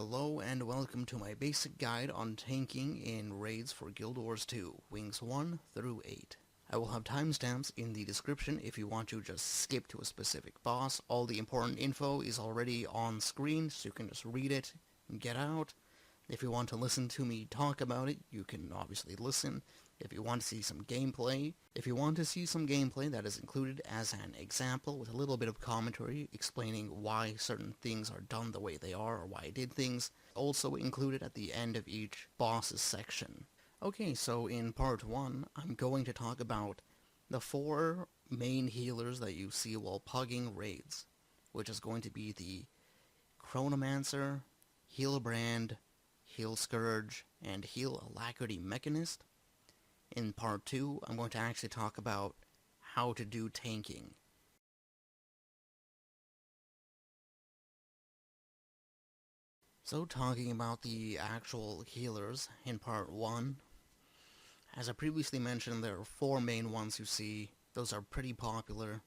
Hello and welcome to my basic guide on tanking in raids for Guild Wars 2, Wings 1 through 8. I will have timestamps in the description if you want to just skip to a specific boss. All the important info is already on screen, so you can just read it and get out. If you want to listen to me talk about it, you can obviously listen. If you want to see some gameplay, that is included as an example with a little bit of commentary explaining why certain things are done the way they are or why I did things, also included at the end of each bosses section. Okay, so in part 1, I'm going to talk about the 4 main healers that you see while pugging raids, which is going to be the Chronomancer, Firebrand, Scourge, and Alacrity Mechanist. In part 2, I'm going to actually talk about how to do tanking. So talking about the actual healers in part 1, as I previously mentioned, there are 4 main ones you see. Those are pretty popular.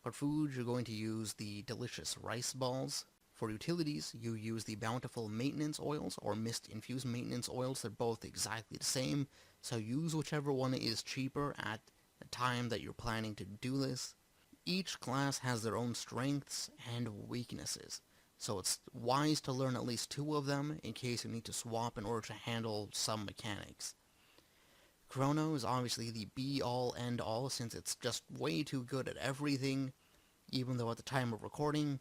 For food, you're going to use the delicious rice balls. For utilities, you use the bountiful maintenance oils or mist-infused maintenance oils. They're both exactly the same, so use whichever one is cheaper at the time that you're planning to do this. Each class has their own strengths and weaknesses, so it's wise to learn at least 2 of them in case you need to swap in order to handle some mechanics. Chrono is obviously the be-all end-all since it's just way too good at everything, even though at the time of recording,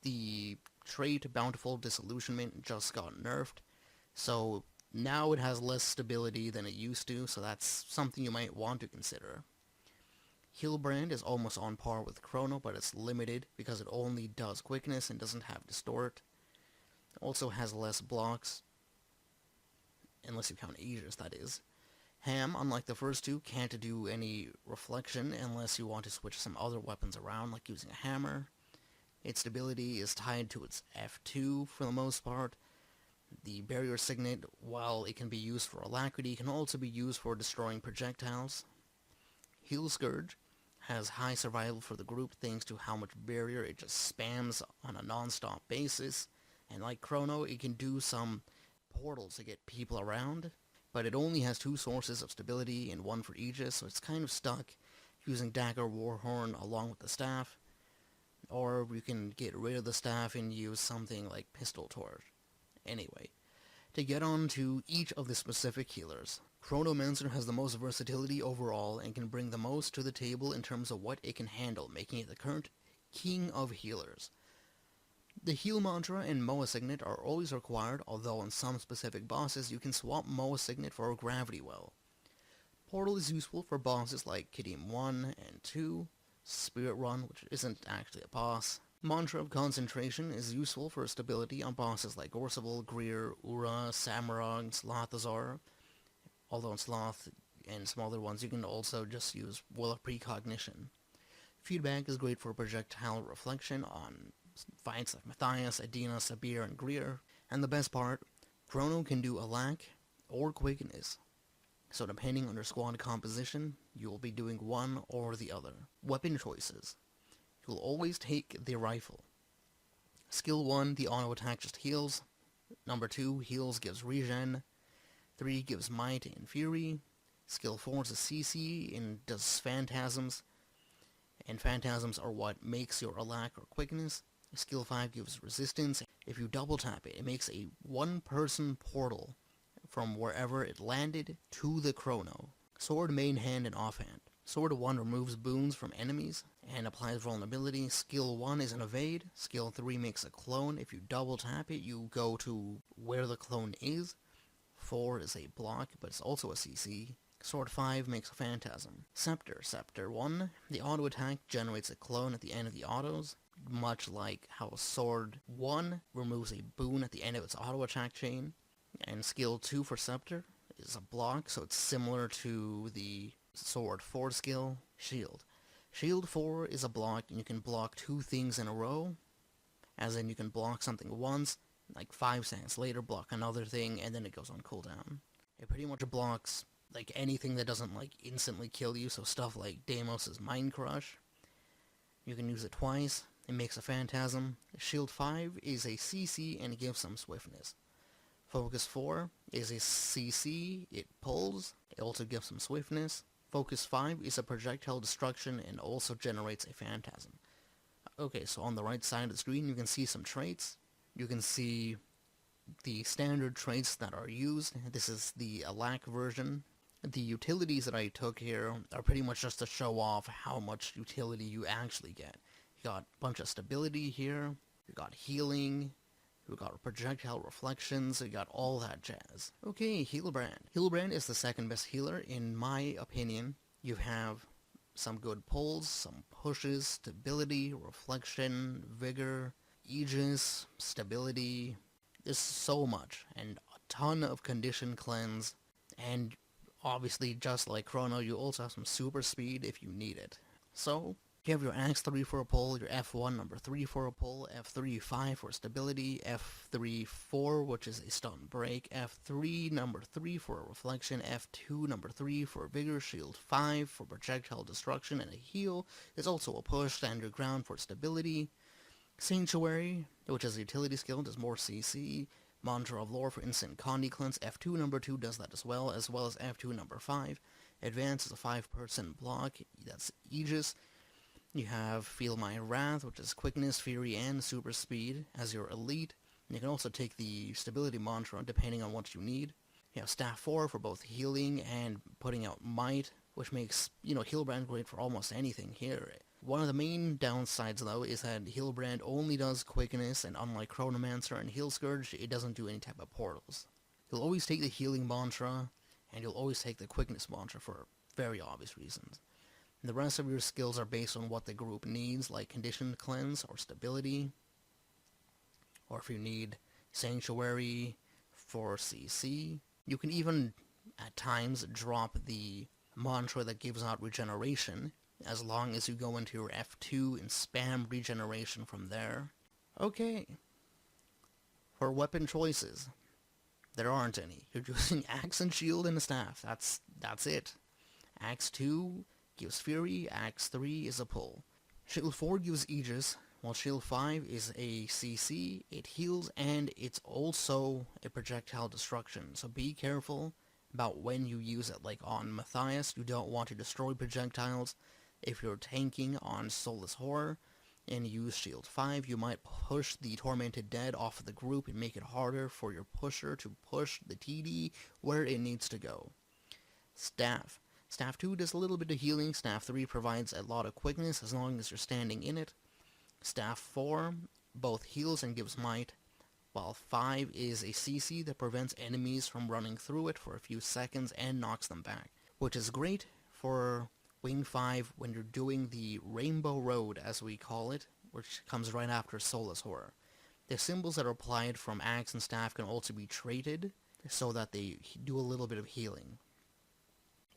the trait Bountiful Disillusionment just got nerfed, so now it has less stability than it used to, so that's something you might want to consider. Firebrand is almost on par with Chrono, but it's limited because it only does quickness and doesn't have distort. It also has less blocks, unless you count Aegis, that is. Ham, unlike the first 2, can't do any reflection unless you want to switch some other weapons around, like using a hammer. Its stability is tied to its F2 for the most part. The barrier signet, while it can be used for alacrity, can also be used for destroying projectiles. Scourge has high survival for the group thanks to how much barrier it just spams on a non-stop basis, and like Chrono, it can do some portals to get people around, but it only has 2 sources of stability and 1 for Aegis, so it's kind of stuck using Dagger Warhorn along with the staff. Or you can get rid of the staff and use something like Pistol Torch. Anyway, to get on to each of the specific healers, Chronomancer has the most versatility overall and can bring the most to the table in terms of what it can handle, making it the current king of healers. The heal mantra and Moa Signet are always required, although on some specific bosses you can swap Moa Signet for a Gravity Well. Portal is useful for bosses like Qadim 1 and 2, Spirit Run, which isn't actually a boss. Mantra of Concentration is useful for stability on bosses like Gorseval, Greer, Ura, Samarog, Slothazar, although in Sloth and smaller ones you can also just use Will of Precognition. Feedback is great for projectile reflection on fights like Matthias, Adina, Sabir, and Greer. And the best part, Chrono can do Alac or Quickness. So depending on your squad composition, you will be doing one or the other. Weapon choices. You'll always take the rifle. Skill 1, the auto attack just heals. Number 2, heals gives regen. 3 gives might and fury. Skill 4 is a CC and does phantasms. And phantasms are what makes your alac or quickness. Skill 5 gives resistance. If you double tap it, it makes a 1-person portal from wherever it landed to the Chrono. Sword main hand and offhand. Sword 1 removes boons from enemies and applies vulnerability. Skill 1 is an evade. Skill 3 makes a clone. If you double tap it, you go to where the clone is. 4 is a block, but it's also a CC. Sword 5 makes a phantasm. Scepter. Scepter 1, the auto attack generates a clone at the end of the autos, much like how Sword 1 removes a boon at the end of its auto attack chain. And skill 2 for Scepter is a block, so it's similar to the Sword 4 skill, Shield. Shield 4 is a block, and you can block 2 things in a row, as in you can block something once, like 5 seconds later block another thing, and then it goes on cooldown. It pretty much blocks like anything that doesn't like instantly kill you, so stuff like Deimos' Mind Crush. You can use it twice. it makes a phantasm. Shield 5 is a CC and gives some swiftness. Focus 4 is a CC, it pulls, it also gives some swiftness. Focus 5 is a projectile destruction and also generates a phantasm. Okay, so on the right side of the screen you can see some traits. You can see the standard traits that are used. This is the lack version. The utilities that I took here are pretty much just to show off how much utility you actually get. You got a bunch of stability here, you got healing, you got projectile reflections, you got all that jazz. Okay, Healbrand. Healbrand is the second best healer in my opinion. You have some good pulls, some pushes, stability, reflection, vigor, Aegis, stability. There's so much, and a ton of condition cleanse, and obviously just like Chrono, you also have some super speed if you need it. So, you have your Axe 3 for a pull, your F1 number 3 for a pull, F3 5 for stability, F3 4 which is a stun break, F3 number 3 for a reflection, F2 number 3 for vigor, shield 5 for projectile destruction and a heal is also a push, and your ground for stability. Sanctuary, which is a utility skill, does more CC. Mantra of Lore for instant Condi Cleanse, F2 number 2 does that as well as F2 number 5. Advance is a 5% block, that's Aegis. You have Feel My Wrath, which is quickness, fury, and super speed as your elite. And you can also take the stability mantra depending on what you need. You have Staff 4 for both healing and putting out might, which makes, Healbrand great for almost anything here. One of the main downsides, though, is that Healbrand only does quickness, and unlike Chronomancer and Scourge, it doesn't do any type of portals. You'll always take the healing mantra, and you'll always take the quickness mantra for very obvious reasons. The rest of your skills are based on what the group needs, like Condition Cleanse or Stability, or if you need Sanctuary for CC. You can even, at times, drop the mantra that gives out regeneration, as long as you go into your F2 and spam regeneration from there. Okay. For weapon choices, there aren't any. You're using Axe and Shield and a Staff. That's it. Axe 2 gives Fury, Axe 3 is a pull. Shield 4 gives Aegis, while Shield 5 is a CC, it heals, and it's also a projectile destruction, so be careful about when you use it. Like on Matthias, you don't want to destroy projectiles. If you're tanking on Soulless Horror and use Shield 5, you might push the Tormented Dead off of the group and make it harder for your pusher to push the TD where it needs to go. Staff. Staff 2 does a little bit of healing. Staff 3 provides a lot of quickness as long as you're standing in it. Staff 4 both heals and gives might, while 5 is a CC that prevents enemies from running through it for a few seconds and knocks them back, which is great for Wing 5 when you're doing the Rainbow Road, as we call it, which comes right after Soulless Horror. The symbols that are applied from Axe and Staff can also be traded, so that they do a little bit of healing.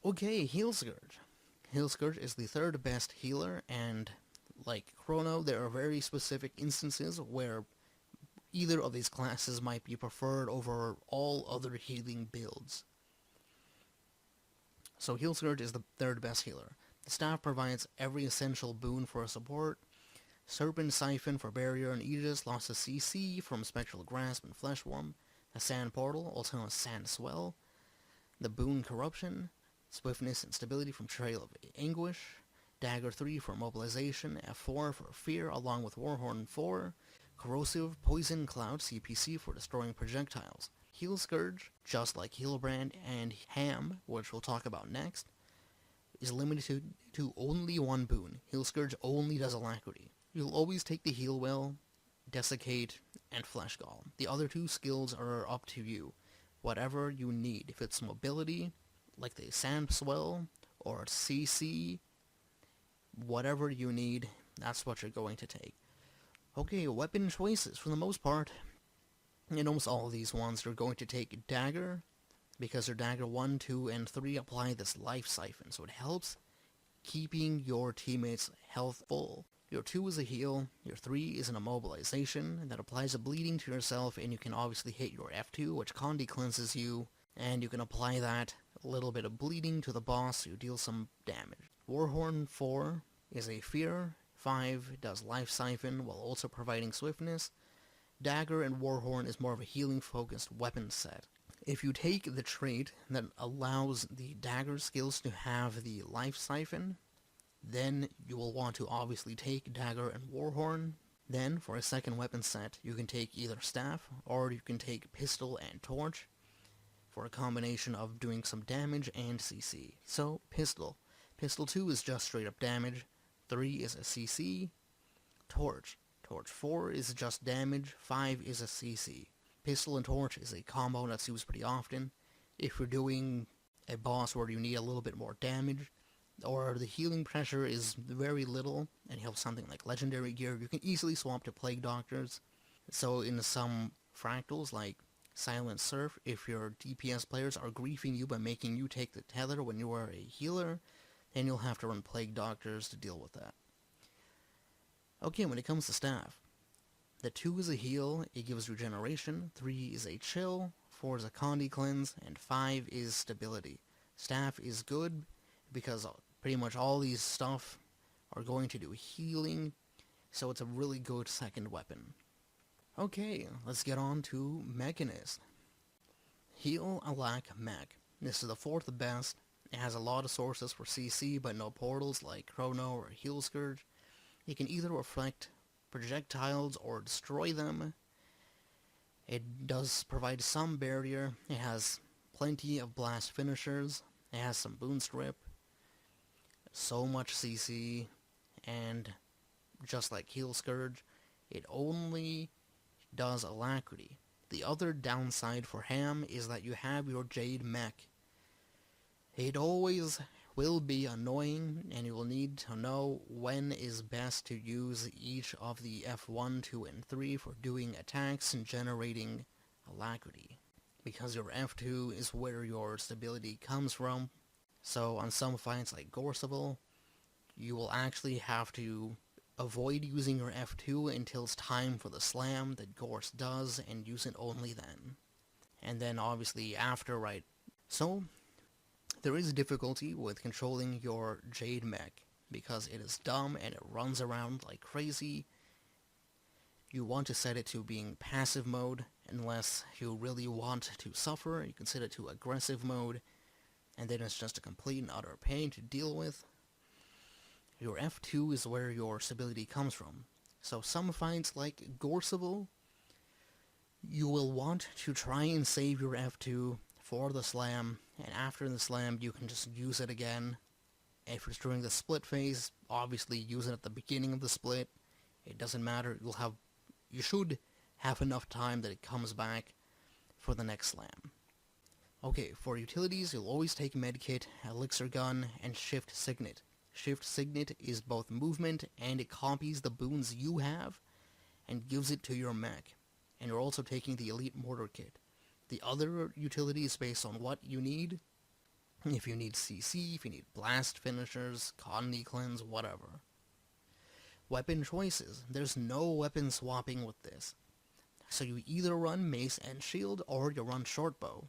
Okay, Heal Scourge. Heal Scourge is the third best healer, and like Chrono, there are very specific instances where either of these classes might be preferred over all other healing builds. So Heal Scourge is the third best healer. The staff provides every essential boon for a support. Serpent Siphon for Barrier and Aegis, loss of CC from Spectral Grasp and Fleshworm. The Sand Portal, also known as Sand Swell. The Boon Corruption, Swiftness and Stability from Trail of Anguish. Dagger 3 for Mobilization, F4 for Fear along with Warhorn 4. Corrosive Poison Cloud, CPC for destroying projectiles. Heal Scourge, just like Healbrand and Ham, which we'll talk about next, is limited to only one boon. Heal Scourge only does Alacrity. You'll always take the Heal Well, Desiccate, and Flesh Golem. The other two skills are up to you. Whatever you need. If it's mobility, like the Sand Swell, or CC, whatever you need, that's what you're going to take. Okay, weapon choices. For the most part, in almost all of these ones, you're going to take Dagger, because your Dagger 1, 2, and 3 apply this Life Siphon, so it helps keeping your teammates' health full. Your 2 is a heal, your 3 is an immobilization that applies a bleeding to yourself, and you can obviously hit your F2, which Condi cleanses you, and you can apply that little bit of bleeding to the boss, so you deal some damage. Warhorn 4 is a fear, 5 does Life Siphon while also providing swiftness. Dagger and Warhorn is more of a healing-focused weapon set. If you take the trait that allows the Dagger skills to have the Life Siphon, then you will want to obviously take Dagger and Warhorn. Then, for a second weapon set, you can take either Staff, or you can take Pistol and Torch, for a combination of doing some damage and CC. So, Pistol. Pistol 2 is just straight up damage, 3 is a CC, Torch. Torch 4 is just damage, 5 is a CC. Pistol and Torch is a combo that's used pretty often. If you're doing a boss where you need a little bit more damage, or the healing pressure is very little, and you have something like legendary gear, you can easily swap to Plague Doctors. So in some fractals like Silent Surf, if your DPS players are griefing you by making you take the tether when you are a healer, then you'll have to run Plague Doctors to deal with that. Okay, when it comes to Staff, the 2 is a heal, it gives regeneration, 3 is a chill, 4 is a Condi cleanse, and 5 is stability. Staff is good because pretty much all these stuff are going to do healing, so it's a really good second weapon. Okay, let's get on to Mechanist. Heal Alack Mech. This is the 4th best. It has a lot of sources for CC, but no portals like Chrono or Heal Scourge. It can either reflect projectiles or destroy them. It does provide some barrier. It has plenty of blast finishers. It has some boon strip. So much CC, and just like Heal Scourge, it only does Alacrity. The other downside for Ham is that you have your Jade Mech. It always will be annoying, and you will need to know when is best to use each of the F1, 2, and 3 for doing attacks and generating Alacrity, because your F2 is where your stability comes from. So on some fights like Gorseval, you will actually have to avoid using your F2 until it's time for the slam that Gorse does, and use it only then. And then obviously after, right? So, there is difficulty with controlling your Jade Mech, because it is dumb and it runs around like crazy. You want to set it to being passive mode, unless you really want to suffer. You can set it to aggressive mode, and then it's just a complete and utter pain to deal with. Your F2 is where your stability comes from. So some fights like Gorseval, you will want to try and save your F2 for the slam, and after the slam you can just use it again. If it's during the split phase, obviously use it at the beginning of the split. It doesn't matter, you should have enough time that it comes back for the next slam. Okay, for utilities, you'll always take Medkit, Elixir Gun, and Shift Signet. Shift Signet is both movement, and it copies the boons you have, and gives it to your mech. And you're also taking the Elite Mortar Kit. The other utility is based on what you need. If you need CC, if you need blast finishers, Condi cleanse, whatever. Weapon choices. There's no weapon swapping with this. So you either run Mace and Shield, or you run Shortbow.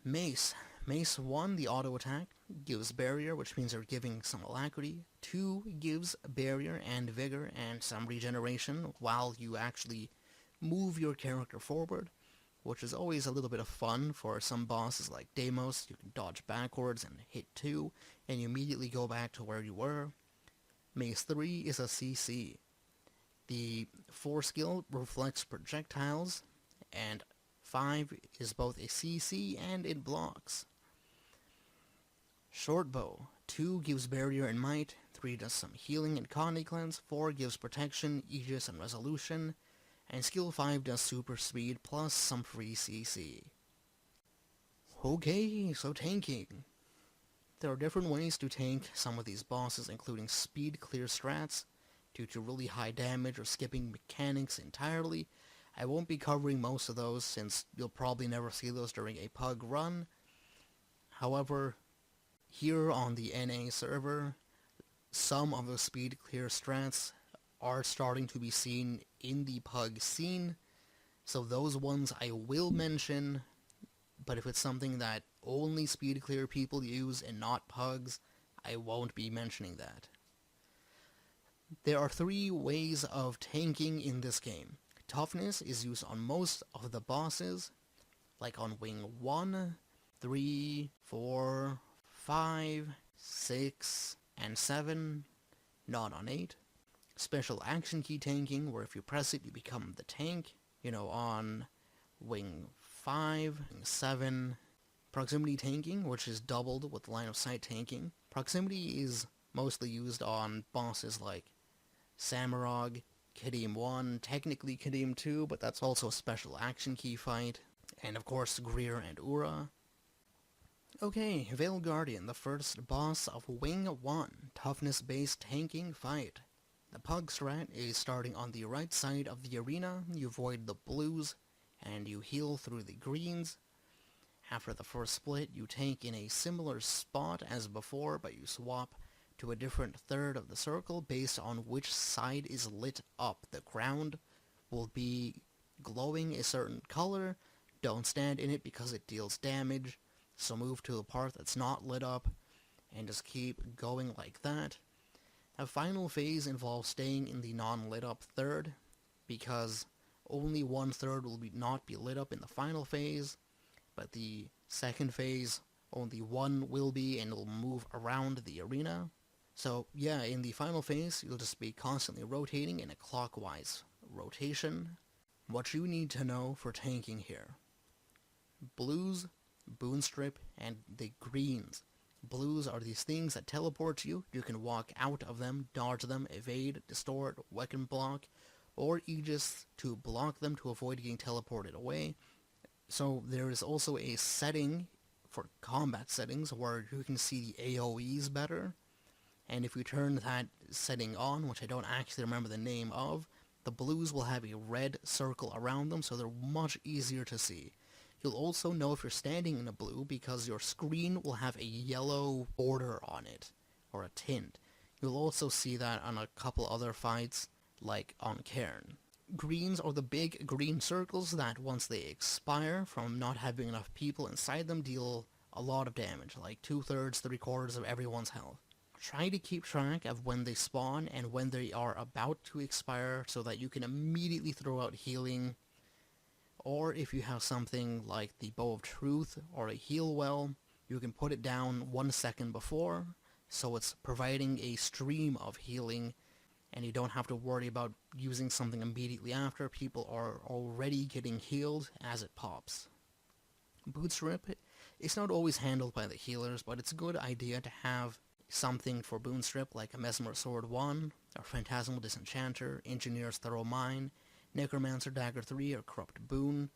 Mace. Mace 1, the auto attack, gives barrier, which means you're giving some alacrity. 2 gives barrier and vigor and some regeneration while you actually move your character forward, which is always a little bit of fun for some bosses like Deimos. You can dodge backwards and hit 2, and you immediately go back to where you were. Mace 3 is a CC. The 4 skill reflects projectiles, and 5 is both a CC and it blocks. Shortbow. 2 gives barrier and might, 3 does some healing and Condi cleanse, 4 gives protection, Aegis, and resolution, and skill 5 does super speed plus some free CC. Okay, so tanking. There are different ways to tank some of these bosses, including speed clear strats, due to really high damage or skipping mechanics entirely. I won't be covering most of those, since you'll probably never see those during a pug run. However, here on the NA server, some of the speed clear strats are starting to be seen in the pug scene, so those ones I will mention, but if it's something that only speed clear people use and not pugs, I won't be mentioning that. There are 3 ways of tanking in this game. Toughness is used on most of the bosses, like on wing 1, 3, 4, 5, 6, and 7, not on 8. Special action key tanking, where if you press it you become the tank, on wing 5, 7. Proximity tanking, which is doubled with line of sight tanking. Proximity is mostly used on bosses like Samarog, Qadim 1, technically Qadim 2, but that's also a special action key fight, and of course Greer and Ura. Okay, Vale Guardian, the first boss of Wing 1, toughness-based tanking fight. The pug strat is starting on the right side of the arena. You avoid the blues, and you heal through the greens. After the first split, you tank in a similar spot as before, but you swap to a different third of the circle based on which side is lit up. The ground will be glowing a certain color. Don't stand in it because it deals damage, so move to the part that's not lit up, and just keep going like that. The final phase involves staying in the non-lit up third, because only one third will not be lit up in the final phase, but the second phase, only one will be, and it'll move around the arena. So yeah, in the final phase, you'll just be constantly rotating in a clockwise rotation. What you need to know for tanking here: blues, boonstrip, and the greens. Blues are these things that teleport you. You can walk out of them, dodge them, evade, distort, weapon block, or Aegis to block them to avoid getting teleported away. So there is also a setting for combat settings where you can see the AoEs better, and if you turn that setting on, which I don't actually remember the name of, the blues will have a red circle around them, so they're much easier to see. You'll also know if you're standing in a blue because your screen will have a yellow border on it, or a tint. You'll also see that on a couple other fights, like on Cairn. Greens are the big green circles that, once they expire from not having enough people inside them, deal a lot of damage, like 2/3, 3/4 of everyone's health. Try to keep track of when they spawn and when they are about to expire so that you can immediately throw out healing, or if you have something like the Bow of Truth or a heal well, you can put it down 1 second before, so it's providing a stream of healing, and you don't have to worry about using something immediately after. People are already getting healed as it pops. Bootstrip is not always handled by the healers, but it's a good idea to have something for Bootstrip like a Mesmer Sword 1, or Phantasmal Disenchanter, Engineer's Thorough Mine, Necromancer Dagger 3, or Corrupt Boon,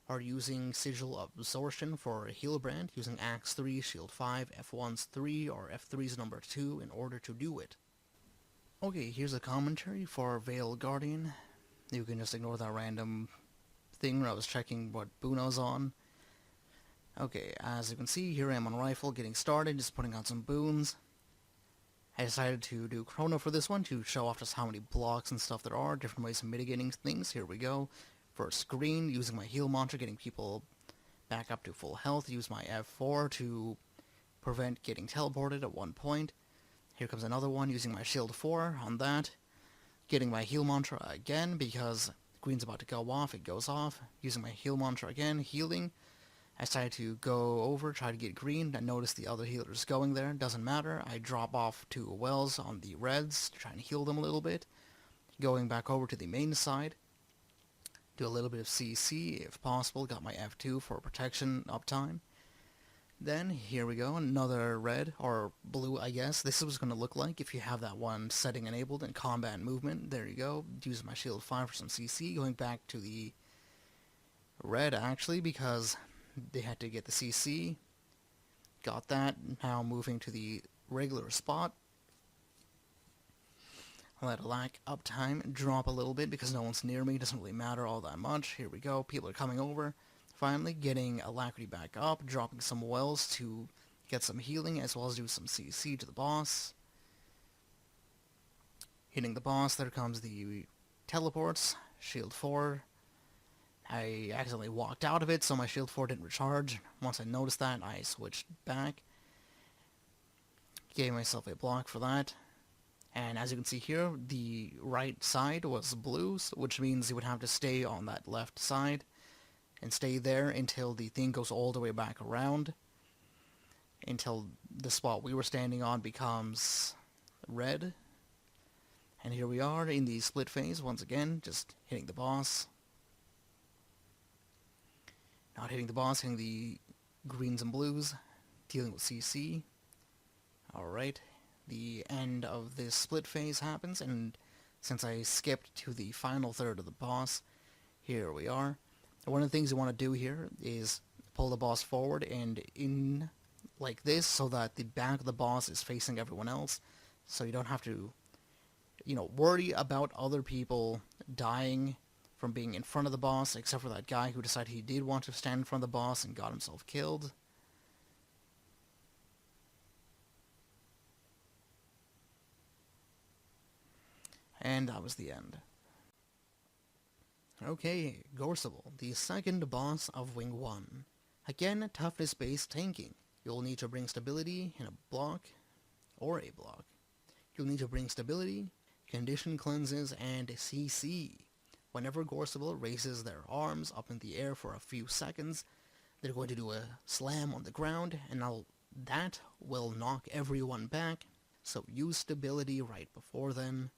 or using Sigil of Absorption for Healbrand, using Axe 3, Shield 5, F1's 3, or F3's number 2 in order to do it. Okay, here's a commentary for Vale Guardian. You can just ignore that random thing where I was checking what boon I was on. Okay, as you can see, here I am on Rifle, getting started, just putting out some boons. I decided to do Chrono for this one to show off just how many blocks and stuff there are, different ways of mitigating things. Here we go. First green, using my heal mantra, getting people back up to full health. Use my F4 to prevent getting teleported at one point. Here comes another one, using my shield 4 on that. Getting my heal mantra again, because green's about to go off, it goes off. Using my heal mantra again, healing. I decided to go over, try to get green. I noticed the other healers going there. Doesn't matter. I drop off 2 wells on the reds to try and heal them a little bit. Going back over to the main side. Do a little bit of CC if possible. Got my F2 for protection uptime. Then, here we go. Another red, or blue, I guess. This is what it's going to look like if you have that one setting enabled in combat movement. There you go. Use my shield 5 for some CC. Going back to the red, actually, because they had to get the CC. Got that. Now moving to the regular spot. Let lack uptime drop a little bit because no one's near me. Doesn't really matter all that much. Here we go. People are coming over. Finally getting alacrity back up. Dropping some wells to get some healing as well as do some CC to the boss. Hitting the boss. There comes the teleports. Shield 4. I accidentally walked out of it, so my shield 4 didn't recharge. Once I noticed that, I switched back. Gave myself a block for that. And as you can see here, the right side was blue, which means you would have to stay on that left side and stay there until the thing goes all the way back around, until the spot we were standing on becomes red. And here we are in the split phase once again, just hitting the boss. Not hitting the boss, hitting the greens and blues, dealing with CC. Alright, the end of this split phase happens, and since I skipped to the final third of the boss, here we are. One of the things you want to do here is pull the boss forward and in like this so that the back of the boss is facing everyone else, so you don't have to, worry about other people dying from being in front of the boss, except for that guy who decided he did want to stand in front of the boss and got himself killed. And that was the end. Okay, Gorseval, the second boss of Wing 1. Again, toughness-based tanking. You'll need to bring stability in a block, or a block. You'll need to bring stability, condition cleanses, and CC. Whenever Gorseval raises their arms up in the air for a few seconds, they're going to do a slam on the ground, and that will knock everyone back, so use stability right before then.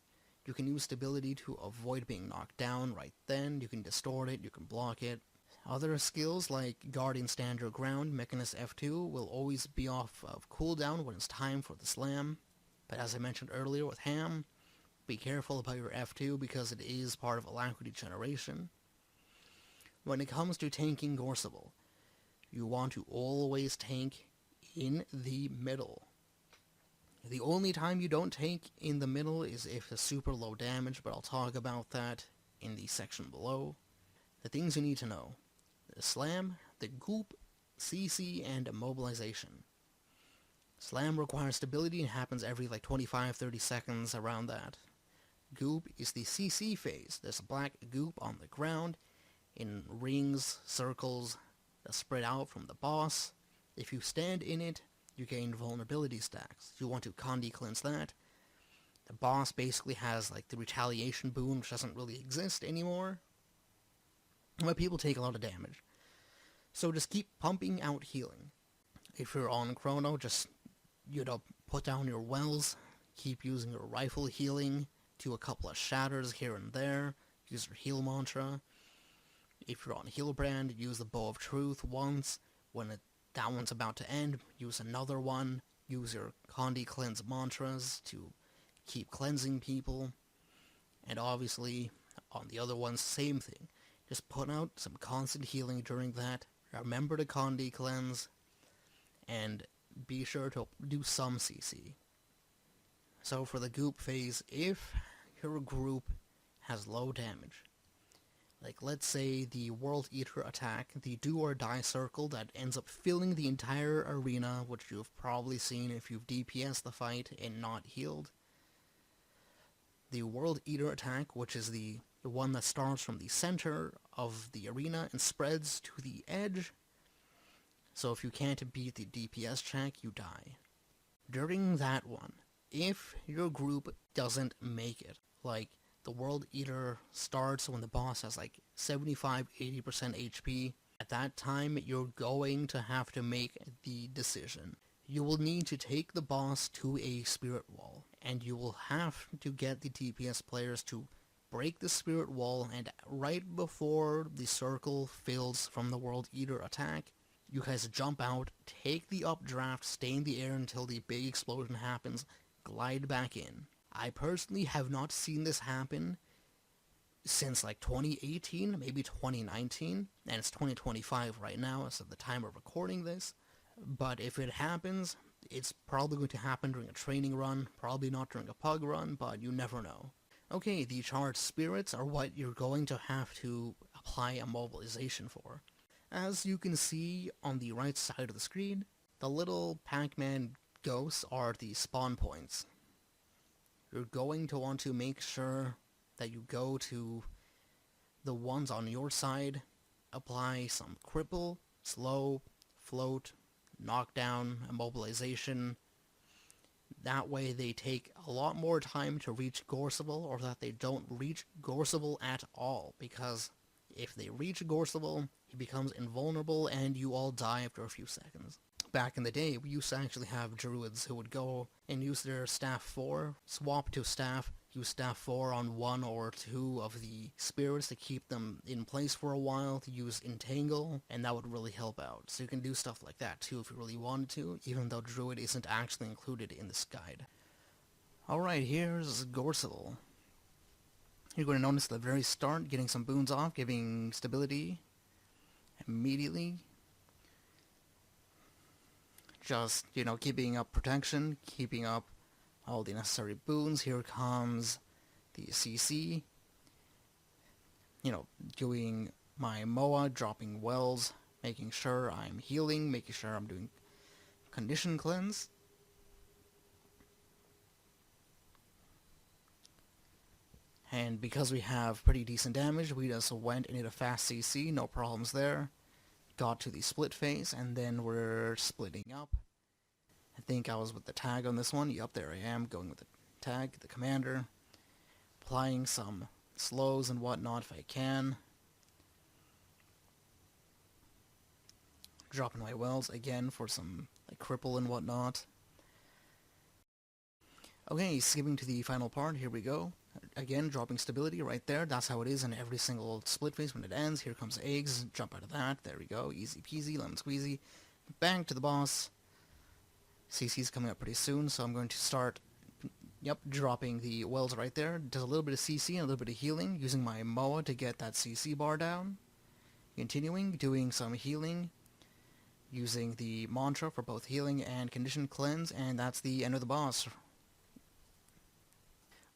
You can use stability to avoid being knocked down right then, you can distort it, you can block it. Other skills like Guardian Stand Your Ground, Mechanist F2 will always be off of cooldown when it's time for the slam. But as I mentioned earlier with Ham, be careful about your F2 because it is part of Alacrity generation. When it comes to tanking Gorseval, you want to always tank in the middle. The only time you don't tank in the middle is if it's super low damage, but I'll talk about that in the section below. The things you need to know: the slam, the goop, CC, and immobilization. Slam requires stability and happens every 25-30 seconds around that. Goop is the CC phase. There's a black goop on the ground in rings, circles that spread out from the boss. If you stand in it, you gain vulnerability stacks. You want to Condi cleanse that. The boss basically has the retaliation boon, which doesn't really exist anymore, but people take a lot of damage. So just keep pumping out healing. If you're on Chrono, just put down your wells, keep using your rifle healing, do a couple of shatters here and there, use your heal mantra. If you're on Firebrand, use the Bow of Truth once. When that one's about to end, use another one. Use your Condi cleanse mantras to keep cleansing people. And obviously, on the other ones, same thing. Just put out some constant healing during that. Remember to Condi cleanse. And be sure to do some CC. So for the goop phase, if your group has low damage, let's say the World Eater attack, the do or die circle that ends up filling the entire arena, which you've probably seen if you've DPS the fight and not healed. The World Eater attack, which is the one that starts from the center of the arena and spreads to the edge. So if you can't beat the DPS check, you die. During that one, if your group doesn't make it, the World Eater starts when the boss has 75-80% HP, at that time you're going to have to make the decision. You will need to take the boss to a spirit wall, and you will have to get the DPS players to break the spirit wall, and right before the circle fills from the World Eater attack, you guys jump out, take the updraft, stay in the air until the big explosion happens, glide back in. I personally have not seen this happen since 2018, maybe 2019, and it's 2025 right now as of the time of recording this. But if it happens, it's probably going to happen during a training run, probably not during a pug run, but you never know. Okay, the charged spirits are what you're going to have to apply a mobilization for. As you can see on the right side of the screen, the little Pac-Man ghosts are the spawn points. You're going to want to make sure that you go to the ones on your side, apply some cripple, slow, float, knockdown, immobilization, that way they take a lot more time to reach Gorseval, or that they don't reach Gorseval at all, because if they reach Gorseval, he becomes invulnerable and you all die after a few seconds. Back in the day, we used to actually have druids who would go and use their staff 4, swap to staff, use staff 4 on 1 or 2 of the spirits to keep them in place for a while, to use entangle, and that would really help out. So you can do stuff like that too if you really wanted to, even though druid isn't actually included in this guide. Alright, here's Gorseval. You're going to notice at the very start, getting some boons off, giving stability immediately. Just, you know, keeping up protection, keeping up all the necessary boons. Here comes the CC. You know, doing my MOA, dropping wells, making sure I'm healing, making sure I'm doing condition cleanse. And because we have pretty decent damage, we just went and did a fast CC, no problems there. Got to the split phase, and then we're splitting up. I think I was with the tag on this one. Yup, there I am, going with the tag, the commander. Applying some slows and whatnot if I can. Dropping my wells again for some like cripple and whatnot. Okay, skipping to the final part, here we go. Again, dropping stability right there. That's how it is in every single split phase when it ends. Here comes eggs, jump out of that. There we go, easy peasy, lemon squeezy. Bang to the boss. CC's coming up pretty soon, so I'm going to start, dropping the wells right there. Does a little bit of CC and a little bit of healing, using my MOA to get that CC bar down. Continuing, doing some healing, using the mantra for both healing and condition cleanse, and that's the end of the boss.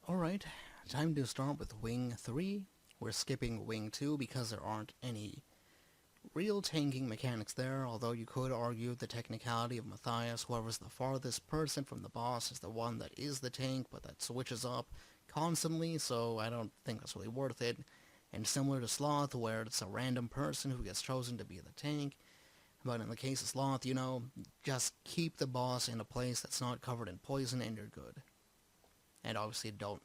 Alright, time to start with Wing 3. We're skipping Wing 2 because there aren't any real tanking mechanics there, although you could argue the technicality of Matthias, whoever's the farthest person from the boss, is the one that is the tank, but that switches up constantly, so I don't think that's really worth it. And similar to Sloth, where it's a random person who gets chosen to be the tank, but in the case of Sloth, you know, just keep the boss in a place that's not covered in poison and you're good. And obviously don't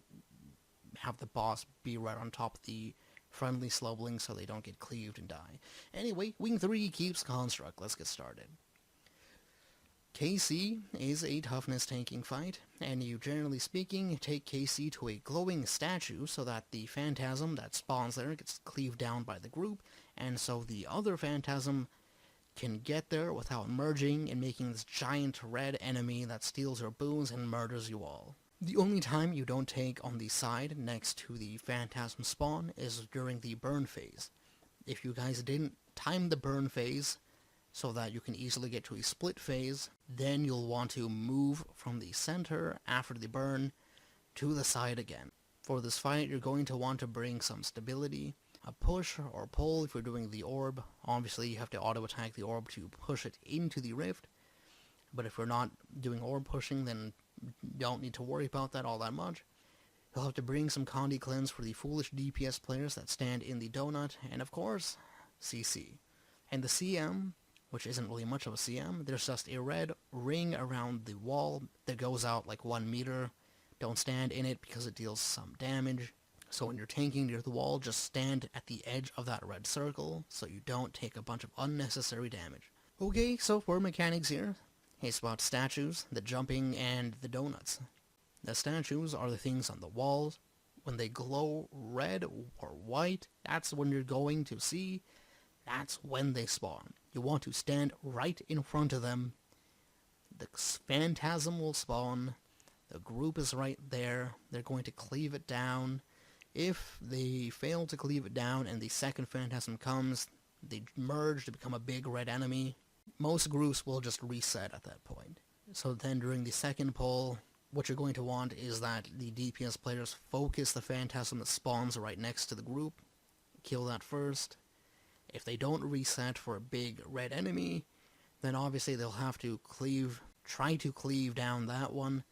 have the boss be right on top of the friendly slowblings so they don't get cleaved and die. Anyway, Wing 3 keeps Construct. Let's get started. KC is a toughness tanking fight, and you generally speaking take KC to a glowing statue so that the phantasm that spawns there gets cleaved down by the group, and so the other phantasm can get there without merging and making this giant red enemy that steals your boons and murders you all. The only time you don't take on the side next to the phantasm spawn is during the burn phase. If you guys didn't time the burn phase so that you can easily get to a split phase, then you'll want to move from the center after the burn to the side again. For this fight, you're going to want to bring some stability, a push or pull if you're doing the orb. Obviously, you have to auto-attack the orb to push it into the rift, but if you're not doing orb pushing, then don't need to worry about that all that much. You'll have to bring some Condi Cleanse for the foolish DPS players that stand in the donut, and of course, CC. And the CM, which isn't really much of a CM, there's just a red ring around the wall that goes out like 1 meter. Don't stand in it because it deals some damage. So when you're tanking near the wall, just stand at the edge of that red circle so you don't take a bunch of unnecessary damage. Okay, so for mechanics here, it's about statues, the jumping, and the donuts. The statues are the things on the walls. When they glow red or white, that's when you're going to see. That's when they spawn. You want to stand right in front of them. The phantasm will spawn. The group is right there. They're going to cleave it down. If they fail to cleave it down and the second phantasm comes, they merge to become a big red enemy. Most groups will just reset at that point. So then during the second pull, what you're going to want is that the DPS players focus the phantasm that spawns right next to the group. Kill that first. If they don't reset for a big red enemy, then obviously they'll have to try to cleave down that one,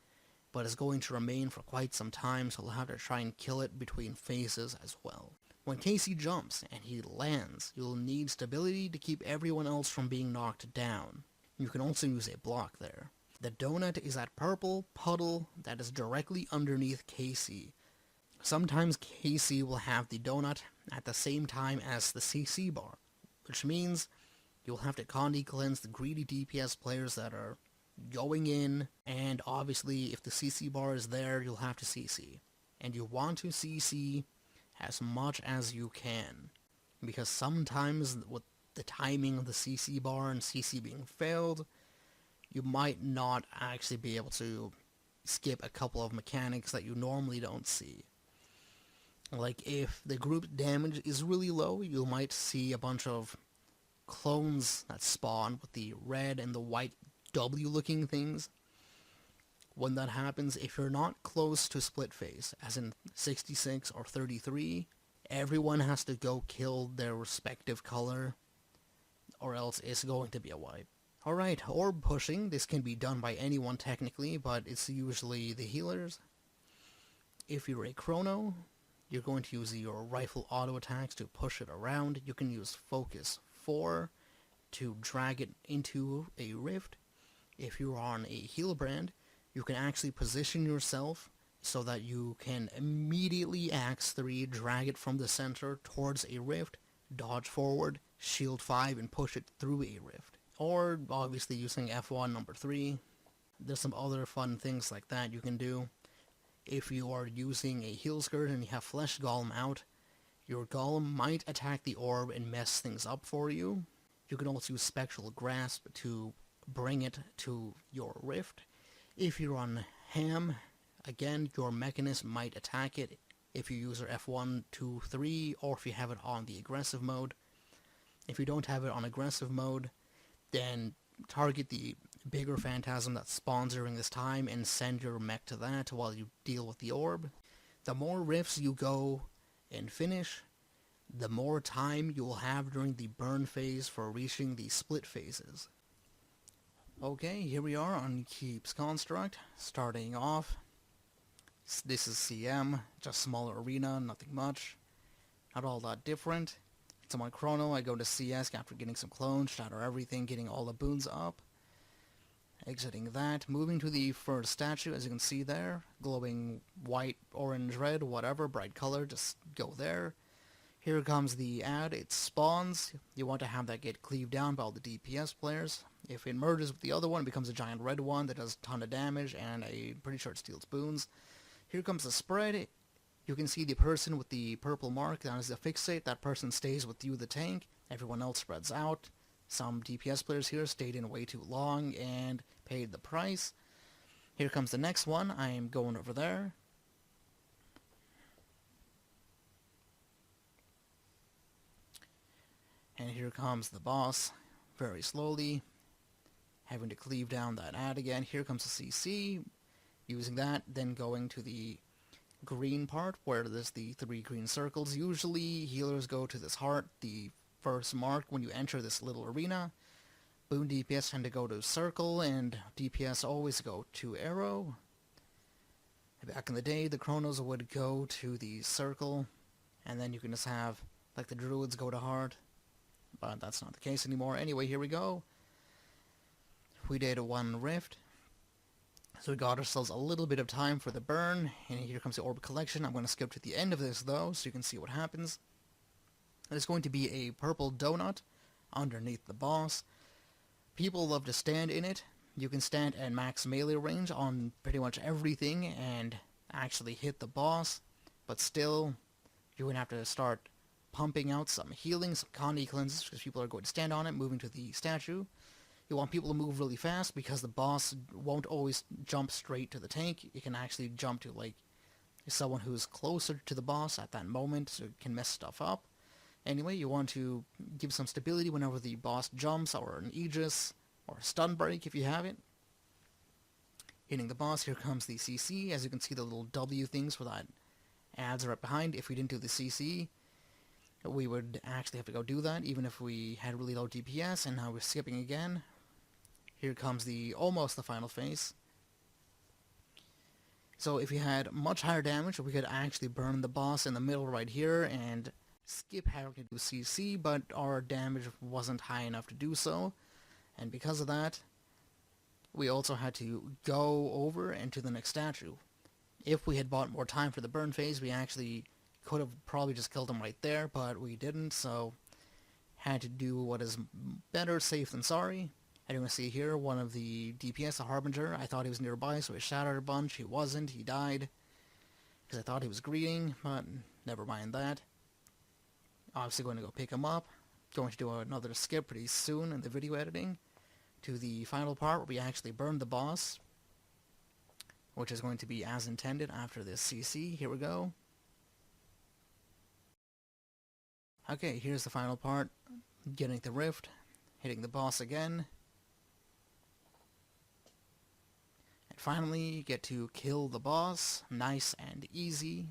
but it's going to remain for quite some time, so they'll have to try and kill it between phases as well. When KC jumps and he lands, you'll need stability to keep everyone else from being knocked down. You can also use a block there. The donut is that purple puddle that is directly underneath KC. Sometimes KC will have the donut at the same time as the CC bar, which means you'll have to constantly cleanse the greedy DPS players that are going in, and obviously if the CC bar is there, you'll have to CC. And you want to CC as much as you can, because sometimes with the timing of the CC bar and CC being failed, you might not actually be able to skip a couple of mechanics that you normally don't see. Like if the group damage is really low, you might see a bunch of clones that spawn with the red and the white W looking things. When that happens, if you're not close to split phase, as in 66 or 33, everyone has to go kill their respective color, or else it's going to be a wipe. Alright, orb pushing. This can be done by anyone technically, but it's usually the healers. If you're a chrono, you're going to use your rifle auto attacks to push it around. You can use focus 4 to drag it into a rift. If you're on a Firebrand, you can actually position yourself so that you can immediately Axe 3, drag it from the center towards a rift, dodge forward, shield 5, and push it through a rift. Or, obviously, using F1 number 3. There's some other fun things like that you can do. If you are using a heal Scourge and you have Flesh Golem out, your Golem might attack the orb and mess things up for you. You can also use Spectral Grasp to bring it to your rift. If you're on Ham, again, your Mechanist might attack it if you use your F1, 2, 3, or if you have it on the aggressive mode. If you don't have it on aggressive mode, then target the bigger phantasm that spawns during this time and send your mech to that while you deal with the orb. The more rifts you go and finish, the more time you will have during the burn phase for reaching the split phases. Okay, here we are on Keep's Construct, starting off. This is CM, just smaller arena, nothing much. Not all that different. It's on my Chrono, I go to CS after getting some clones, shatter everything, getting all the boons up. Exiting that, moving to the first statue, as you can see there, glowing white, orange, red, whatever, bright color, just go there. Here comes the ad, it spawns. You want to have that get cleaved down by all the DPS players. If it merges with the other one, it becomes a giant red one that does a ton of damage, and I'm pretty sure it steals boons. Here comes the spread. You can see the person with the purple mark, that is the fixate. That person stays with you, the tank. Everyone else spreads out. Some DPS players here stayed in way too long and paid the price. Here comes the next one. I am going over there. And here comes the boss, very slowly, having to cleave down that ad again. Here comes the CC, using that, then going to the green part, where there's the 3 green circles. Usually, healers go to this heart, the first mark when you enter this little arena. Boon DPS tend to go to circle, and DPS always go to arrow. Back in the day, the Chronos would go to the circle, and then you can just have, like the druids, go to heart. But that's not the case anymore. Anyway, here we go. We did 1 rift. So we got ourselves a little bit of time for the burn. And here comes the orb collection. I'm going to skip to the end of this though, so you can see what happens. There's going to be a purple donut underneath the boss. People love to stand in it. You can stand at max melee range on pretty much everything and actually hit the boss. But still, you're going to have to start pumping out some healing, some Kandi cleanses, because people are going to stand on it, moving to the statue. You want people to move really fast, because the boss won't always jump straight to the tank. You can actually jump to, like, someone who's closer to the boss at that moment, so it can mess stuff up. Anyway, you want to give some stability whenever the boss jumps, or an Aegis, or a stun break if you have it. Hitting the boss, here comes the CC. As you can see, the little W things for that adds right behind. If we didn't do the CC, we would actually have to go do that, even if we had really low DPS, and now we're skipping again. Here comes almost the final phase. So if you had much higher damage, we could actually burn the boss in the middle right here, and skip having to do CC, but our damage wasn't high enough to do so, and because of that, we also had to go over into the next statue. If we had bought more time for the burn phase, we actually could have probably just killed him right there, but we didn't, so had to do what is better safe than sorry. As you can see here, one of the DPS, the Harbinger, I thought he was nearby, so I shot at a bunch. He wasn't, he died, because I thought he was greeting, but never mind that. Obviously going to go pick him up. Going to do another skip pretty soon in the video editing to the final part where we actually burn the boss, which is going to be as intended after this CC. Here we go. Okay, here's the final part. Getting the rift, hitting the boss again, and finally get to kill the boss. Nice and easy.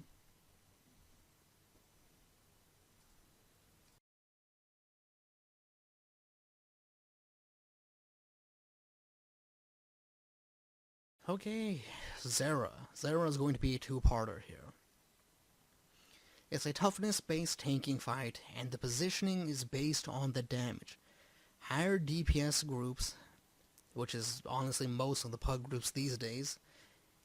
Okay, Xera. Xera is going to be a two-parter here. It's a toughness-based tanking fight, and the positioning is based on the damage. Higher DPS groups, which is honestly most of the pug groups these days,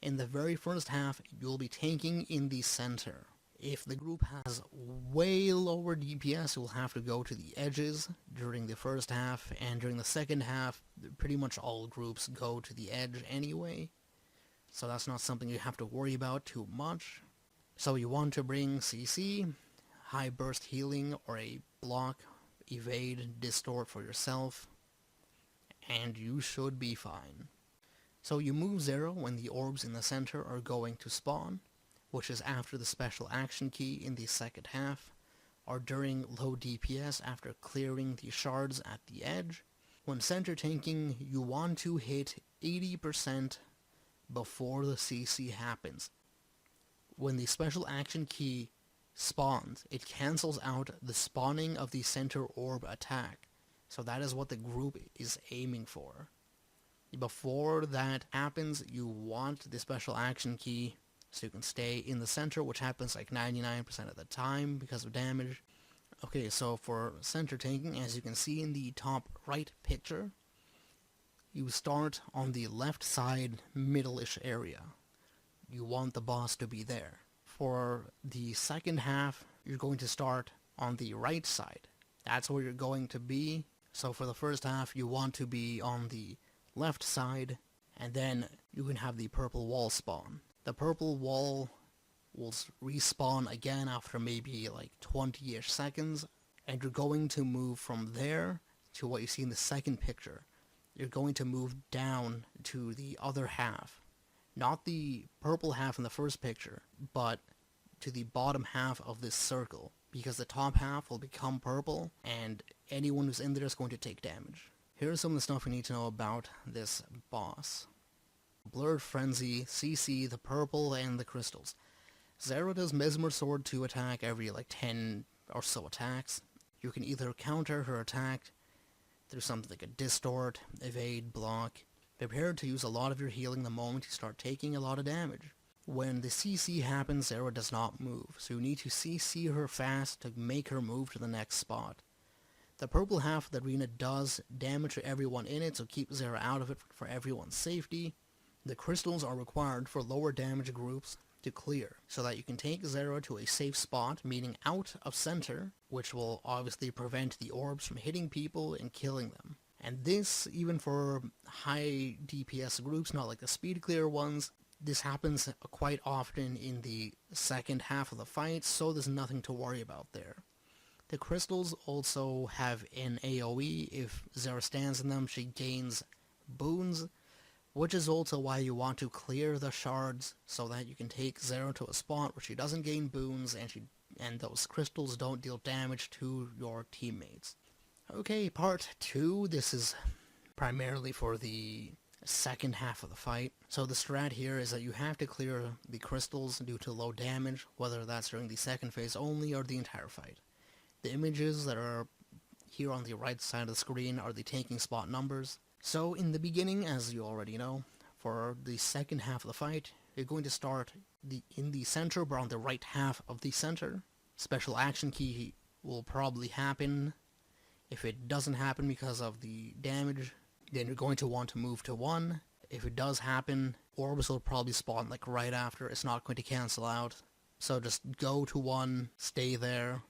in the very first half, you'll be tanking in the center. If the group has way lower DPS, you'll have to go to the edges during the first half, and during the second half, pretty much all groups go to the edge anyway, so that's not something you have to worry about too much. So you want to bring CC, high burst healing, or a block, evade, distort for yourself, and you should be fine. So you move Xera when the orbs in the center are going to spawn, which is after the special action key in the second half, or during low DPS after clearing the shards at the edge. When center tanking, you want to hit 80% before the CC happens. When the special action key spawns, it cancels out the spawning of the center orb attack. So that is what the group is aiming for. Before that happens, you want the special action key so you can stay in the center, which happens like 99% of the time because of damage. Okay, so for center tanking, as you can see in the top right picture, you start on the left side middle-ish area. You want the boss to be there. For the second half, you're going to start on the right side. That's where you're going to be. So for the first half, you want to be on the left side, and then you can have the purple wall spawn. The purple wall will respawn again after maybe like 20-ish seconds, and you're going to move from there to what you see in the second picture. You're going to move down to the other half. Not the purple half in the first picture, but to the bottom half of this circle, because the top half will become purple, and anyone who's in there is going to take damage. Here's some of the stuff we need to know about this boss. Blurred Frenzy, CC, the purple, and the crystals. Xera does Mesmer Sword 2 attack every like 10 or so attacks. You can either counter her attack through something like a distort, evade, block. Prepare to use a lot of your healing the moment you start taking a lot of damage. When the CC happens, Xera does not move, so you need to CC her fast to make her move to the next spot. The purple half of the arena does damage to everyone in it, so keep Xera out of it for everyone's safety. The crystals are required for lower damage groups to clear, so that you can take Xera to a safe spot, meaning out of center, which will obviously prevent the orbs from hitting people and killing them. And this, even for high DPS groups, not like the speed clear ones, this happens quite often in the second half of the fight, so there's nothing to worry about there. The crystals also have an AoE. If Xera stands in them, she gains boons, which is also why you want to clear the shards so that you can take Xera to a spot where she doesn't gain boons and those crystals don't deal damage to your teammates. Okay, part 2. This is primarily for the second half of the fight. So the strat here is that you have to clear the crystals due to low damage, whether that's during the second phase only or the entire fight. The images that are here on the right side of the screen are the tanking spot numbers. So in the beginning, as you already know, for the second half of the fight, you're going to start in the center, but on the right half of the center. Special action key will probably happen. If it doesn't happen because of the damage, then you're going to want to move to 1, if it does happen, orbs will probably spawn like right after. It's not going to cancel out. So just go to one, stay there.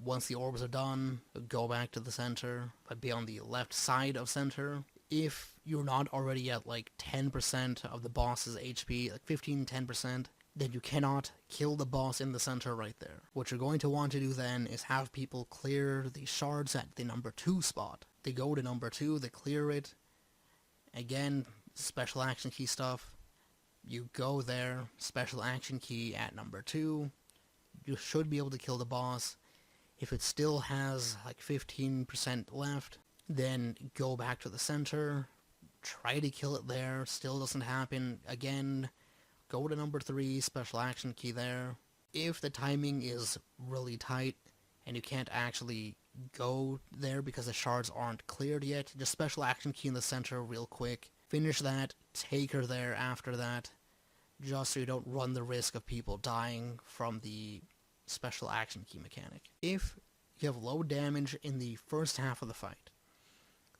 Once the orbs are done, go back to the center, but be on the left side of center. If you're not already at like 10% of the boss's HP, like 15-10%, then you cannot kill the boss in the center right there. What you're going to want to do then is have people clear the shards at the number 2 spot. They go to number 2, they clear it. Again, special action key stuff. You go there, special action key at number 2. You should be able to kill the boss. If it still has like 15% left, then go back to the center, try to kill it there, still doesn't happen. Again, go to number 3, special action key there. If the timing is really tight and you can't actually go there because the shards aren't cleared yet, just special action key in the center real quick. Finish that, take her there after that, just so you don't run the risk of people dying from the special action key mechanic. If you have low damage in the first half of the fight,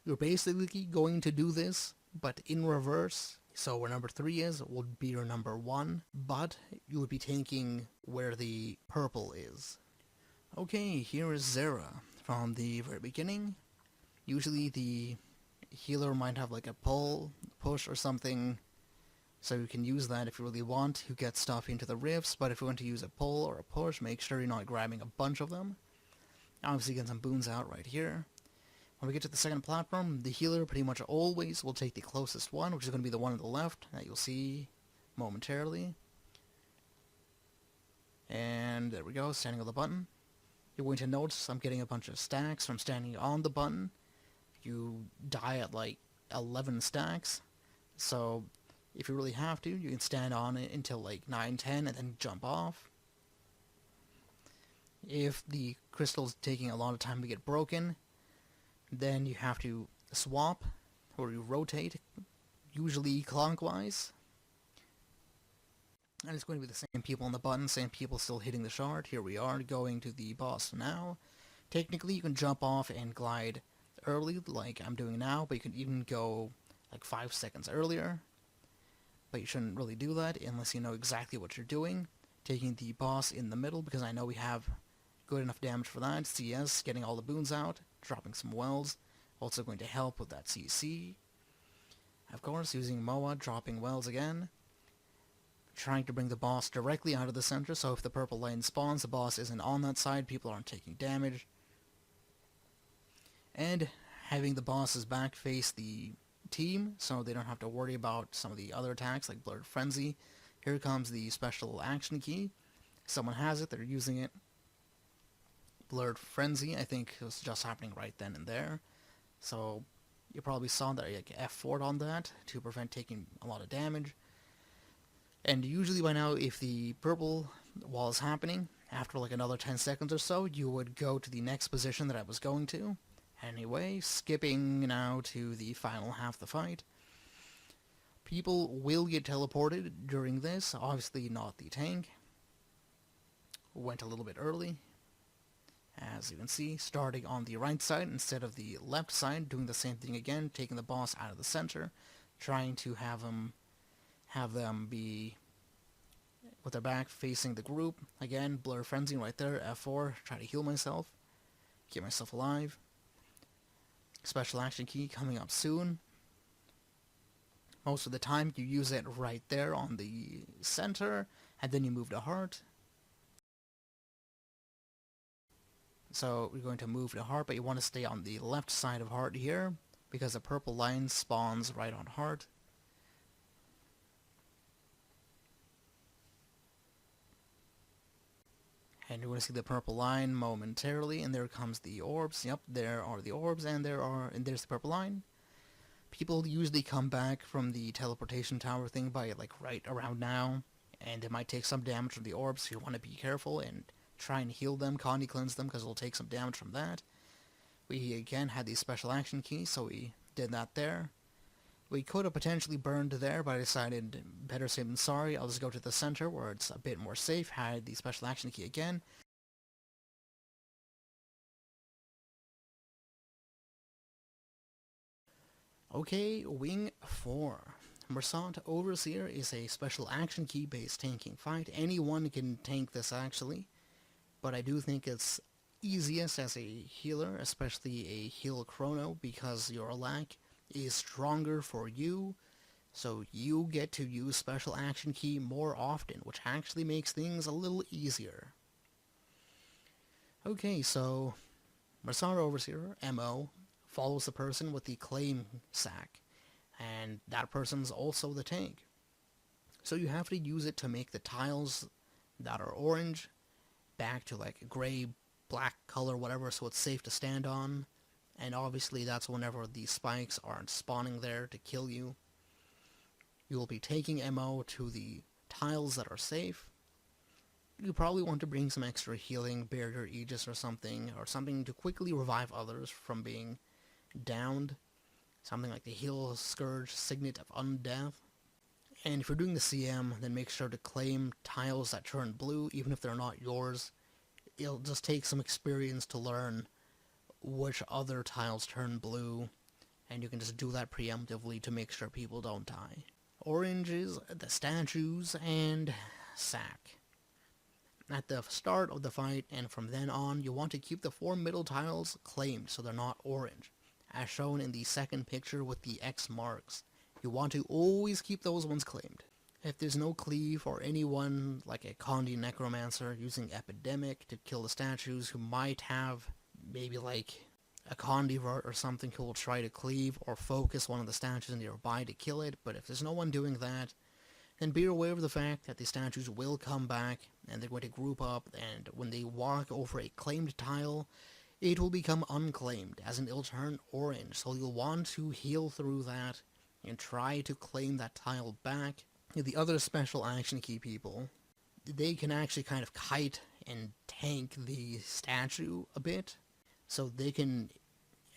you're basically going to do this, but in reverse. So where number 3 is, would be your number 1, but you would be taking where the purple is. Okay, here is Xera from the very beginning. Usually the healer might have like a pull, push or something, so you can use that if you really want to get stuff into the rifts, but if you want to use a pull or a push, make sure you're not grabbing a bunch of them. Obviously get some boons out right here. When we get to the second platform, the healer pretty much always will take the closest one, which is going to be the one on the left that you'll see momentarily. And there we go, standing on the button. You're going to notice I'm getting a bunch of stacks from standing on the button. You die at like 11 stacks, so if you really have to, you can stand on it until like 9, 10 and then jump off. If the crystal's taking a lot of time to get broken, then you have to swap, or you rotate, usually clockwise. And it's going to be the same people on the button, same people still hitting the shard. Here we are, going to the boss now. Technically, you can jump off and glide early, like I'm doing now, but you can even go like 5 seconds earlier. But you shouldn't really do that unless you know exactly what you're doing. Taking the boss in the middle, because I know we have good enough damage for that. CS, getting all the boons out, dropping some wells, also going to help with that CC. Of course, using MOA, dropping wells again. Trying to bring the boss directly out of the center, so if the purple line spawns, the boss isn't on that side, people aren't taking damage. And having the boss's back face the team, so they don't have to worry about some of the other attacks like Blurred Frenzy. Here comes the special action key. Someone has it, they're using it. Blurred Frenzy, I think, was just happening right then and there. So you probably saw that like F4'd on that to prevent taking a lot of damage. And usually by now, if the purple wall is happening, after like another 10 seconds or so, you would go to the next position that I was going to. Anyway, skipping now to the final half of the fight. People will get teleported during this, obviously not the tank. Went a little bit early. As you can see, starting on the right side instead of the left side, doing the same thing again, taking the boss out of the center, trying to have them be with their back facing the group. Again, Blur Frenzy right there, F4, try to heal myself, keep myself alive. Special action key coming up soon. Most of the time you use it right there on the center, and then you move to heart. So we're going to move to heart, but you want to stay on the left side of heart here, because the purple line spawns right on heart. And you're going to see the purple line momentarily, and there comes the orbs. Yep, there are the orbs, and there's the purple line. People usually come back from the teleportation tower thing by like right around now, and it might take some damage from the orbs, so you want to be careful and try and heal them, Connie cleanse them, because it'll take some damage from that. We again had the special action key, so we did that there. We could have potentially burned there, but I decided better safe than sorry. I'll just go to the center where it's a bit more safe. Had the special action key again. Okay, Wing 4. Mursaat Overseer is a special action key based tanking fight. Anyone can tank this actually, but I do think it's easiest as a healer, especially a heal chrono, because your lack is stronger for you, so you get to use special action key more often, which actually makes things a little easier. Okay, so Mursaat Overseer, MO, follows the person with the claim sack, and that person's also the tank. So you have to use it to make the tiles that are orange back to like gray, black color, whatever, so it's safe to stand on. And obviously that's whenever the spikes aren't spawning there to kill you. You will be taking MO to the tiles that are safe. You probably want to bring some extra healing, barrier Aegis or something to quickly revive others from being downed. Something like the heal Scourge, Signet of Undeath. And if you're doing the CM, then make sure to claim tiles that turn blue, even if they're not yours. It'll just take some experience to learn which other tiles turn blue, and you can just do that preemptively to make sure people don't die. Orange is the statues and sack. At the start of the fight, and from then on, you want to keep the 4 middle tiles claimed so they're not orange, as shown in the second picture with the X marks. You want to always keep those ones claimed. If there's no cleave, or anyone like a Qadim Necromancer using Epidemic to kill the statues who might have maybe like a Condivert or something who will try to cleave or focus one of the statues nearby to kill it, but if there's no one doing that, then be aware of the fact that the statues will come back, and they're going to group up, and when they walk over a claimed tile, it will become unclaimed, as in it'll turn orange, so you'll want to heal through that, and try to claim that tile back. The other special action key people, they can actually kind of kite and tank the statue a bit, so they can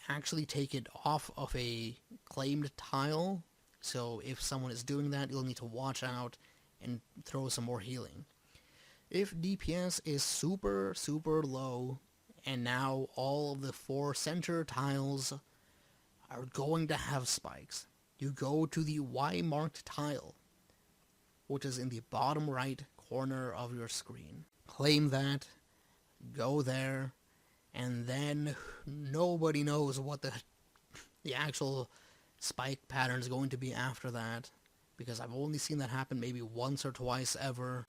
actually take it off of a claimed tile. So if someone is doing that, you'll need to watch out and throw some more healing. If DPS is super low, and now all of the 4 center tiles are going to have spikes, you go to the Y-marked tile, which is in the bottom right corner of your screen. Claim that, go there, and then nobody knows what the actual spike pattern is going to be after that, because I've only seen that happen maybe once or twice ever,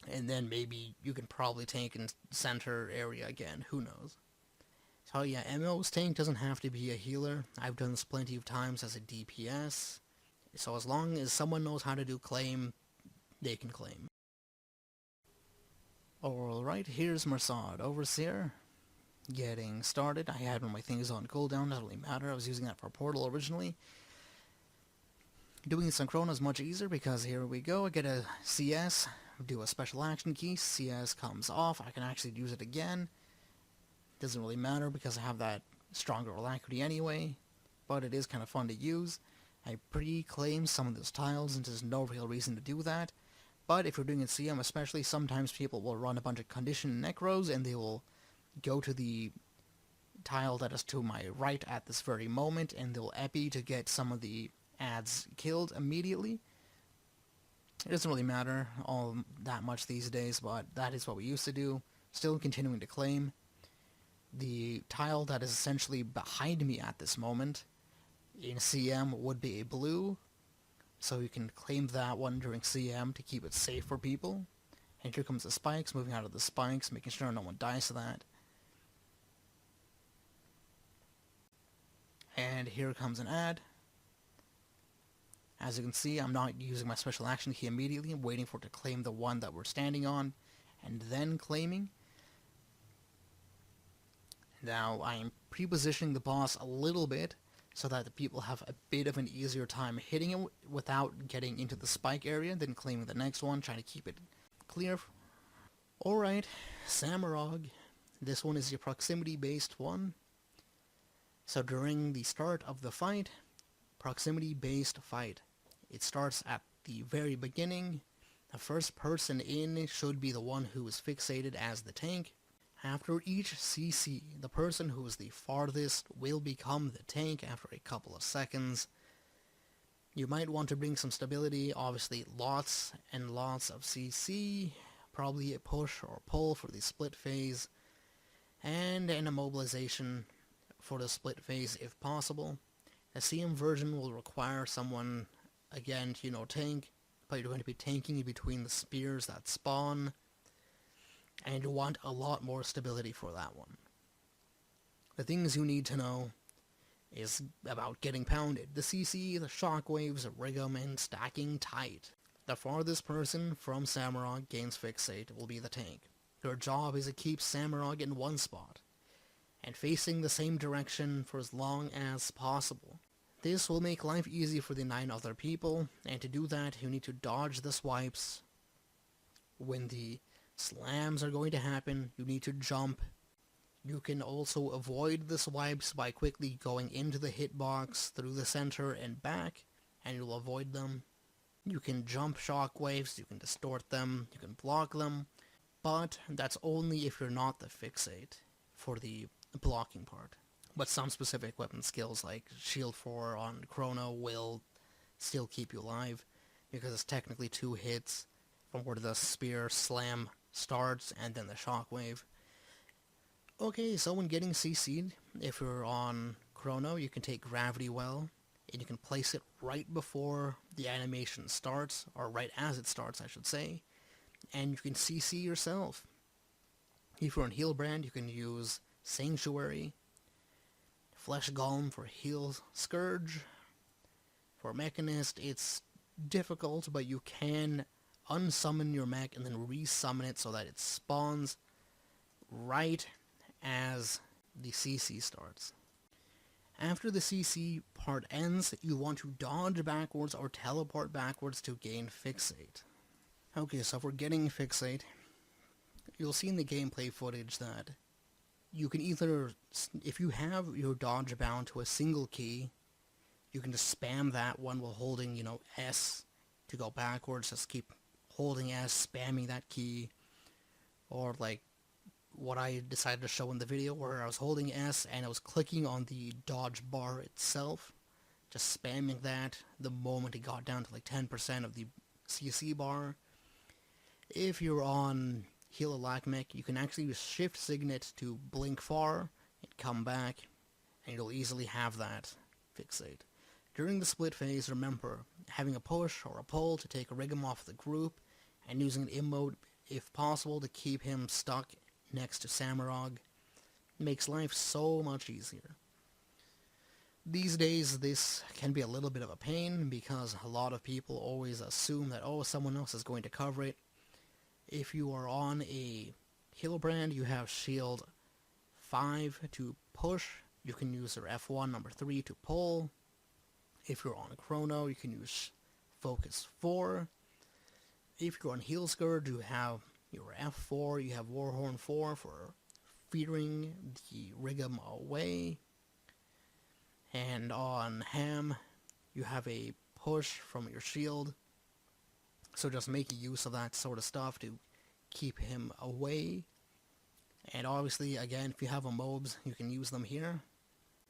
and then maybe you can probably tank in center area again, who knows. So yeah, MMOs tank doesn't have to be a healer. I've done this plenty of times as a DPS, so as long as someone knows how to do claim, they can claim. Alright, here's Mursaat Overseer. Getting started. I had one of my things on cooldown, doesn't really matter, I was using that for Portal originally. Doing Synchrona is much easier because here we go, I get a CS, do a special action key, CS comes off, I can actually use it again. Doesn't really matter because I have that stronger alacrity anyway, but it is kind of fun to use. I pre-claim some of those tiles and there's no real reason to do that, but if you're doing it CM especially, sometimes people will run a bunch of conditioned necros and they will go to the tile that is to my right at this very moment and they'll epi to get some of the ads killed immediately. It doesn't really matter all that much these days, but that is what we used to do. Still continuing to claim. The tile that is essentially behind me at this moment in CM would be a blue, so you can claim that one during CM to keep it safe for people. And here comes the spikes, moving out of the spikes, making sure no one dies to that. And here comes an ad. As you can see, I'm not using my special action key immediately. I'm waiting for it to claim the one that we're standing on, and then claiming. Now, I am pre-positioning the boss a little bit, so that the people have a bit of an easier time hitting it without getting into the spike area, then claiming the next one, trying to keep it clear. Alright, Samarog. This one is your proximity-based one. So during the start of the fight, proximity-based fight. It starts at the very beginning. The first person in should be the one who is fixated as the tank. After each CC, the person who is the farthest will become the tank after a couple of seconds. You might want to bring some stability, obviously lots and lots of CC, probably a push or pull for the split phase, and an immobilization for the split phase if possible. A CM version will require someone, again, to tank, but you're going to be tanking between the spears that spawn, and you want a lot more stability for that one. The things you need to know is about getting pounded. The CC, the shockwaves, Rig'em, and stacking tight. The farthest person from Samarog gains fixate will be the tank. Your job is to keep Samarog in one spot, and facing the same direction for as long as possible. This will make life easy for the 9 other people, and to do that you need to dodge the swipes. When the slams are going to happen, you need to jump. You can also avoid the swipes by quickly going into the hitbox through the center and back, and you'll avoid them. You can jump shockwaves, you can distort them, you can block them, but that's only if you're not the fixate for the blocking part. But some specific weapon skills like Shield 4 on Chrono will still keep you alive, because it's technically 2 hits from where the spear slam starts and then the shockwave. Okay, so when getting CC'd, if you're on Chrono, you can take Gravity Well, and you can place it right before the animation starts, or right as it starts, I should say, and you can CC yourself. If you're on Healbrand, you can use Sanctuary, Flesh Golem for heal Scourge. For Mechanist, it's difficult, but you can unsummon your mech and then resummon it so that it spawns right as the CC starts. After the CC part ends, you want to dodge backwards or teleport backwards to gain fixate. Okay, so if we're getting fixate, you'll see in the gameplay footage that you can either, if you have your dodge bound to a single key, you can just spam that one while holding, S to go backwards, just keep holding S, spamming that key, or like what I decided to show in the video where I was holding S and I was clicking on the dodge bar itself, just spamming that the moment it got down to like 10% of the CC bar. If you're on Heal a Lack Mech, you can actually use Shift Signet to blink far and come back, and you'll easily have that fixate. During the split phase, remember, having a push or a pull to take a Rig'em off the group, and using an emote if possible to keep him stuck next to Samarog makes life so much easier. These days this can be a little bit of a pain because a lot of people always assume that, someone else is going to cover it. If you are on a Healbrand, you have shield 5 to push, you can use your F1 number 3 to pull. If you're on a Chrono, you can use focus 4. If you're on Heal Scourge, you have your F4, you have Warhorn 4 for fearing the Rig'em away. And on Ham, you have a push from your shield. So just make use of that sort of stuff to keep him away. And obviously, again, if you have a mobs, you can use them here.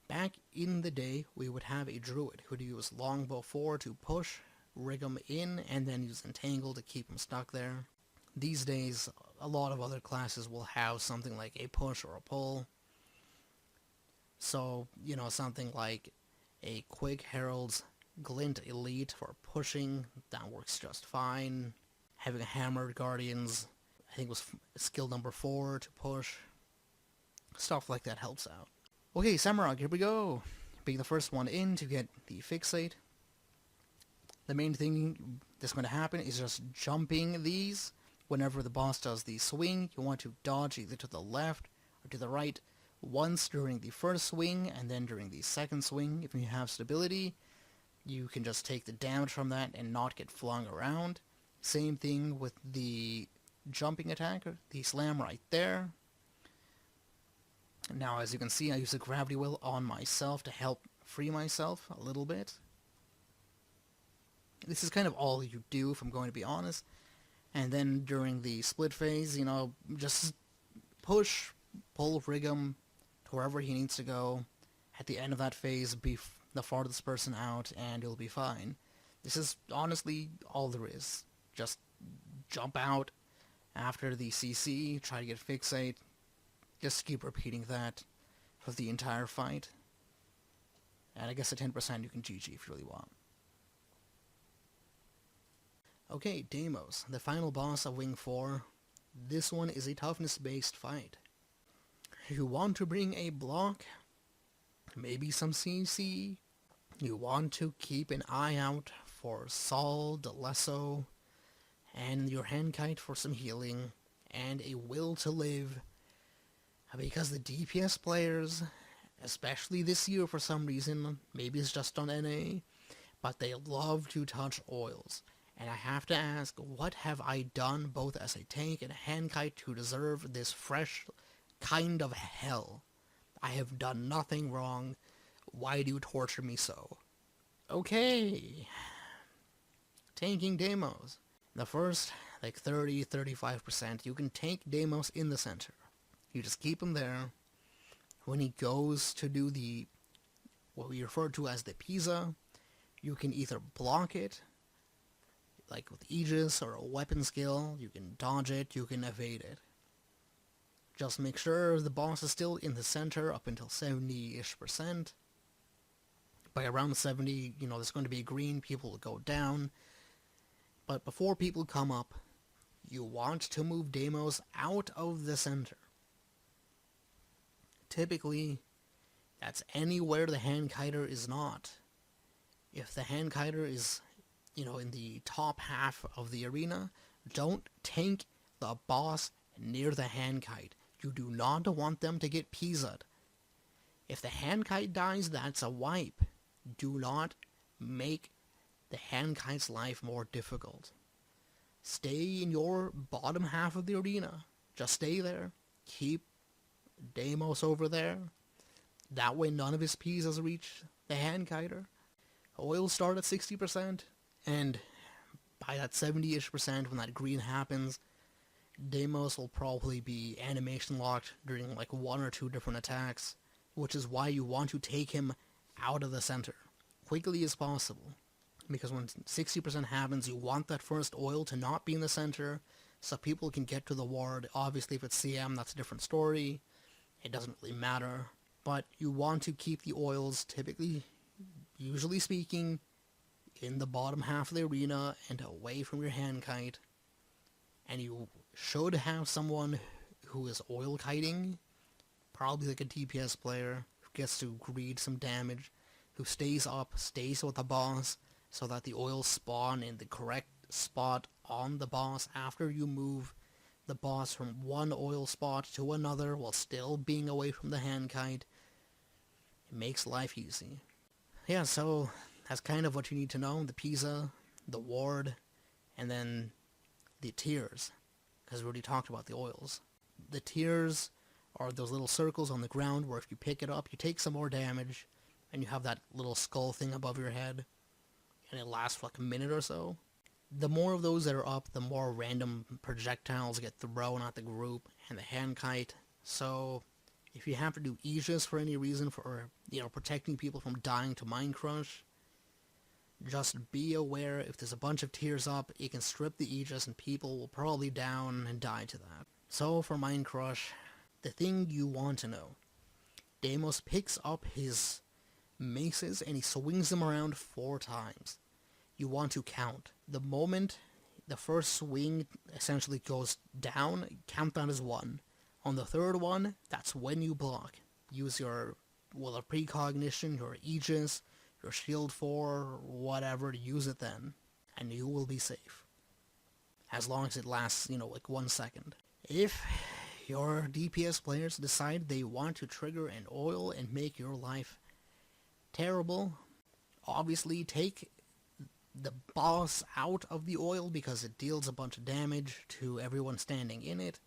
Back in the day, we would have a druid who would use Longbow 4 to push Rig'em in, and then use Entangle to keep him stuck there. These days, a lot of other classes will have something like a push or a pull. So, something like a Quick Herald's Glint Elite for pushing, that works just fine. Having a Hammered Guardians, I think was skill number 4 to push. Stuff like that helps out. Okay, Samarog, here we go. Being the first one in to get the fixate. The main thing that's going to happen is just jumping these. Whenever the boss does the swing, you want to dodge either to the left or to the right once during the first swing, and then during the second swing. If you have stability, you can just take the damage from that and not get flung around. Same thing with the jumping attack, the slam right there. Now, as you can see, I use the Gravity Well on myself to help free myself a little bit. This is kind of all you do, if I'm going to be honest. And then during the split phase, just push, pull Rig'em to wherever he needs to go. At the end of that phase, be the farthest person out, and you'll be fine. This is honestly all there is. Just jump out after the CC, try to get fixate, just keep repeating that for the entire fight. And I guess at 10% you can GG if you really want. Okay, Deimos, the final boss of Wing 4. This one is a toughness-based fight. You want to bring a block, maybe some CC. You want to keep an eye out for Sol, Delesso, and your Handkite for some healing, and a will to live. Because the DPS players, especially this year for some reason, maybe it's just on NA, but they love to touch oils. And I have to ask, what have I done both as a tank and a Handkite to deserve this fresh kind of hell? I have done nothing wrong. Why do you torture me so? Okay. Tanking Deimos. The first, like 30-35%, you can tank Deimos in the center. You just keep him there. When he goes to do the, what we refer to as the Pisa, you can either block it, like with Aegis or a weapon skill, you can dodge it, you can evade it. Just make sure the boss is still in the center up until 70-ish%. By around 70, there's going to be green, people will go down. But before people come up, you want to move Deimos out of the center. Typically, that's anywhere the Handkiter is not. If the Handkiter is, in the top half of the arena, don't tank the boss near the Handkite. You do not want them to get Pisa'd. If the Handkite dies, that's a wipe. Do not make the Handkite's life more difficult. Stay in your bottom half of the arena. Just stay there. Keep Deimos over there. That way none of his Pisas reach the Handkiter. Oil start at 60%, and by that 70-ish% when that green happens, Deimos will probably be animation locked during like 1 or 2 different attacks, which is why you want to take him out of the center quickly as possible. Because when 60% happens, you want that first oil to not be in the center, so people can get to the ward. Obviously, if it's CM, that's a different story. It doesn't really matter. But you want to keep the oils, typically, usually speaking, in the bottom half of the arena and away from your Handkite. And you should have someone who is oil kiting, probably like a DPS player, who gets to greed some damage, who stays up, stays with the boss, so that the oils spawn in the correct spot on the boss after you move the boss from one oil spot to another while still being away from the Handkite. It makes life easy. Yeah, so that's kind of what you need to know. The Pisa, the ward, and then the tiers, because we already talked about the oils. The tiers are those little circles on the ground where if you pick it up, you take some more damage, and you have that little skull thing above your head, and it lasts for like a minute or so. The more of those that are up, the more random projectiles get thrown at the group and the Handkite. So if you have to do Aegis for any reason, for protecting people from dying to Mind Crush, just be aware if there's a bunch of tiers up, it can strip the Aegis and people will probably down and die to that. So for Mind Crush, the thing you want to know, Deimos picks up his maces and he swings them around 4 times. You want to count. The moment the first swing essentially goes down, count that as 1. On the third one, that's when you block. Use your, a precognition, your Aegis, your shield 4, whatever, use it then, and you will be safe. As long as it lasts, like 1 second. If your DPS players decide they want to trigger an oil and make your life terrible, obviously take the boss out of the oil because it deals a bunch of damage to everyone standing in it,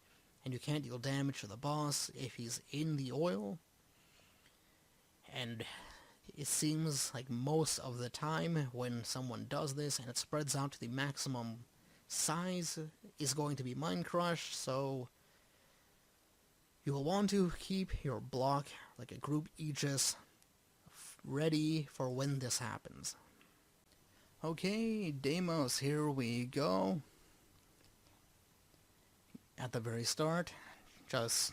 and you can't deal damage to the boss if he's in the oil. And it seems like most of the time when someone does this and it spreads out to the maximum size is going to be Mind Crush, so you will want to keep your block like a group Aegis ready for when this happens. Okay, Deimos, here we go. At the very start, just,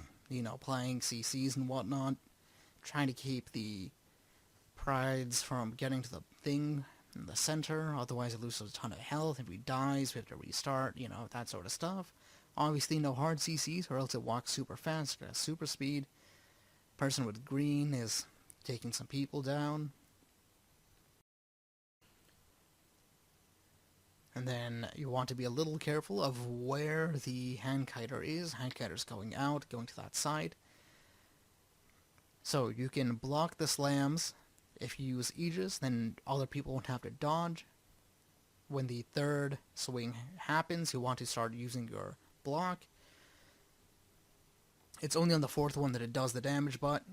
playing CCs and whatnot, trying to keep the prides from getting to the thing in the center, otherwise it loses a ton of health. If he dies, we have to restart, that sort of stuff. Obviously no hard CCs, or else it walks super fast, it has super speed. Person with green is taking some people down. And then you want to be a little careful of where the handkiter is. Handkiter's going out, going to that side. So you can block the slams. If you use Aegis, then other people won't have to dodge. When the third swing happens, you want to start using your block. It's only on the fourth one that it does the damage, but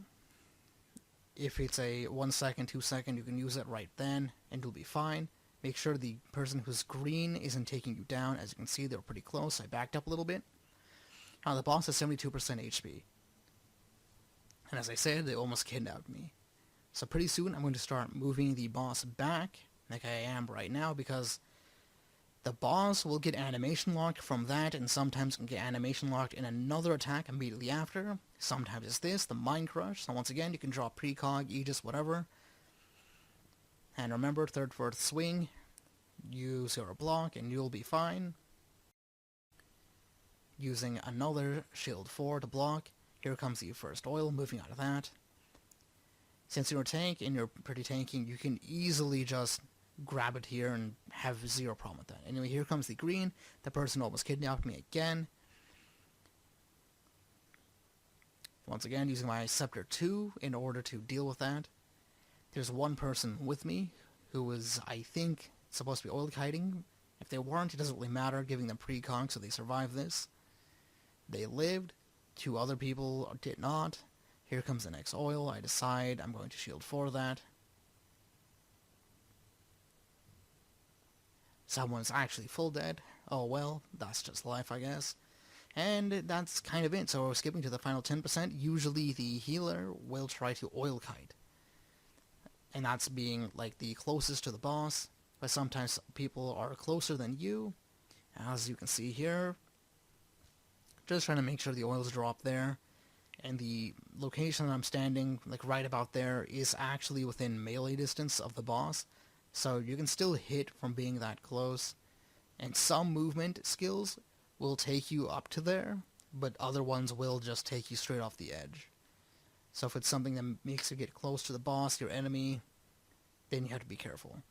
if it's a 1 second, 2 second, you can use it right then, and you'll be fine. Make sure the person who's green isn't taking you down. As you can see, they're pretty close. I backed up a little bit. Now, the boss has 72% HP. And as I said, they almost kidnapped me. So pretty soon, I'm going to start moving the boss back, like I am right now, because the boss will get animation locked from that, and sometimes can get animation locked in another attack immediately after. Sometimes it's this, the Mind Crush. So once again, you can draw Precog, Aegis, whatever. And remember, third, fourth swing, use your block and you'll be fine. Using another shield 4 to block, here comes the first oil, moving out of that. Since you're a tank and you're pretty tanking, you can easily just grab it here and have zero problem with that. Anyway, here comes the green. The person almost kidnapped me again. Once again, using my Scepter 2 in order to deal with that. There's one person with me who was, I think, supposed to be oil kiting. If they weren't, it doesn't really matter, giving them precog so they survived this. They lived. 2 other people did not. Here comes the next oil. I decide I'm going to shield for that. Someone's actually full dead. Oh well, that's just life, I guess. And that's kind of it. So we're skipping to the final 10%. Usually the healer will try to oil kite. And that's being like the closest to the boss, but sometimes people are closer than you, as you can see here. Just trying to make sure the oils drop there, and the location that I'm standing, like right about there, is actually within melee distance of the boss, so you can still hit from being that close, and some movement skills will take you up to there, but other ones will just take you straight off the edge. So if it's something that makes you get close to the boss, your enemy, then you have to be careful.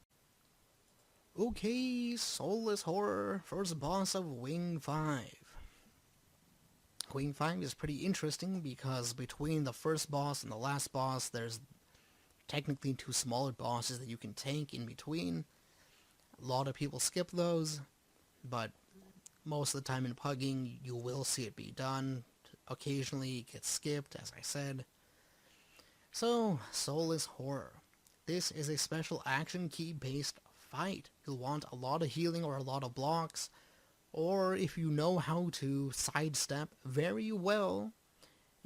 Okay, Soulless Horror, first boss of Wing 5. Wing 5 is pretty interesting because between the first boss and the last boss, there's technically 2 smaller bosses that you can tank in between. A lot of people skip those, but most of the time in pugging, you will see it be done. Occasionally it gets skipped, as I said. So, Soulless Horror. This is a special action key based fight. You'll want a lot of healing or a lot of blocks, or if you know how to sidestep very well,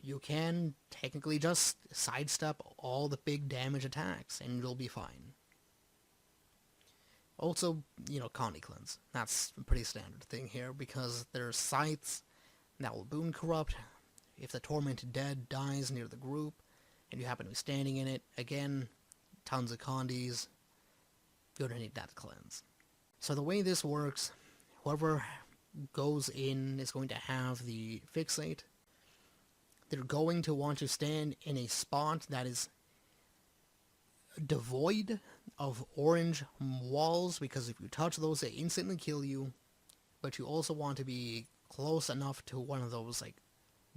you can technically just sidestep all the big damage attacks and you'll be fine. Also, Connie Cleanse. That's a pretty standard thing here because there's scythes that will boon corrupt. If the Tormented Dead dies near the group, and you happen to be standing in it, again, tons of condies, you're going to need that to cleanse. So the way this works, whoever goes in is going to have the fixate. They're going to want to stand in a spot that is devoid of orange walls, because if you touch those, they instantly kill you. But you also want to be close enough to one of those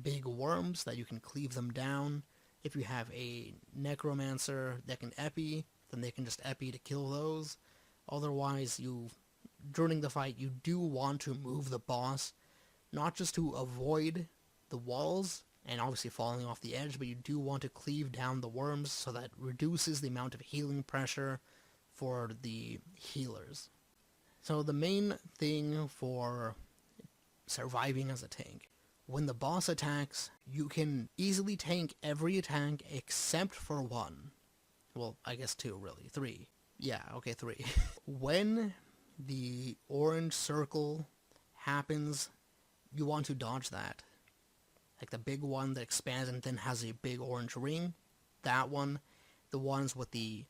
big worms that you can cleave them down. If you have a Necromancer that can epi, then they can just epi to kill those. Otherwise, during the fight, you do want to move the boss, not just to avoid the walls, and obviously falling off the edge, but you do want to cleave down the worms so that reduces the amount of healing pressure for the healers. So the main thing for surviving as a tank, when the boss attacks, you can easily tank every attack except for one. Well, I guess 2 really, 3. Yeah, okay, 3. When the orange circle happens, you want to dodge that. Like the big one that expands and then has a big orange ring. That one. The ones with the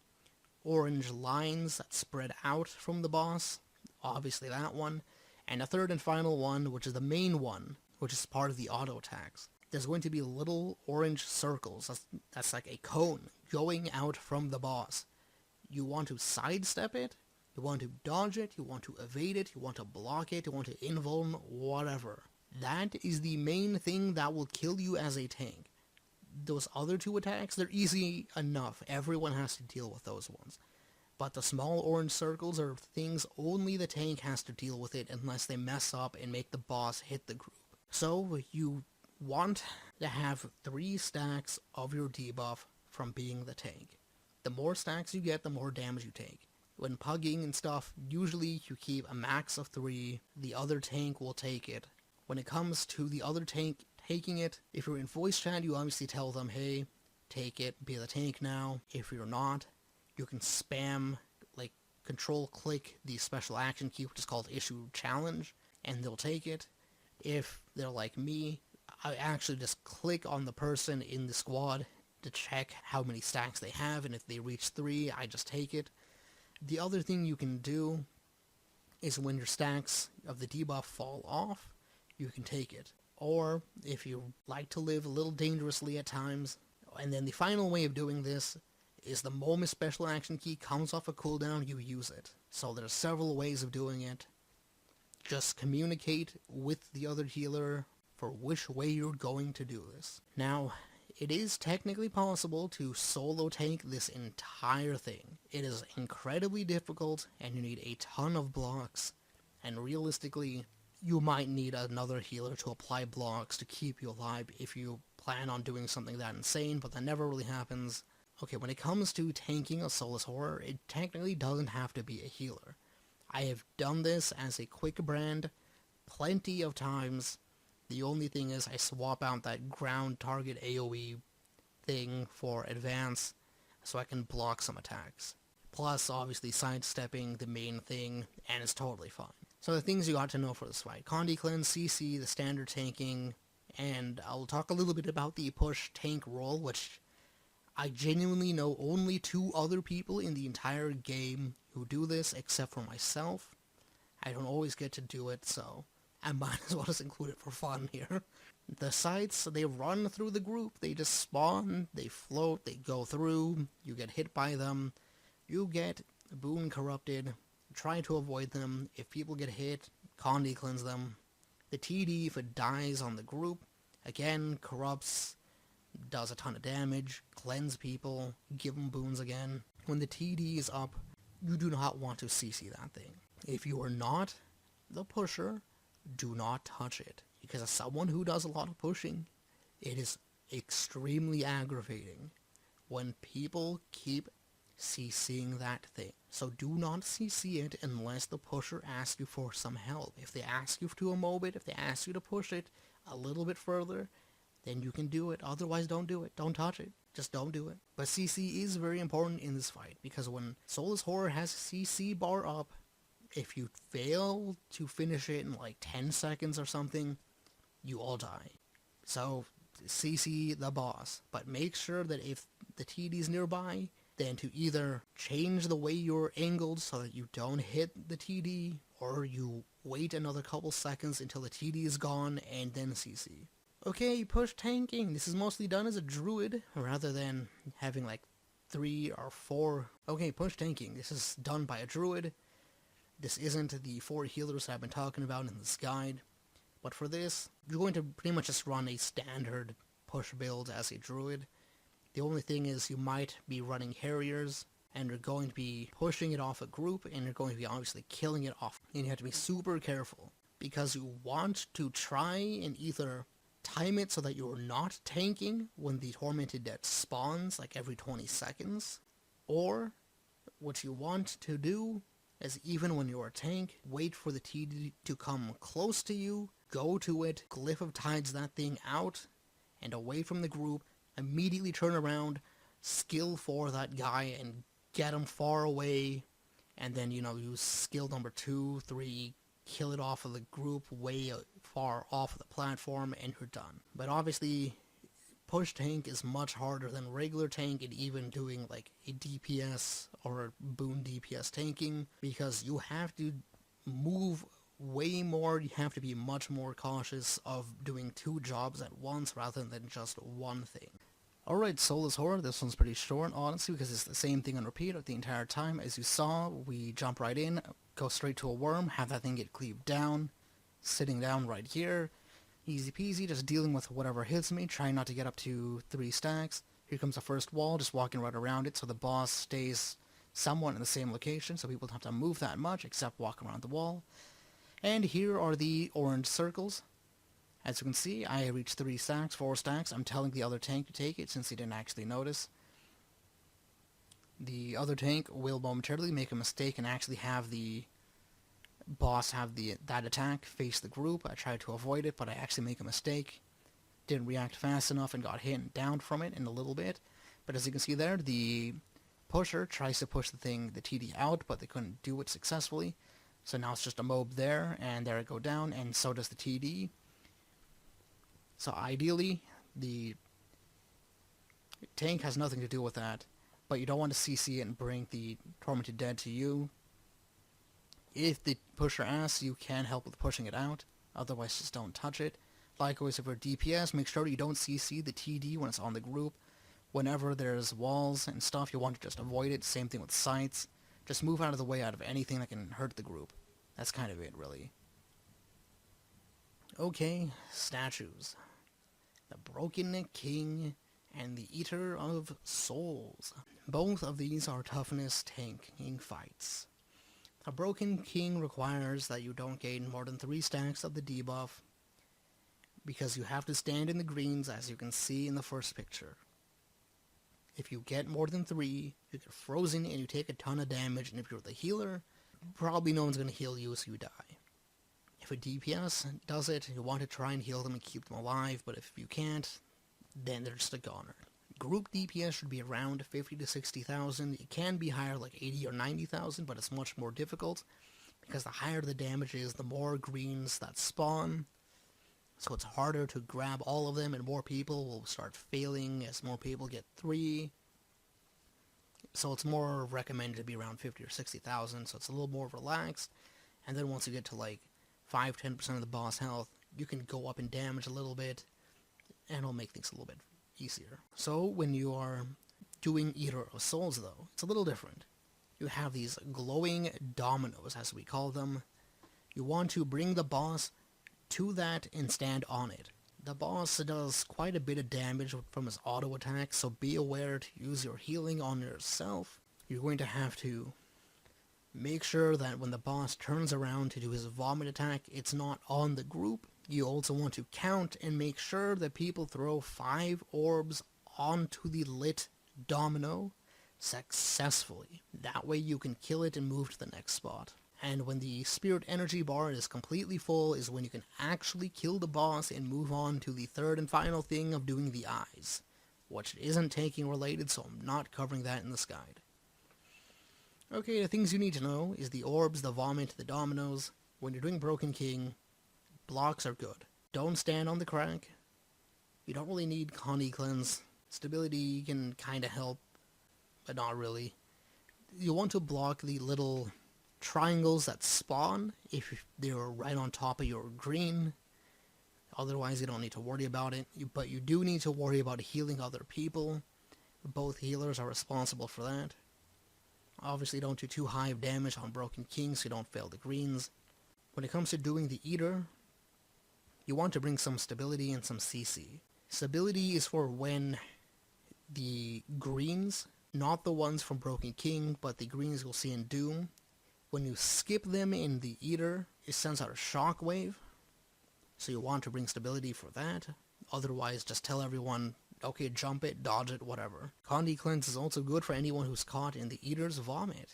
orange lines that spread out from the boss. Obviously that one. And a third and final one, which is the main one, which is part of the auto attacks. There's going to be little orange circles. That's like a cone going out from the boss. You want to sidestep it, you want to dodge it, you want to evade it, you want to block it, you want to invuln, whatever. That is the main thing that will kill you as a tank. Those other 2 attacks, they're easy enough. Everyone has to deal with those ones. But the small orange circles are things only the tank has to deal with it unless they mess up and make the boss hit the group. So you want to have 3 stacks of your debuff from being the tank. The more stacks you get, the more damage you take. When pugging and stuff, usually you keep a max of 3, the other tank will take it. When it comes to the other tank taking it, if you're in voice chat, you obviously tell them, hey, take it, be the tank now. If you're not, you can spam, like, control-click the special action key, which is called Issue Challenge, and they'll take it. If they're like me, I actually just click on the person in the squad to check how many stacks they have, and if they reach 3, I just take it. The other thing you can do is when your stacks of the debuff fall off, you can take it. Or, if you like to live a little dangerously at times, and then the final way of doing this is the moment special action key comes off a cooldown, you use it. So there's several ways of doing it. Just communicate with the other healer for which way you're going to do this. Now, it is technically possible to solo tank this entire thing. It is incredibly difficult, and you need a ton of blocks, and realistically, you might need another healer to apply blocks to keep you alive if you plan on doing something that insane, but that never really happens. Okay, when it comes to tanking a Soulless Horror, it technically doesn't have to be a healer. I have done this as a quick brand plenty of times. The only thing is I swap out that ground target AoE thing for advance so I can block some attacks. Plus, obviously, sidestepping the main thing, and it's totally fine. So the things you got to know for this fight. Condi Cleanse, CC, the standard tanking, and I'll talk a little bit about the push tank role, which I genuinely know only 2 other people in the entire game who do this, except for myself. I don't always get to do it, so I might as well just include it for fun here. The sites, they run through the group. They just spawn, they float, they go through, you get hit by them, you get boon corrupted, try to avoid them. If people get hit, Condi cleanse them. The TD, if it dies on the group, again, corrupts, does a ton of damage, cleanse people, give them boons again. When the TD is up, you do not want to CC that thing. If you are not the pusher, do not touch it. Because as someone who does a lot of pushing, it is extremely aggravating when people keep CCing that thing. So do not CC it unless the pusher asks you for some help. If they ask you to mob it, if they ask you to push it a little bit further, then you can do it. Otherwise, don't do it. Don't touch it. Just don't do it. But CC is very important in this fight, because when Soulless Horror has CC bar up, if you fail to finish it in like 10 seconds or something, you all die. So CC the boss, but make sure that if the TD is nearby, then to either change the way you're angled so that you don't hit the TD, or you wait another couple seconds until the TD is gone and then CC. Okay, push tanking. This is mostly done as a druid rather than having like 3 or 4. Okay, push tanking. This is done by a druid. This isn't the 4 healers I've been talking about in this guide. But for this, you're going to pretty much just run a standard push build as a druid. The only thing is you might be running harriers, and you're going to be pushing it off a group, and you're going to be obviously killing it off. And you have to be super careful, because you want to try and either time it so that you're not tanking when the Tormented Dead spawns, like every 20 seconds, or what you want to do is even when you're a tank, wait for the TD to come close to you, go to it, Glyph of Tides that thing out, and away from the group, immediately turn around, skill for that guy, and get them far away, and then, you know, use skill number 2, 3, kill it off of the group way far off of the platform, and you're done. But obviously, push tank is much harder than regular tank, and even doing like a DPS or boon DPS tanking, because you have to move way more. You have to be much more cautious of doing 2 jobs at once rather than just one thing. Alright, Soulless Horror, this one's pretty short, honestly, because it's the same thing on repeat the entire time. As you saw, we jump right in, go straight to a worm, have that thing get cleaved down, sitting down right here. Easy peasy, just dealing with whatever hits me, trying not to get up to 3 stacks. Here comes the first wall, just walking right around it, so the boss stays somewhat in the same location, so people don't have to move that much, except walk around the wall. And here are the orange circles. As you can see, I reached 3 stacks, 4 stacks. I'm telling the other tank to take it, since he didn't actually notice. The other tank will momentarily make a mistake and actually have the boss have that attack face the group. I tried to avoid it, but I actually make a mistake. Didn't react fast enough and got hit down from it in a little bit. But as you can see there, the pusher tries to push the TD out, but they couldn't do it successfully. So now it's just a mob there, and there it go down, and so does the TD. So ideally, the tank has nothing to do with that, but you don't want to CC it and bring the Tormented Dead to you. If the pusher asks, you can help with pushing it out, otherwise just don't touch it. Likewise, if you're DPS, make sure you don't CC the TD when it's on the group. Whenever there's walls and stuff, you want to just avoid it. Same thing with sights. Just move out of the way out of anything that can hurt the group. That's kind of it, really. Okay, statues. The Broken King and the Eater of Souls. Both of these are toughness tanking fights. A Broken King requires that you don't gain more than 3 stacks of the debuff, because you have to stand in the greens, as you can see in the first picture. If you get more than 3, you get frozen and you take a ton of damage, and if you're the healer, probably no one's going to heal you, so you die. If a DPS does it, you want to try and heal them and keep them alive, but if you can't, then they're just a goner. Group DPS should be around 50 to 60,000. It can be higher, like 80 or 90,000, but it's much more difficult, because the higher the damage is, the more greens that spawn. So it's harder to grab all of them, and more people will start failing as more people get 3. So it's more recommended to be around 50 or 60,000, so it's a little more relaxed. And then once you get to like 5-10% of the boss health, you can go up in damage a little bit, and it'll make things a little bit easier. So when you are doing Eater of Souls, though, it's a little different. You have these glowing dominoes, as we call them. You want to bring the boss to that and stand on it. The boss does quite a bit of damage from his auto attack, so be aware to use your healing on yourself. You're going to have to make sure that when the boss turns around to do his vomit attack, it's not on the group. You also want to count and make sure that people throw 5 orbs onto the lit domino successfully. That way you can kill it and move to the next spot. And when the spirit energy bar is completely full is when you can actually kill the boss and move on to the third and final thing of doing the eyes, which isn't tanking related, so I'm not covering that in this guide. Okay, the things you need to know is the orbs, the vomit, the dominoes. When you're doing Broken King, blocks are good. Don't stand on the crack. You don't really need Condy Cleanse. Stability can kinda help, but not really. You want to block the little triangles that spawn if they're right on top of your green. Otherwise you don't need to worry about it, but you do need to worry about healing other people. Both healers are responsible for that. Obviously don't do too high of damage on Broken King so you don't fail the greens. When it comes to doing the Eater, you want to bring some stability and some CC. Stability is for when the greens, not the ones from Broken King, but the greens you'll see in Dhuum, when you skip them in the Eater, it sends out a shockwave, so you want to bring stability for that. Otherwise, just tell everyone, okay, jump it, dodge it, whatever. Condy Cleanse is also good for anyone who's caught in the Eater's vomit.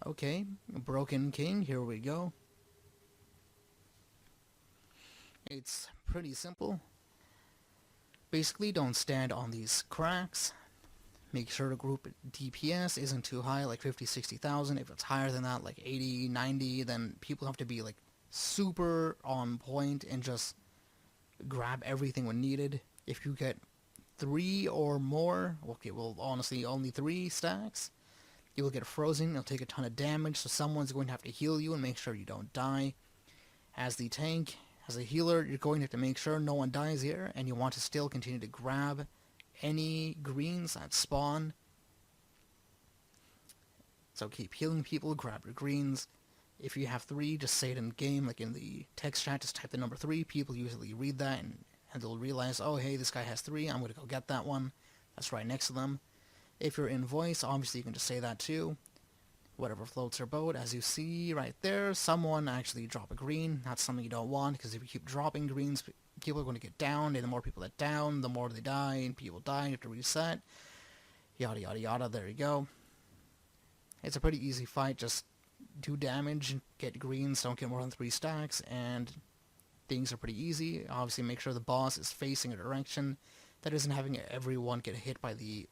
Okay, Broken King, here we go. It's pretty simple. Basically, don't stand on these cracks. Make sure to group DPS isn't too high, like 50, 60,000. If it's higher than that, like 80, 90, then people have to be like super on point and just grab everything when needed. If you get 3 or more, okay, well honestly only 3 stacks, you will get frozen. It'll take a ton of damage, so someone's going to have to heal you and make sure you don't die. As the tank, as a healer, you're going to have to make sure no one dies here, and you want to still continue to grab any greens that spawn. So keep healing people, grab your greens. If you have 3, just say it in game, like in the text chat, just type the number 3. People usually read that, and they'll realize, oh hey, this guy has 3, I'm going to go get that one. That's right next to them. If you're in voice, obviously you can just say that too. Whatever floats your boat. As you see right there, someone actually dropped a green. That's something you don't want, because if you keep dropping greens, people are going to get down, and the more people that down, the more they die, and people die, you have to reset. Yada yada yada, there you go. It's a pretty easy fight, just do damage, get greens, don't get more than 3 stacks, and things are pretty easy. Obviously make sure the boss is facing a direction that isn't having everyone get hit by the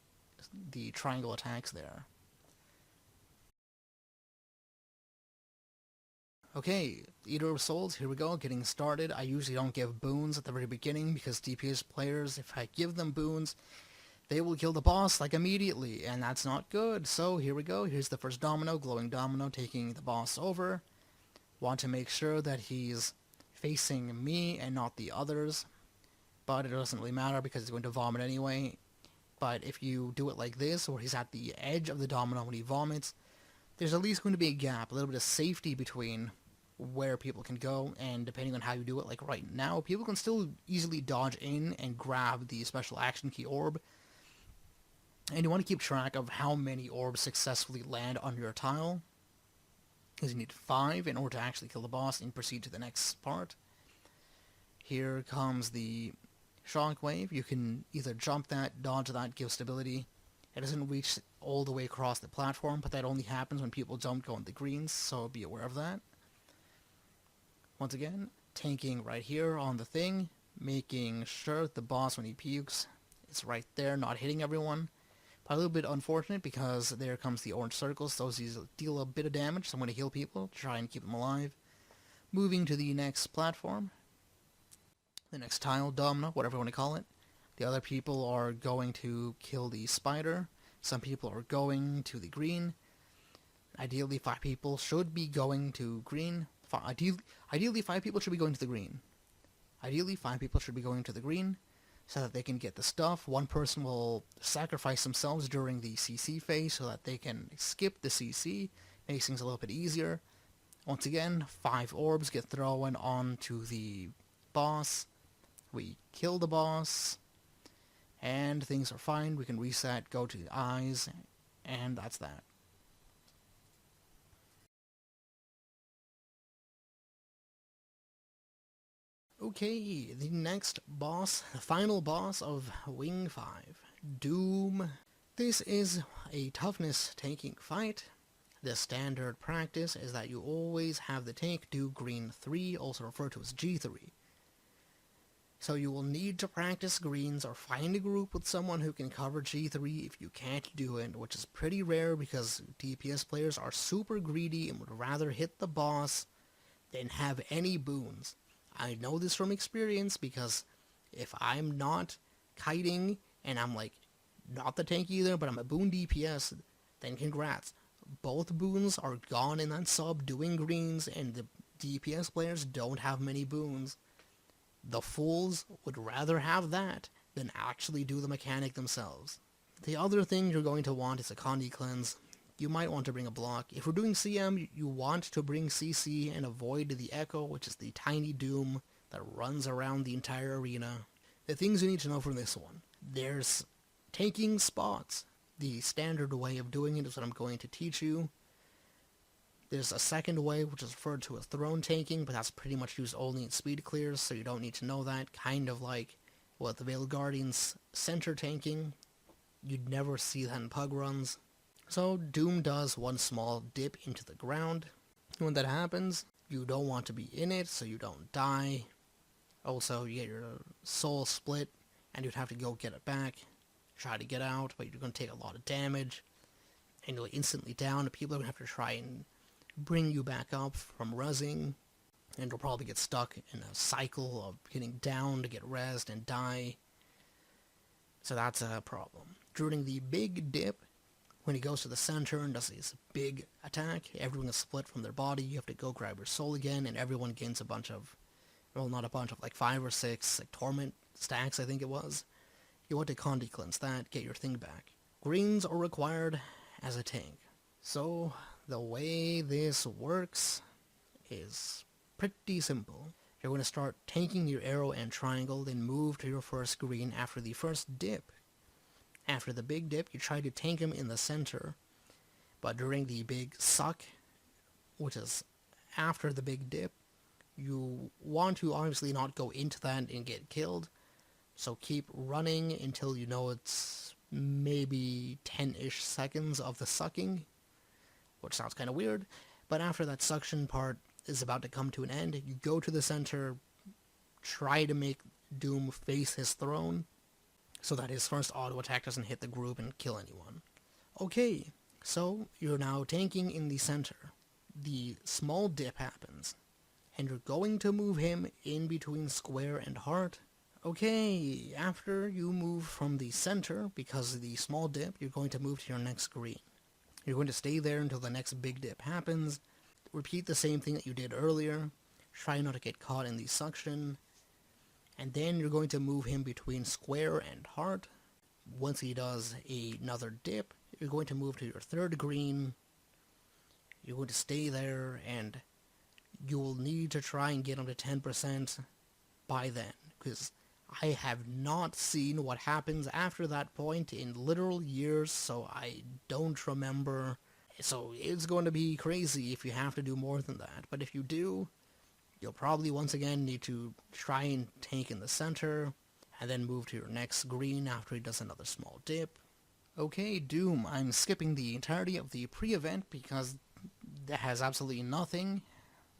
triangle attacks there. Okay, Eater of Souls, here we go, getting started. I usually don't give boons at the very beginning because DPS players, if I give them boons, they will kill the boss like immediately, and that's not good. So here we go, here's the first domino, glowing domino, taking the boss over. Want to make sure that he's facing me and not the others, but it doesn't really matter because he's going to vomit anyway. But if you do it like this, where he's at the edge of the domino when he vomits, there's at least going to be a gap, a little bit of safety between where people can go, and depending on how you do it, like right now, people can still easily dodge in and grab the special action key orb. And you want to keep track of how many orbs successfully land on your tile, because you need 5 in order to actually kill the boss and proceed to the next part. Here comes the shockwave. You can either jump that, dodge that, give stability. It doesn't reach all the way across the platform, but that only happens when people don't go in the greens, so be aware of that. Once again, tanking right here on the thing, making sure the boss, when he pukes, it's right there, not hitting everyone. But a little bit unfortunate because there comes the orange circles. Those deal a bit of damage, so I'm going to heal people to try and keep them alive. Moving to the next platform. The next tile, domino, whatever you want to call it. The other people are going to kill the spider. Some people are going to the green. Ideally, 5 people should be going to green. Ideally, 5 people should be going to the green. Ideally, 5 people should be going to the green, so that they can get the stuff. One person will sacrifice themselves during the CC phase so that they can skip the CC, makes things a little bit easier. Once again, 5 orbs get thrown onto the boss. We kill the boss, and things are fine. We can reset, go to the eyes, and that's that. Okay, the next boss, the final boss of Wing 5, Dhuum. This is a toughness tanking fight. The standard practice is that you always have the tank do green 3, also referred to as G3. So you will need to practice greens or find a group with someone who can cover G3 if you can't do it, which is pretty rare because DPS players are super greedy and would rather hit the boss than have any boons. I know this from experience because if I'm not kiting and I'm like not the tank either, but I'm a boon DPS, then congrats. Both boons are gone in that sub doing greens, and the DPS players don't have many boons. The fools would rather have that than actually do the mechanic themselves. The other thing you're going to want is a Condi cleanse. You might want to bring a block. If we're doing CM, you want to bring CC and avoid the Echo, which is the tiny Dhuum that runs around the entire arena. The things you need to know from this one. There's taking spots. The standard way of doing it is what I'm going to teach you. There's a second way, which is referred to as throne tanking, but that's pretty much used only in speed clears, so you don't need to know that. Kind of like what the Vale Guardian's center tanking. You'd never see that in pug runs. So Dhuum does one small dip into the ground. When that happens, you don't want to be in it, so you don't die. Also, you get your soul split, and you'd have to go get it back. try to get out, but you're going to take a lot of damage, and you'll instantly down, and people are going to have to try and bring you back up from rezzing, and you'll probably get stuck in a cycle of getting down to get rezzed and die. So that's a problem. During the big dip, when he goes to the center and does his big attack, everyone is split from their body, you have to go grab your soul again, and everyone gains a bunch of, well, not a bunch of, like 5 or 6, like torment stacks, I think it was. You want to Condi cleanse that, get your thing back. Greens are required as a tank. So, the way this works is pretty simple. You're going to start tanking your arrow and triangle, then move to your first green after the first dip. After the big dip, you try to tank him in the center, but during the big suck, which is after the big dip, you want to obviously not go into that and get killed, so keep running until you know it's maybe 10-ish seconds of the sucking, which sounds kind of weird, but after that suction part is about to come to an end, you go to the center, try to make Dhuum face his throne, so that his first auto attack doesn't hit the group and kill anyone. Okay, so you're now tanking in the center. The small dip happens, and you're going to move him in between square and heart. Okay, after you move from the center, because of the small dip, you're going to move to your next green. You're going to stay there until the next big dip happens. Repeat the same thing that you did earlier. Try not to get caught in the suction. And then you're going to move him between square and heart. Once he does another dip, you're going to move to your third green. You're going to stay there, and you will need to try and get him to 10% by then, because I have not seen what happens after that point in literal years, so I don't remember. So it's going to be crazy if you have to do more than that, but if you do, you'll probably once again need to try and tank in the center, and then move to your next green after he does another small dip. Okay, Dhuum, I'm skipping the entirety of the pre-event because that has absolutely nothing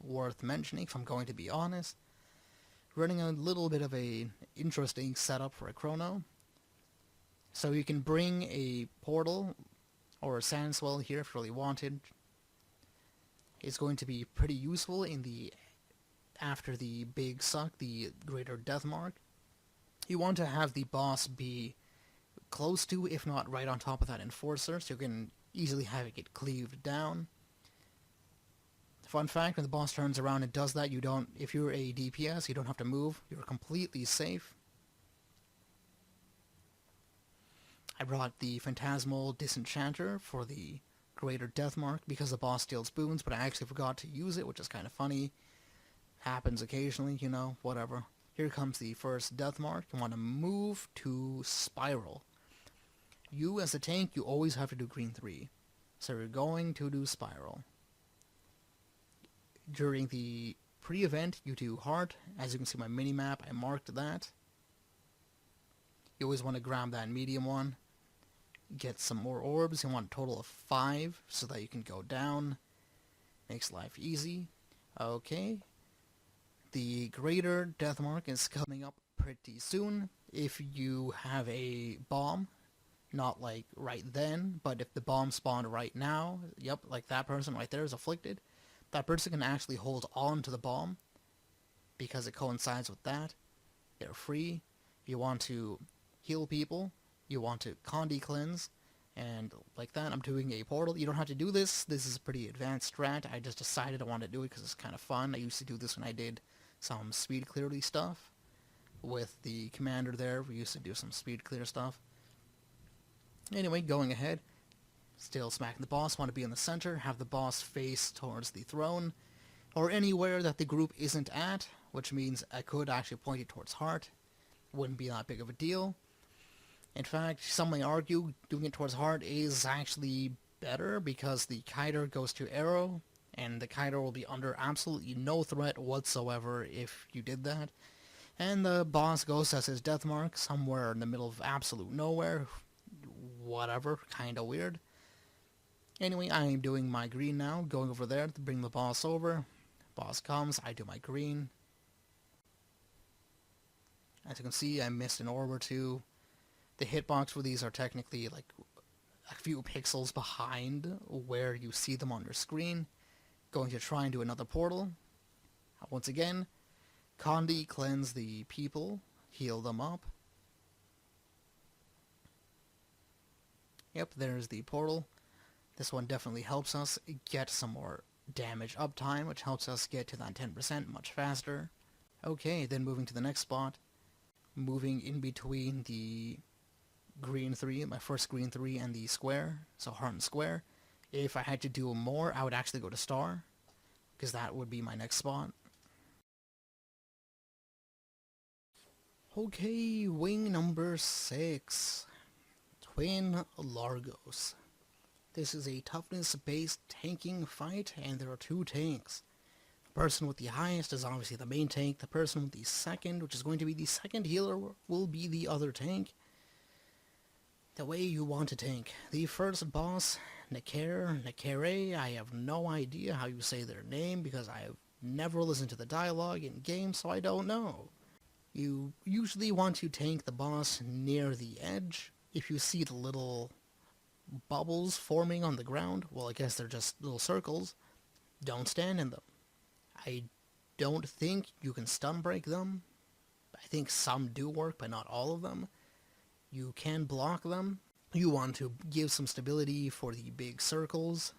worth mentioning, if I'm going to be honest. Running a little bit of a interesting setup for a chrono. So you can bring a portal or a sandswell here if you really wanted. It's going to be pretty useful in the after the big suck, the greater death mark. You want to have the boss be close to, if not right on top of that enforcer, so you can easily have it get cleaved down. Fun fact, when the boss turns around and does that, you don't, if you're a DPS, you don't have to move. You're completely safe. I brought the Phantasmal Disenchanter for the greater death mark because the boss steals boons, but I actually forgot to use it, which is kind of funny. Happens occasionally, you know, whatever. Here comes the first death mark. You want to move to Spiral. You, as a tank, you always have to do green 3. So you're going to do Spiral. During the pre-event, you do Heart. As you can see my mini-map, I marked that. You always want to grab that medium one. Get some more orbs. You want a total of 5, so that you can go down. Makes life easy. Okay. The greater death mark is coming up pretty soon. If you have a bomb, not like right then, but if the bomb spawned right now, yep, like that person right there is afflicted, that person can actually hold on to the bomb because it coincides with that. They're free. You want to heal people, you want to Condi cleanse, and like that, I'm doing a portal. You don't have to do this. This is a pretty advanced strat. I just decided I wanted to do it because it's kind of fun. I used to do this when I did some speed clearly stuff with the commander there. We used to do some speed clear stuff. Anyway, going ahead. Still smacking the boss. Want to be in the center. Have the boss face towards the throne. Or anywhere that the group isn't at. Which means I could actually point it towards heart. Wouldn't be that big of a deal. In fact, some may argue doing it towards heart is actually better because the kiter goes to arrow. And the kiter will be under absolutely no threat whatsoever if you did that. And the boss goes as his death mark somewhere in the middle of absolute nowhere. Whatever, kinda weird. Anyway, I am doing my green now, going over there to bring the boss over. Boss comes, I do my green. As you can see, I missed an orb or two. The hitbox for these are technically like a few pixels behind where you see them on your screen. Going to try and do another portal. Once again, Condi, cleanse the people, heal them up. Yep, there's the portal. This one definitely helps us get some more damage uptime, which helps us get to that 10% much faster. Okay, then moving to the next spot. Moving in between the green 3, my first green 3, and the square, so heart and square. If I had to do more, I would actually go to star, because that would be my next spot. Okay, wing number 6. Twin Largos. This is a toughness-based tanking fight, and there are 2 tanks. The person with the highest is obviously the main tank. The person with the second, which is going to be the second healer, will be the other tank. The way you want to tank. The first boss, Nekere, I have no idea how you say their name because I have never listened to the dialogue in game, so I don't know. You usually want to tank the boss near the edge. If you see the little bubbles forming on the ground, well, I guess they're just little circles, don't stand in them. I don't think you can stun break them. I think some do work, but not all of them. You can block them. You want to give some stability for the big circles.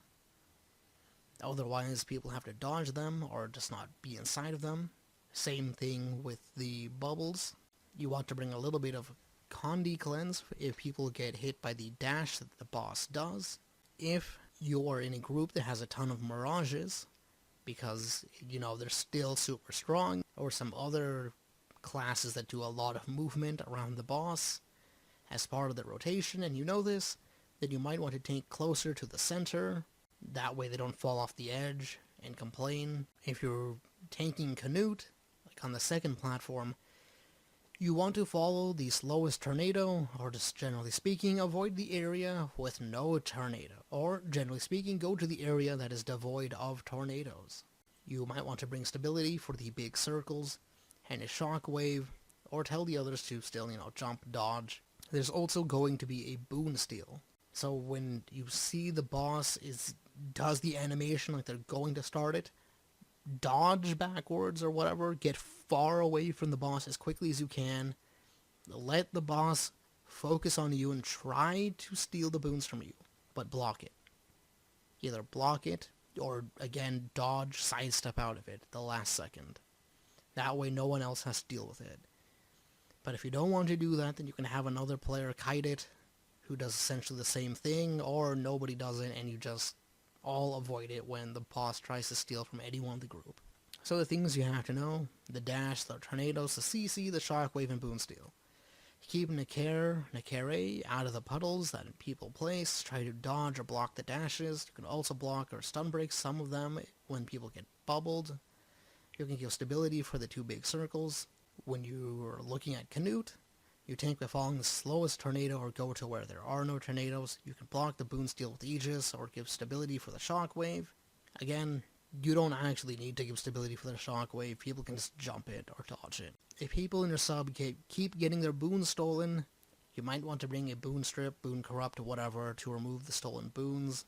Otherwise, people have to dodge them or just not be inside of them. Same thing with the bubbles. You want to bring a little bit of Condi cleanse if people get hit by the dash that the boss does. If you're in a group that has a ton of mirages, because, you know, they're still super strong, or some other classes that do a lot of movement around the boss as part of the rotation, and you know this, then you might want to tank closer to the center. That way they don't fall off the edge and complain. If you're tanking Canute, like on the second platform, you want to follow the slowest tornado, or just generally speaking, avoid the area with no tornado. Or, generally speaking, go to the area that is devoid of tornadoes. You might want to bring stability for the big circles, and a shockwave, or tell the others to still, jump, dodge. There's also going to be a boon steal. So when you see the boss does the animation like they're going to start it, dodge backwards or whatever, get far away from the boss as quickly as you can, let the boss focus on you and try to steal the boons from you, but block it. Either block it, or again, dodge, sidestep out of it the last second. That way no one else has to deal with it. But if you don't want to do that, then you can have another player kite it, who does essentially the same thing, or nobody does it and you just all avoid it when the boss tries to steal from anyone in the group. So the things you have to know: the dash, the tornadoes, the CC, the shockwave, and boon steal. Keep Nekere out of the puddles that people place. Try to dodge or block the dashes. You can also block or stun break some of them when people get bubbled. You can give stability for the 2 big circles. When you're looking at Canute, you tank by following the slowest tornado or go to where there are no tornadoes. You can block the boon steal with Aegis or give stability for the shockwave. Again, you don't actually need to give stability for the shockwave. People can just jump it or dodge it. If people in your sub keep getting their boons stolen, you might want to bring a boon strip, boon corrupt, whatever, to remove the stolen boons.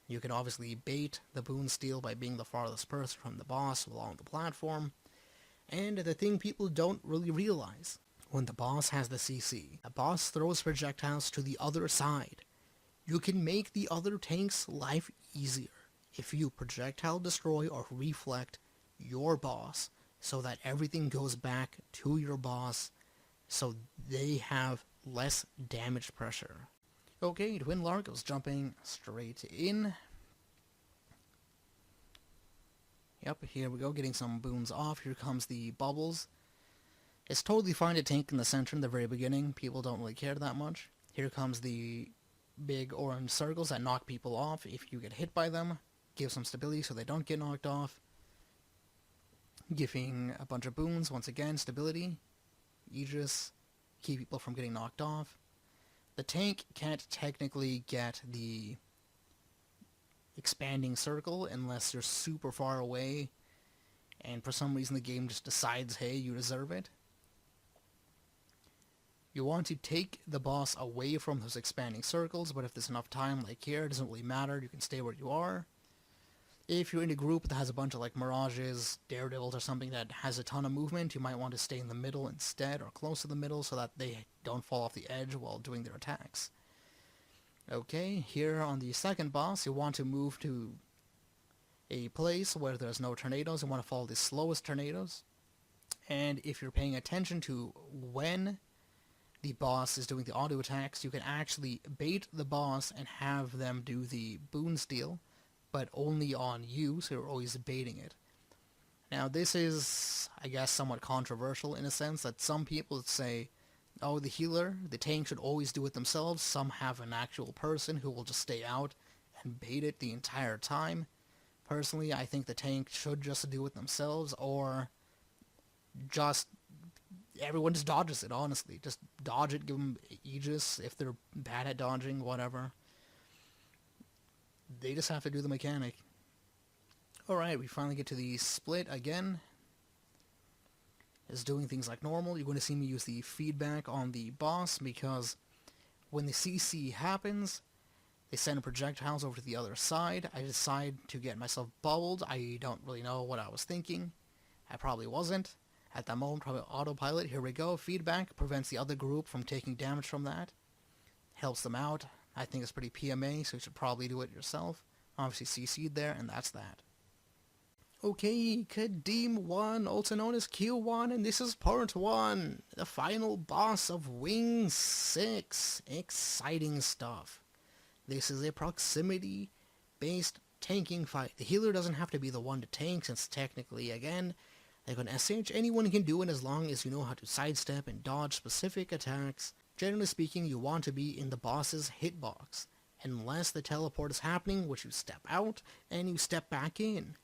You can obviously bait the boon steal by being the farthest person from the boss along the platform. And the thing people don't really realize: when the boss has the CC, the boss throws projectiles to the other side. You can make the other tank's life easier if you projectile destroy or reflect your boss so that everything goes back to your boss so they have less damage pressure. Okay, Twin Largos jumping straight in. Yep, here we go, getting some boons off. Here comes the bubbles. It's totally fine to tank in the center in the very beginning. People don't really care that much. Here comes the big orange circles that knock people off. If you get hit by them, give some stability so they don't get knocked off. Giving a bunch of boons, once again, stability, Aegis, keep people from getting knocked off. The tank can't technically get the expanding circle unless you're super far away and for some reason the game just decides, hey, you deserve it. You want to take the boss away from those expanding circles, but if there's enough time, like here, it doesn't really matter, you can stay where you are. If you're in a group that has a bunch of like Mirages, Daredevils or something that has a ton of movement, you might want to stay in the middle instead, or close to the middle, so that they don't fall off the edge while doing their attacks. Okay, here on the second boss, you want to move to a place where there's no tornadoes. You want to follow the slowest tornadoes. And if you're paying attention to when the boss is doing the auto attacks, you can actually bait the boss and have them do the boon steal, but only on you, so you're always baiting it. Now this is, I guess, somewhat controversial in a sense that some people say, oh, the healer, the tank should always do it themselves. Some have an actual person who will just stay out and bait it the entire time. Personally, I think the tank should just do it themselves, or just everyone just dodges it, honestly. Just dodge it, give them Aegis if they're bad at dodging, whatever. They just have to do the mechanic. Alright, we finally get to the split again. It's doing things like normal. You're going to see me use the feedback on the boss because when the CC happens, they send projectiles over to the other side. I decide to get myself bubbled. I don't really know what I was thinking. I probably wasn't. At that moment, probably autopilot. Here we go. Feedback prevents the other group from taking damage from that. Helps them out. I think it's pretty PMA, so you should probably do it yourself. Obviously CC'd there, and that's that. Okay, Qadim 1, also known as Q1, and this is part 1. The final boss of Wing 6. Exciting stuff. This is a proximity-based tanking fight. The healer doesn't have to be the one to tank, since technically, again, like on SH, anyone can do it as long as you know how to sidestep and dodge specific attacks. Generally speaking, you want to be in the boss's hitbox, unless the teleport is happening, which you step out, and you step back in.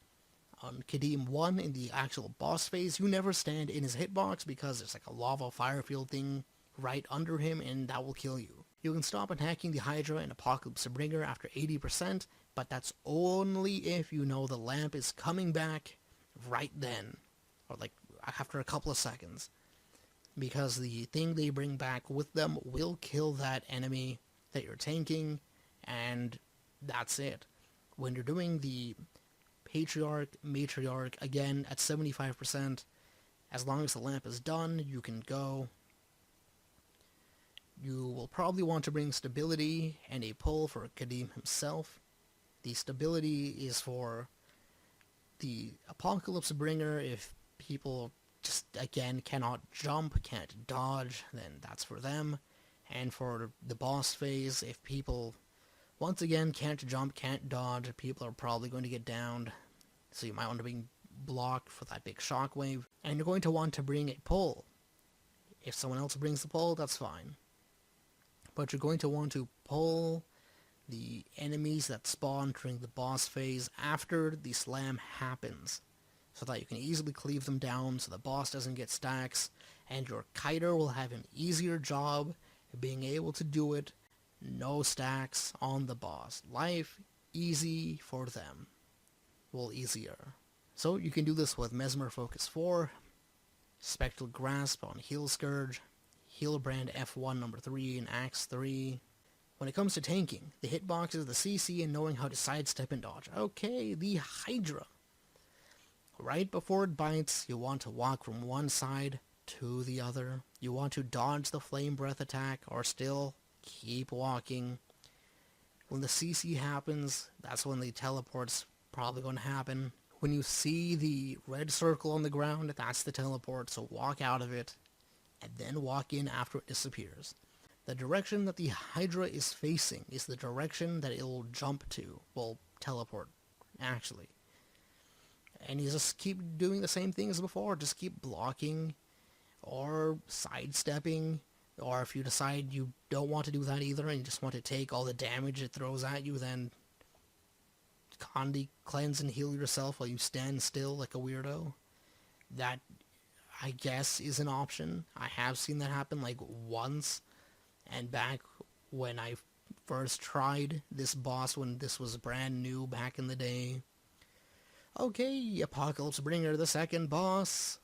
On Qadim 1, in the actual boss phase, you never stand in his hitbox because there's like a lava fire field thing right under him, and that will kill you. You can stop attacking the Hydra and Apocalypse Bringer after 80%, but that's only if you know the lamp is coming back right then, or like after a couple of seconds. Because the thing they bring back with them will kill that enemy that you're tanking, and that's it. When you're doing the Patriarch, Matriarch, again at 75%, as long as the lamp is done, you can go. You will probably want to bring stability and a pull for Qadim himself. The stability is for the Apocalypse Bringer. If people just, again, cannot jump, can't dodge, then that's for them. And for the boss phase, if people, once again, can't jump, can't dodge, people are probably going to get downed. So you might want to bring block for that big shockwave. And you're going to want to bring a pull. If someone else brings the pull, that's fine. But you're going to want to pull the enemies that spawn during the boss phase after the slam happens, so that you can easily cleave them down so the boss doesn't get stacks, and your kiter will have an easier job being able to do it, no stacks on the boss. Life easy for them. Well, easier. So you can do this with Mesmer Focus 4, Spectral Grasp on Heal Scourge, Firebrand F1 number 3, and Axe 3. When it comes to tanking, the hitbox is the CC and knowing how to sidestep and dodge. Okay, the Hydra. Right before it bites, you want to walk from one side to the other. You want to dodge the Flame Breath attack, or still keep walking. When the CC happens, that's when the teleport's probably going to happen. When you see the red circle on the ground, that's the teleport, so walk out of it, and then walk in after it disappears. The direction that the Hydra is facing is the direction that it will jump to. Well, teleport, actually. And you just keep doing the same thing as before. Just keep blocking, or sidestepping, or if you decide you don't want to do that either, and you just want to take all the damage it throws at you, then Condi cleanse and heal yourself while you stand still like a weirdo. That, I guess, is an option. I have seen that happen like once, and back when I first tried this boss, when this was brand new back in the day. Okay, Apocalypse Bringer, the second boss.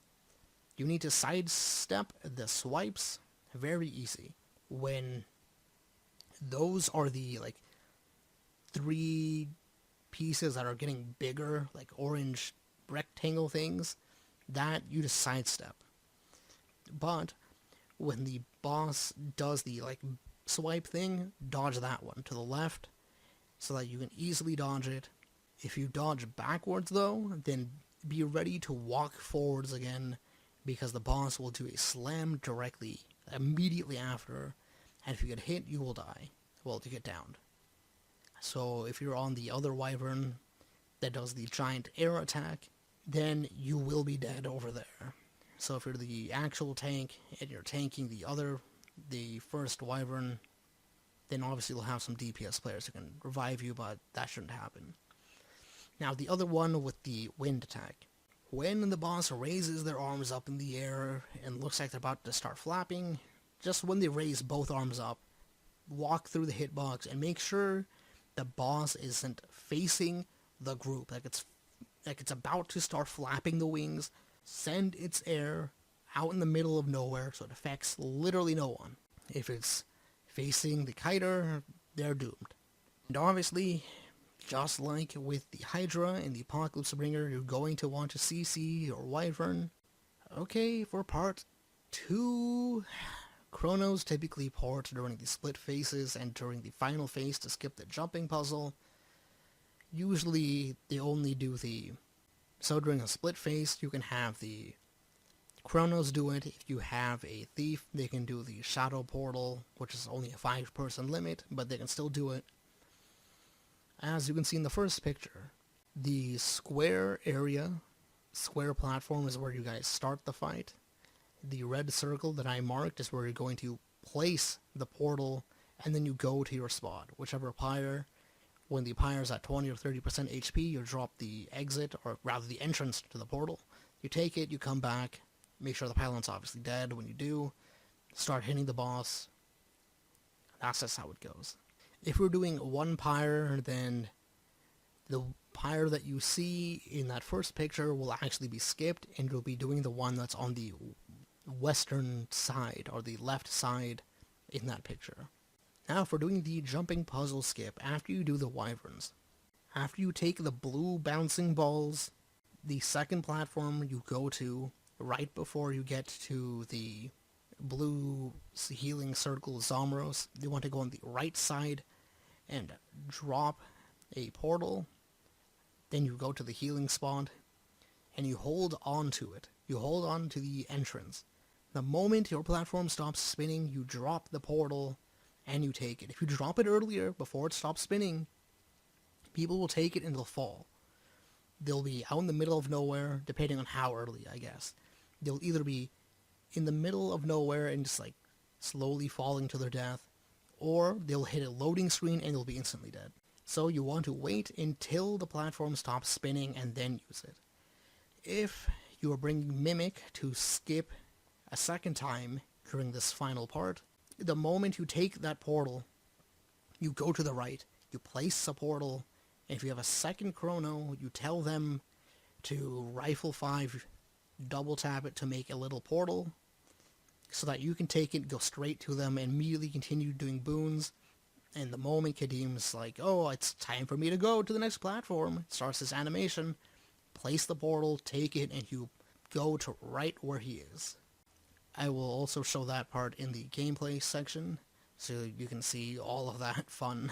You need to sidestep the swipes Very easy. When those are the, like, 3 pieces that are getting bigger, like orange rectangle things, that you just sidestep. But when the boss does the, like, swipe thing, dodge that one to the left so that you can easily dodge it. If you dodge backwards though, then be ready to walk forwards again, because the boss will do a slam directly immediately after, and if you get hit, you will die. Well, you get downed. So if you're on the other wyvern that does the giant air attack, then you will be dead over there. So if you're the actual tank and you're tanking the first wyvern, then obviously you'll have some DPS players who can revive you, but that shouldn't happen. Now the other one with the wind attack. When the boss raises their arms up in the air and looks like they're about to start flapping, just when they raise both arms up, walk through the hitbox and make sure the boss isn't facing the group, like it's about to start flapping the wings. Send its air out in the middle of nowhere so it affects literally no one. If it's facing the kiter, they're doomed. And obviously, just like with the Hydra and the Apocalypse Bringer, you're going to want to CC your wyvern. Okay, for part 2, Chronos typically port during the split phases and during the final phase to skip the jumping puzzle. Usually they only do so during a split phase you can have the Chronos do it. If you have a thief, they can do the shadow portal, which is only a 5-person limit, but they can still do it. As you can see in the first picture, the square platform is where you guys start the fight. The red circle that I marked is where you're going to place the portal, and then you go to your spot, whichever pyre. When the pyre is at 20 or 30% HP, you drop the exit, or rather the entrance to the portal. You take it, you come back, make sure the pylon's obviously dead. When you do, start hitting the boss. That's just how it goes. If we're doing one pyre, then the pyre that you see in that first picture will actually be skipped, and you'll be doing the one that's on the western side, or the left side in that picture. Now for doing the jumping puzzle skip, after you do the wyverns, after you take the blue bouncing balls, the second platform you go to, right before you get to the blue healing circle Zomros, you want to go on the right side and drop a portal. Then you go to the healing spot, and you hold on to it. You hold on to the entrance. The moment your platform stops spinning, you drop the portal, and you take it. If you drop it earlier, before it stops spinning, people will take it and they'll fall. They'll be out in the middle of nowhere, depending on how early, I guess. They'll either be in the middle of nowhere and just, like, slowly falling to their death, or they'll hit a loading screen and they'll be instantly dead. So you want to wait until the platform stops spinning and then use it. If you are bringing Mimic to skip a second time during this final part, the moment you take that portal, you go to the right, you place a portal, and if you have a second chrono, you tell them to rifle 5, double tap it to make a little portal, so that you can take it, go straight to them, and immediately continue doing boons. And the moment Qadim's like, oh, it's time for me to go to the next platform, starts this animation, place the portal, take it, and you go to right where he is. I will also show that part in the gameplay section, so you can see all of that fun.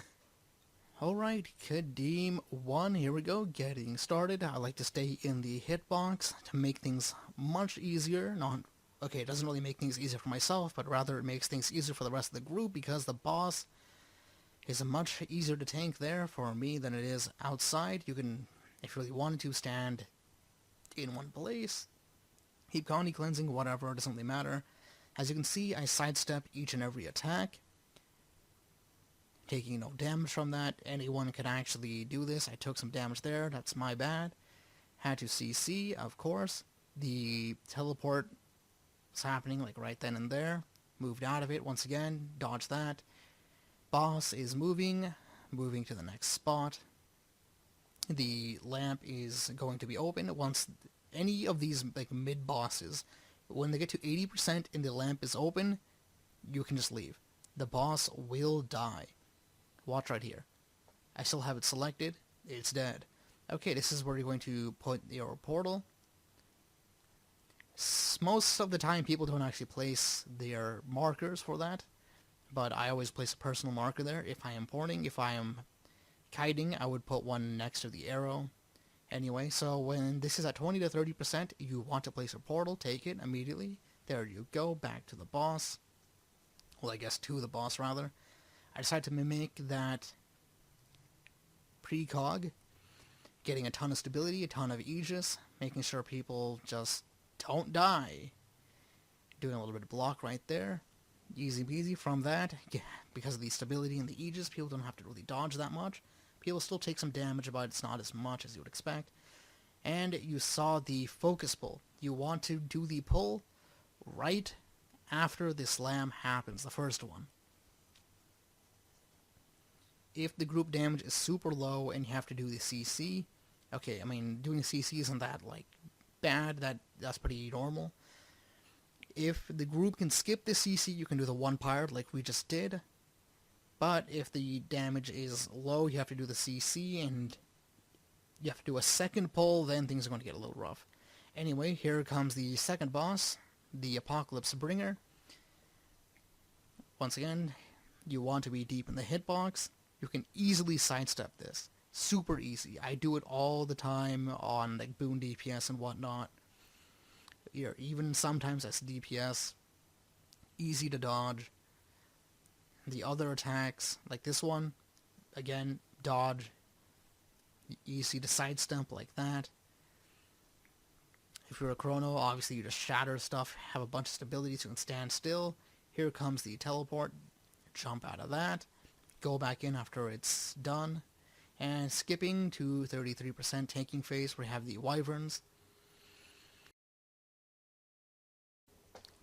Alright, Qadim 1, here we go, getting started. I like to stay in the hitbox to make things much easier. Okay, it doesn't really make things easier for myself, but rather it makes things easier for the rest of the group, because the boss is much easier to tank there for me than it is outside. You can, if you really wanted to, stand in one place, keep Connie cleansing, whatever, it doesn't really matter. As you can see, I sidestep each and every attack, taking no damage from that. Anyone could actually do this. I took some damage there, that's my bad. Had to CC, of course. The teleport was happening like right then and there. Moved out of it once again, dodged that. Boss is moving to the next spot. The lamp is going to be open once any of these like mid-bosses, when they get to 80% and the lamp is open, you can just leave. The boss will die. Watch right here. I still have it selected. It's dead. Okay, this is where you're going to put your portal. Most of the time people don't actually place their markers for that, but I always place a personal marker there. If I am porting, if I am kiting, I would put one next to the arrow. Anyway, so when this is at 20 to 30%, you want to place a portal, take it immediately. There you go, back to the boss. Well, I guess to the boss, rather. I decided to mimic that precog, getting a ton of stability, a ton of Aegis, making sure people just don't die. Doing a little bit of block right there. Easy peasy. From that, yeah, because of the stability and the Aegis, people don't have to really dodge that much. People still take some damage, but it's not as much as you would expect. And you saw the focus pull. You want to do the pull right after the slam happens, the first one. If the group damage is super low and you have to do the CC, okay, I mean, doing CC isn't that, like, bad. That's pretty normal. If the group can skip the CC, you can do the one pirate like we just did. But if the damage is low, you have to do the CC, and you have to do a second pull, then things are going to get a little rough. Anyway, here comes the second boss, the Apocalypse Bringer. Once again, you want to be deep in the hitbox. You can easily sidestep this. Super easy. I do it all the time on like boon DPS and whatnot. Even sometimes as DPS. Easy to dodge. The other attacks, like this one, again, dodge. Easy to sidestep like that. If you're a Chrono, obviously you just shatter stuff, have a bunch of stability so you can stand still. Here comes the teleport. Jump out of that. Go back in after it's done. And skipping to 33% tanking phase, we have the Wyverns.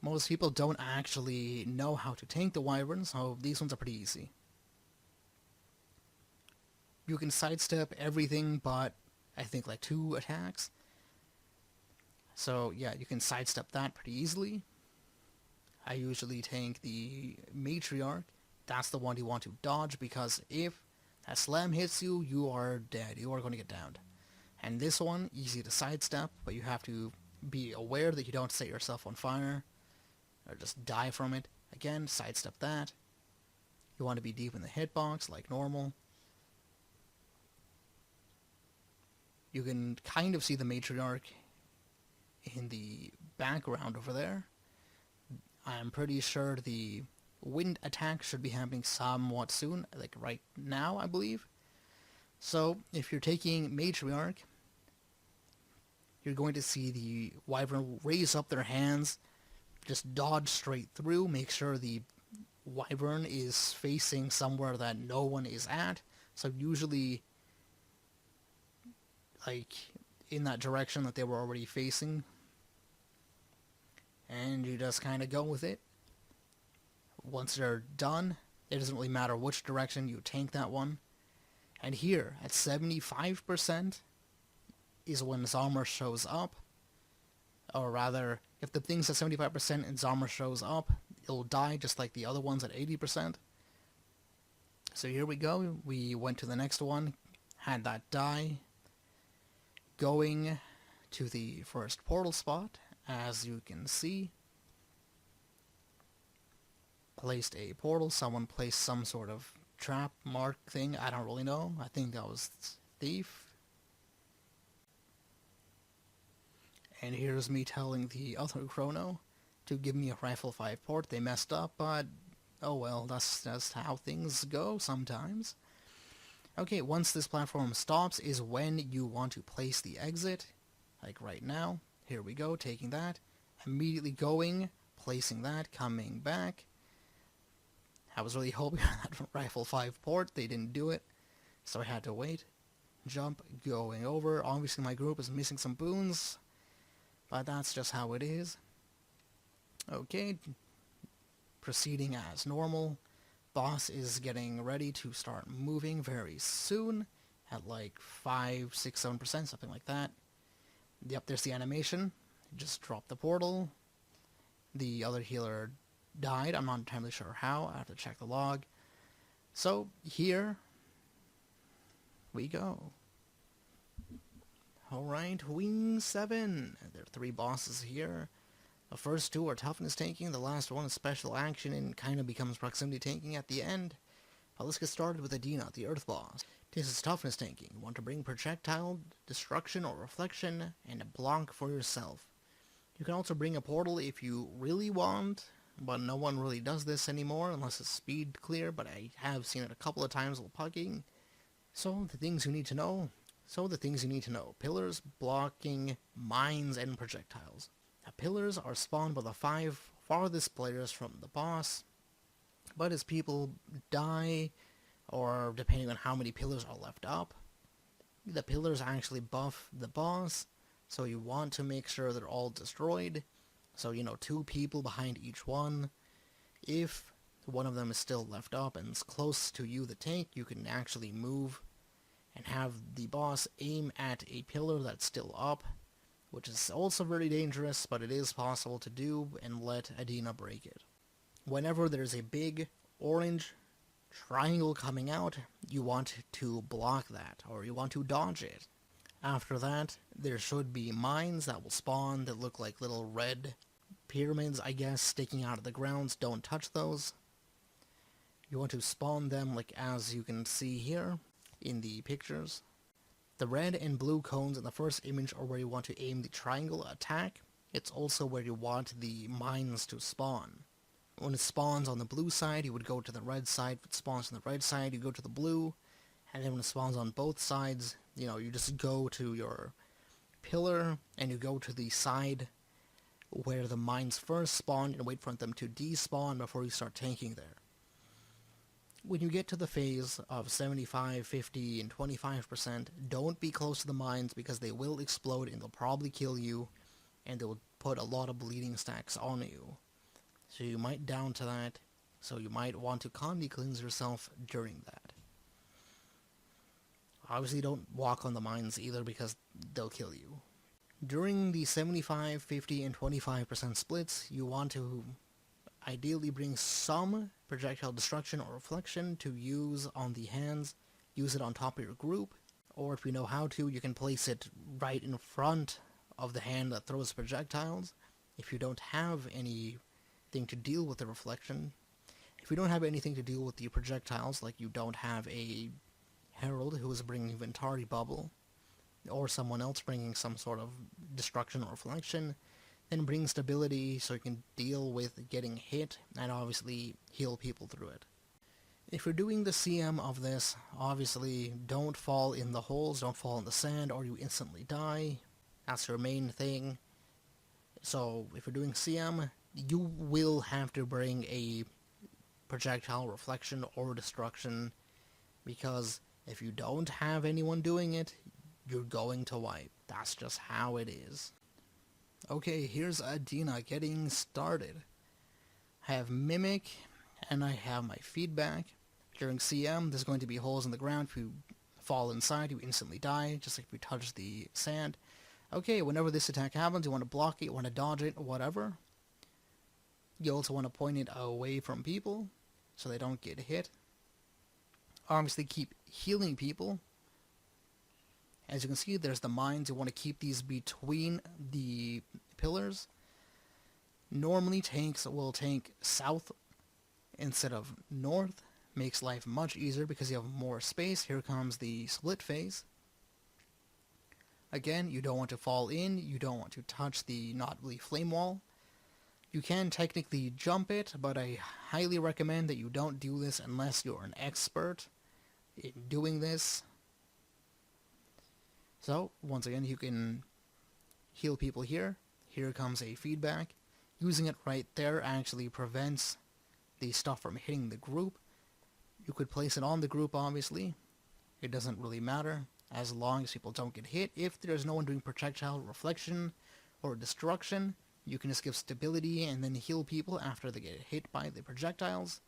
Most people don't actually know how to tank the Wyverns, so these ones are pretty easy. You can sidestep everything but, I think, like 2 attacks. So, yeah, you can sidestep that pretty easily. I usually tank the Matriarch. That's the one you want to dodge, because if that slam hits you, you are dead. You are going to get downed. And this one, easy to sidestep, but you have to be aware that you don't set yourself on fire. Or just die from it. Again, sidestep that. You want to be deep in the hitbox, like normal. You can kind of see the Matriarch in the background over there. I'm pretty sure the wind attack should be happening somewhat soon, like right now, I believe. So, if you're taking Matriarch, you're going to see the Wyvern raise up their hands, just dodge straight through, make sure the Wyvern is facing somewhere that no one is at. So usually, like, in that direction that they were already facing. And you just kind of go with it. Once they're done, it doesn't really matter which direction you tank that one. And here, at 75%, is when Zamir shows up. Or rather, if the thing's at 75% and Zamir shows up, it'll die just like the other ones at 80%. So here we go. We went to the next one, had that die. Going to the first portal spot, as you can see. Placed a portal. Someone placed some sort of trap mark thing. I don't really know. I think that was Thief. And here's me telling the other Chrono to give me a Rifle 5 port. They messed up, but oh well, that's just how things go sometimes. Okay, once this platform stops is when you want to place the exit. Like right now. Here we go, taking that. Immediately going, placing that, coming back. I was really hoping on that Rifle 5 port. They didn't do it, so I had to wait. Jump, going over. Obviously my group is missing some boons, but that's just how it is. Okay, proceeding as normal. Boss is getting ready to start moving very soon, at like 5, 6, 7%, something like that. Yep, there's the animation. Just drop the portal. The other healer died. I'm not entirely sure how. I have to check the log. So here we go. Alright, Wing 7. There are 3 bosses here. The first 2 are toughness tanking, the last one is special action and kind of becomes proximity tanking at the end. But let's get started with Adina, the Earth boss. This is toughness tanking. You want to bring projectile, destruction, or reflection, and a block for yourself. You can also bring a portal if you really want, but no one really does this anymore unless it's speed clear, but I have seen it a couple of times while pugging. So the things you need to know. Pillars, blocking, mines, and projectiles. The pillars are spawned by the 5 farthest players from the boss, but as people die, or depending on how many pillars are left up, the pillars actually buff the boss, so you want to make sure they're all destroyed. So, 2 people behind each one. If one of them is still left up and is close to you, the tank, you can actually move and have the boss aim at a pillar that's still up, which is also very dangerous, but it is possible to do, and let Adina break it. Whenever there's a big orange triangle coming out, you want to block that, or you want to dodge it. After that, there should be mines that will spawn that look like little red pyramids, I guess, sticking out of the grounds. Don't touch those. You want to spawn them like as you can see here in the pictures. The red and blue cones in the first image are where you want to aim the triangle attack. It's also where you want the mines to spawn. When it spawns on the blue side, you would go to the red side. If it spawns on the red side, you go to the blue. And then when it spawns on both sides, you just go to your pillar and you go to the side where the mines first spawn and wait for them to despawn before you start tanking there. When you get to the phase of 75, 50, and 25%, don't be close to the mines because they will explode and they'll probably kill you, and they will put a lot of bleeding stacks on you. So you might down to that, so you might want to Condi cleanse yourself during that. Obviously don't walk on the mines either because they'll kill you. During the 75, 50, and 25% splits, you want to ideally bring some projectile destruction or reflection to use on the hands. Use it on top of your group, or if you know how to, you can place it right in front of the hand that throws projectiles. If you don't have anything to deal with the reflection, if you don't have anything to deal with the projectiles, like you don't have a herald who is bringing Ventari bubble, or someone else bringing some sort of destruction or reflection, then bring stability so you can deal with getting hit and obviously heal people through it. If you're doing the CM of this, obviously don't fall in the holes, don't fall in the sand, or you instantly die. That's your main thing. So if you're doing CM, you will have to bring a projectile reflection or destruction, because if you don't have anyone doing it, you're going to wipe. That's just how it is. Okay, here's Adina getting started. I have Mimic, and I have my feedback. During CM, there's going to be holes in the ground. If you fall inside, you instantly die, just like if you touch the sand. Okay, whenever this attack happens, you want to block it, you want to dodge it, whatever. You also want to point it away from people, so they don't get hit. Obviously, keep healing people. As you can see, there's the mines. You want to keep these between the pillars. Normally, tanks will tank south instead of north. Makes life much easier because you have more space. Here comes the split phase. Again, you don't want to fall in. You don't want to touch the not really flame wall. You can technically jump it, but I highly recommend that you don't do this unless you're an expert in doing this. So, once again, you can heal people here. Here comes a feedback. Using it right there actually prevents the stuff from hitting the group. You could place it on the group, obviously. It doesn't really matter, as long as people don't get hit. If there's no one doing projectile reflection or destruction, you can just give stability and then heal people after they get hit by the projectiles.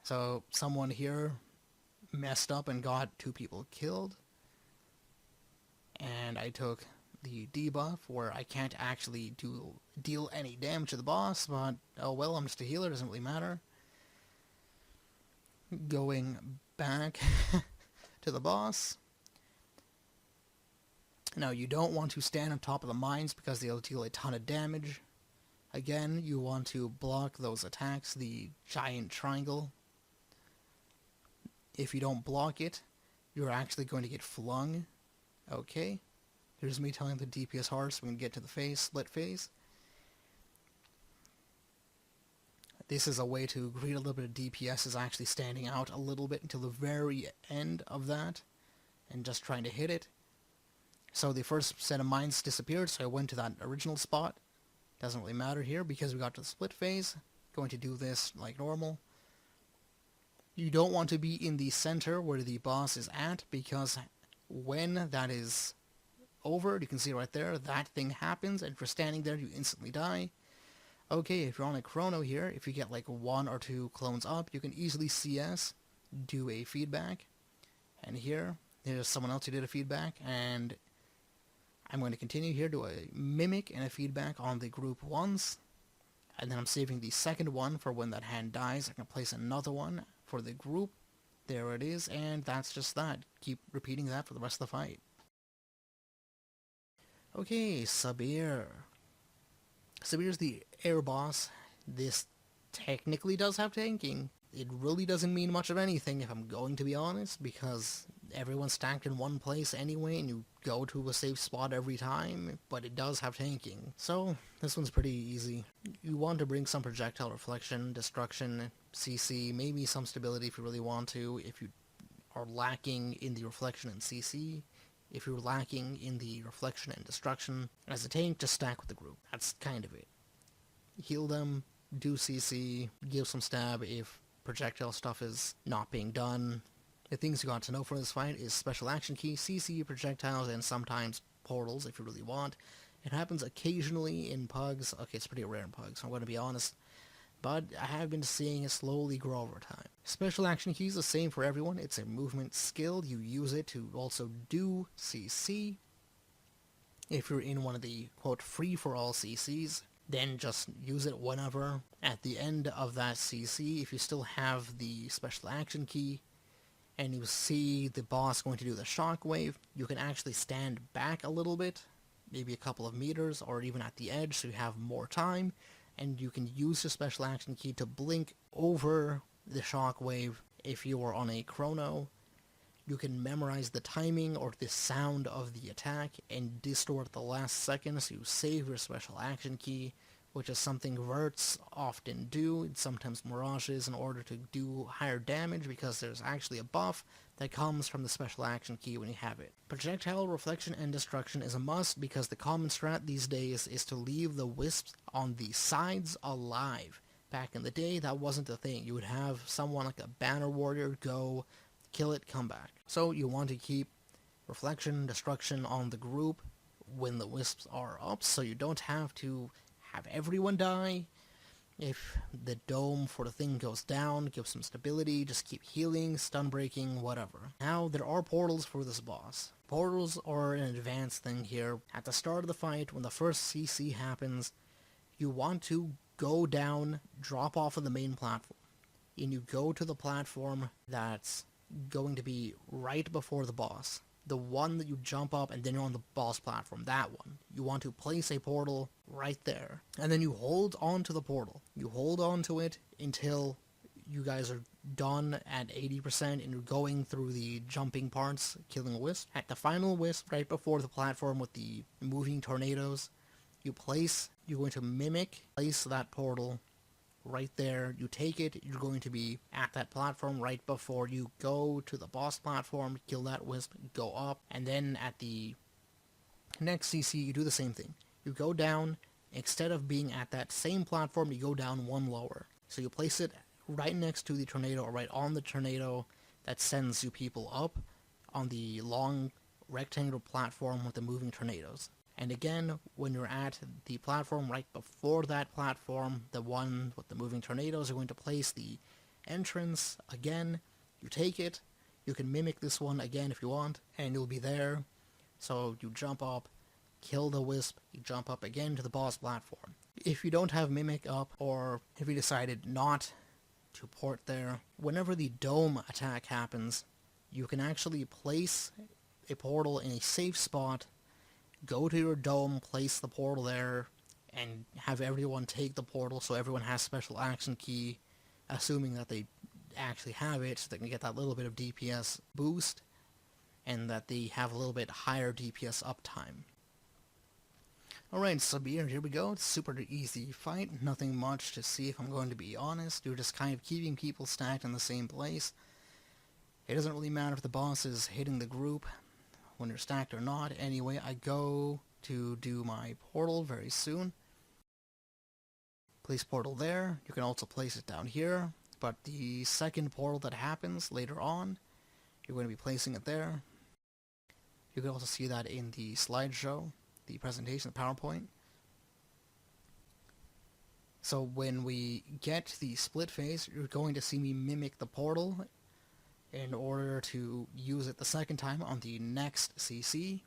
So, someone here messed up and got 2 people killed, and I took the debuff, where I can't actually deal any damage to the boss, but oh well, I'm just a healer, doesn't really matter. Going back to the boss. Now, you don't want to stand on top of the mines because they'll deal a ton of damage. Again, you want to block those attacks, the giant triangle. If you don't block it, you're actually going to get flung. Okay. Here's me telling the DPS hard, so we can get to the phase, split phase. This is a way to greet a little bit of DPS, is actually standing out a little bit until the very end of that, and just trying to hit it. So the first set of mines disappeared, so I went to that original spot. Doesn't really matter here, because we got to the split phase. Going to do this like normal. You don't want to be in the center where the boss is at, because when that is over, you can see right there, that thing happens, and if you're standing there, you instantly die. Okay, if you're on a chrono here, if you get like 1 or 2 clones up, you can easily CS, do a feedback. And here's someone else who did a feedback, and I'm going to continue here, do a mimic and a feedback on the group 1s. And then I'm saving the second one for when that hand dies. I can place another one for the group. There it is, and that's just that. Keep repeating that for the rest of the fight. Okay, Sabir. Sabir's the air boss. This technically does have tanking. It really doesn't mean much of anything, if I'm going to be honest, because everyone's stacked in one place anyway, and you go to a safe spot every time, but it does have tanking. So, this one's pretty easy. You want to bring some projectile reflection, destruction, CC, maybe some stability if you really want to, if you are lacking in the reflection and CC. If you're lacking in the reflection and destruction, as a tank, just stack with the group. That's kind of it. Heal them, do CC, give some stab if projectile stuff is not being done. The things you got to know for this fight is special action key, CC, projectiles, and sometimes portals if you really want. It happens occasionally in pugs. Okay, it's pretty rare in pugs, I'm going to be honest. But I have been seeing it slowly grow over time. Special action key is the same for everyone. It's a movement skill. You use it to also do CC. If you're in one of the, quote, free-for-all CCs, then just use it whenever. At the end of that CC, if you still have the special action key, and you see the boss going to do the shockwave, you can actually stand back a little bit, maybe a couple of meters, or even at the edge, so you have more time, and you can use your special action key to blink over the shockwave. If you are on a chrono, you can memorize the timing or the sound of the attack and distort the last second, so you save your special action key, which is something verts often do, and sometimes mirages, in order to do higher damage, because there's actually a buff that comes from the special action key when you have it. Projectile reflection and destruction is a must, because the common strat these days is to leave the wisps on the sides alive. Back in the day, that wasn't the thing. You would have someone like a banner warrior go, kill it, come back. So you want to keep reflection, destruction on the group when the wisps are up, so you don't have to have everyone die. If the Dhuum for the thing goes down, give some stability, just keep healing, stun breaking, whatever. Now, there are portals for this boss. Portals are an advanced thing here. At the start of the fight, when the first CC happens, you want to go down, drop off of the main platform, and you go to the platform that's going to be right before the boss. The one that you jump up and then you're on the boss platform, that one. You want to place a portal right there. And then you hold on to the portal. You hold on to it until you guys are done at 80% and you're going through the jumping parts, killing a wisp. At the final wisp, right before the platform with the moving tornadoes, you're going to place that portal right there. You take it, you're going to be at that platform right before you go to the boss platform, kill that wisp, go up, and then at the next CC you do the same thing. You go down, instead of being at that same platform, you go down one lower. So you place it right next to the tornado, or right on the tornado that sends you people up on the long rectangular platform with the moving tornadoes. And again, when you're at the platform right before that platform, the one with the moving tornadoes, you're going to place the entrance again. You take it. You can mimic this one again if you want, and you'll be there. So you jump up, kill the wisp, you jump up again to the boss platform. If you don't have Mimic up, or if you decided not to port there, whenever the Dhuum attack happens, you can actually place a portal in a safe spot, go to your Dhuum, place the portal there, and have everyone take the portal so everyone has special action key, assuming that they actually have it, so they can get that little bit of DPS boost, and that they have a little bit higher DPS uptime. Alright, Sabir, here we go. It's super easy fight, nothing much to see if I'm going to be honest. You're just kind of keeping people stacked in the same place. It doesn't really matter if the boss is hitting the group when you're stacked or not. Anyway, I go to do my portal very soon. Place portal there. You can also place it down here, but the second portal that happens later on, you're going to be placing it there. You can also see that in the slideshow, the presentation, the PowerPoint. So when we get to the split phase, you're going to see me mimic the portal in order to use it the second time on the next CC.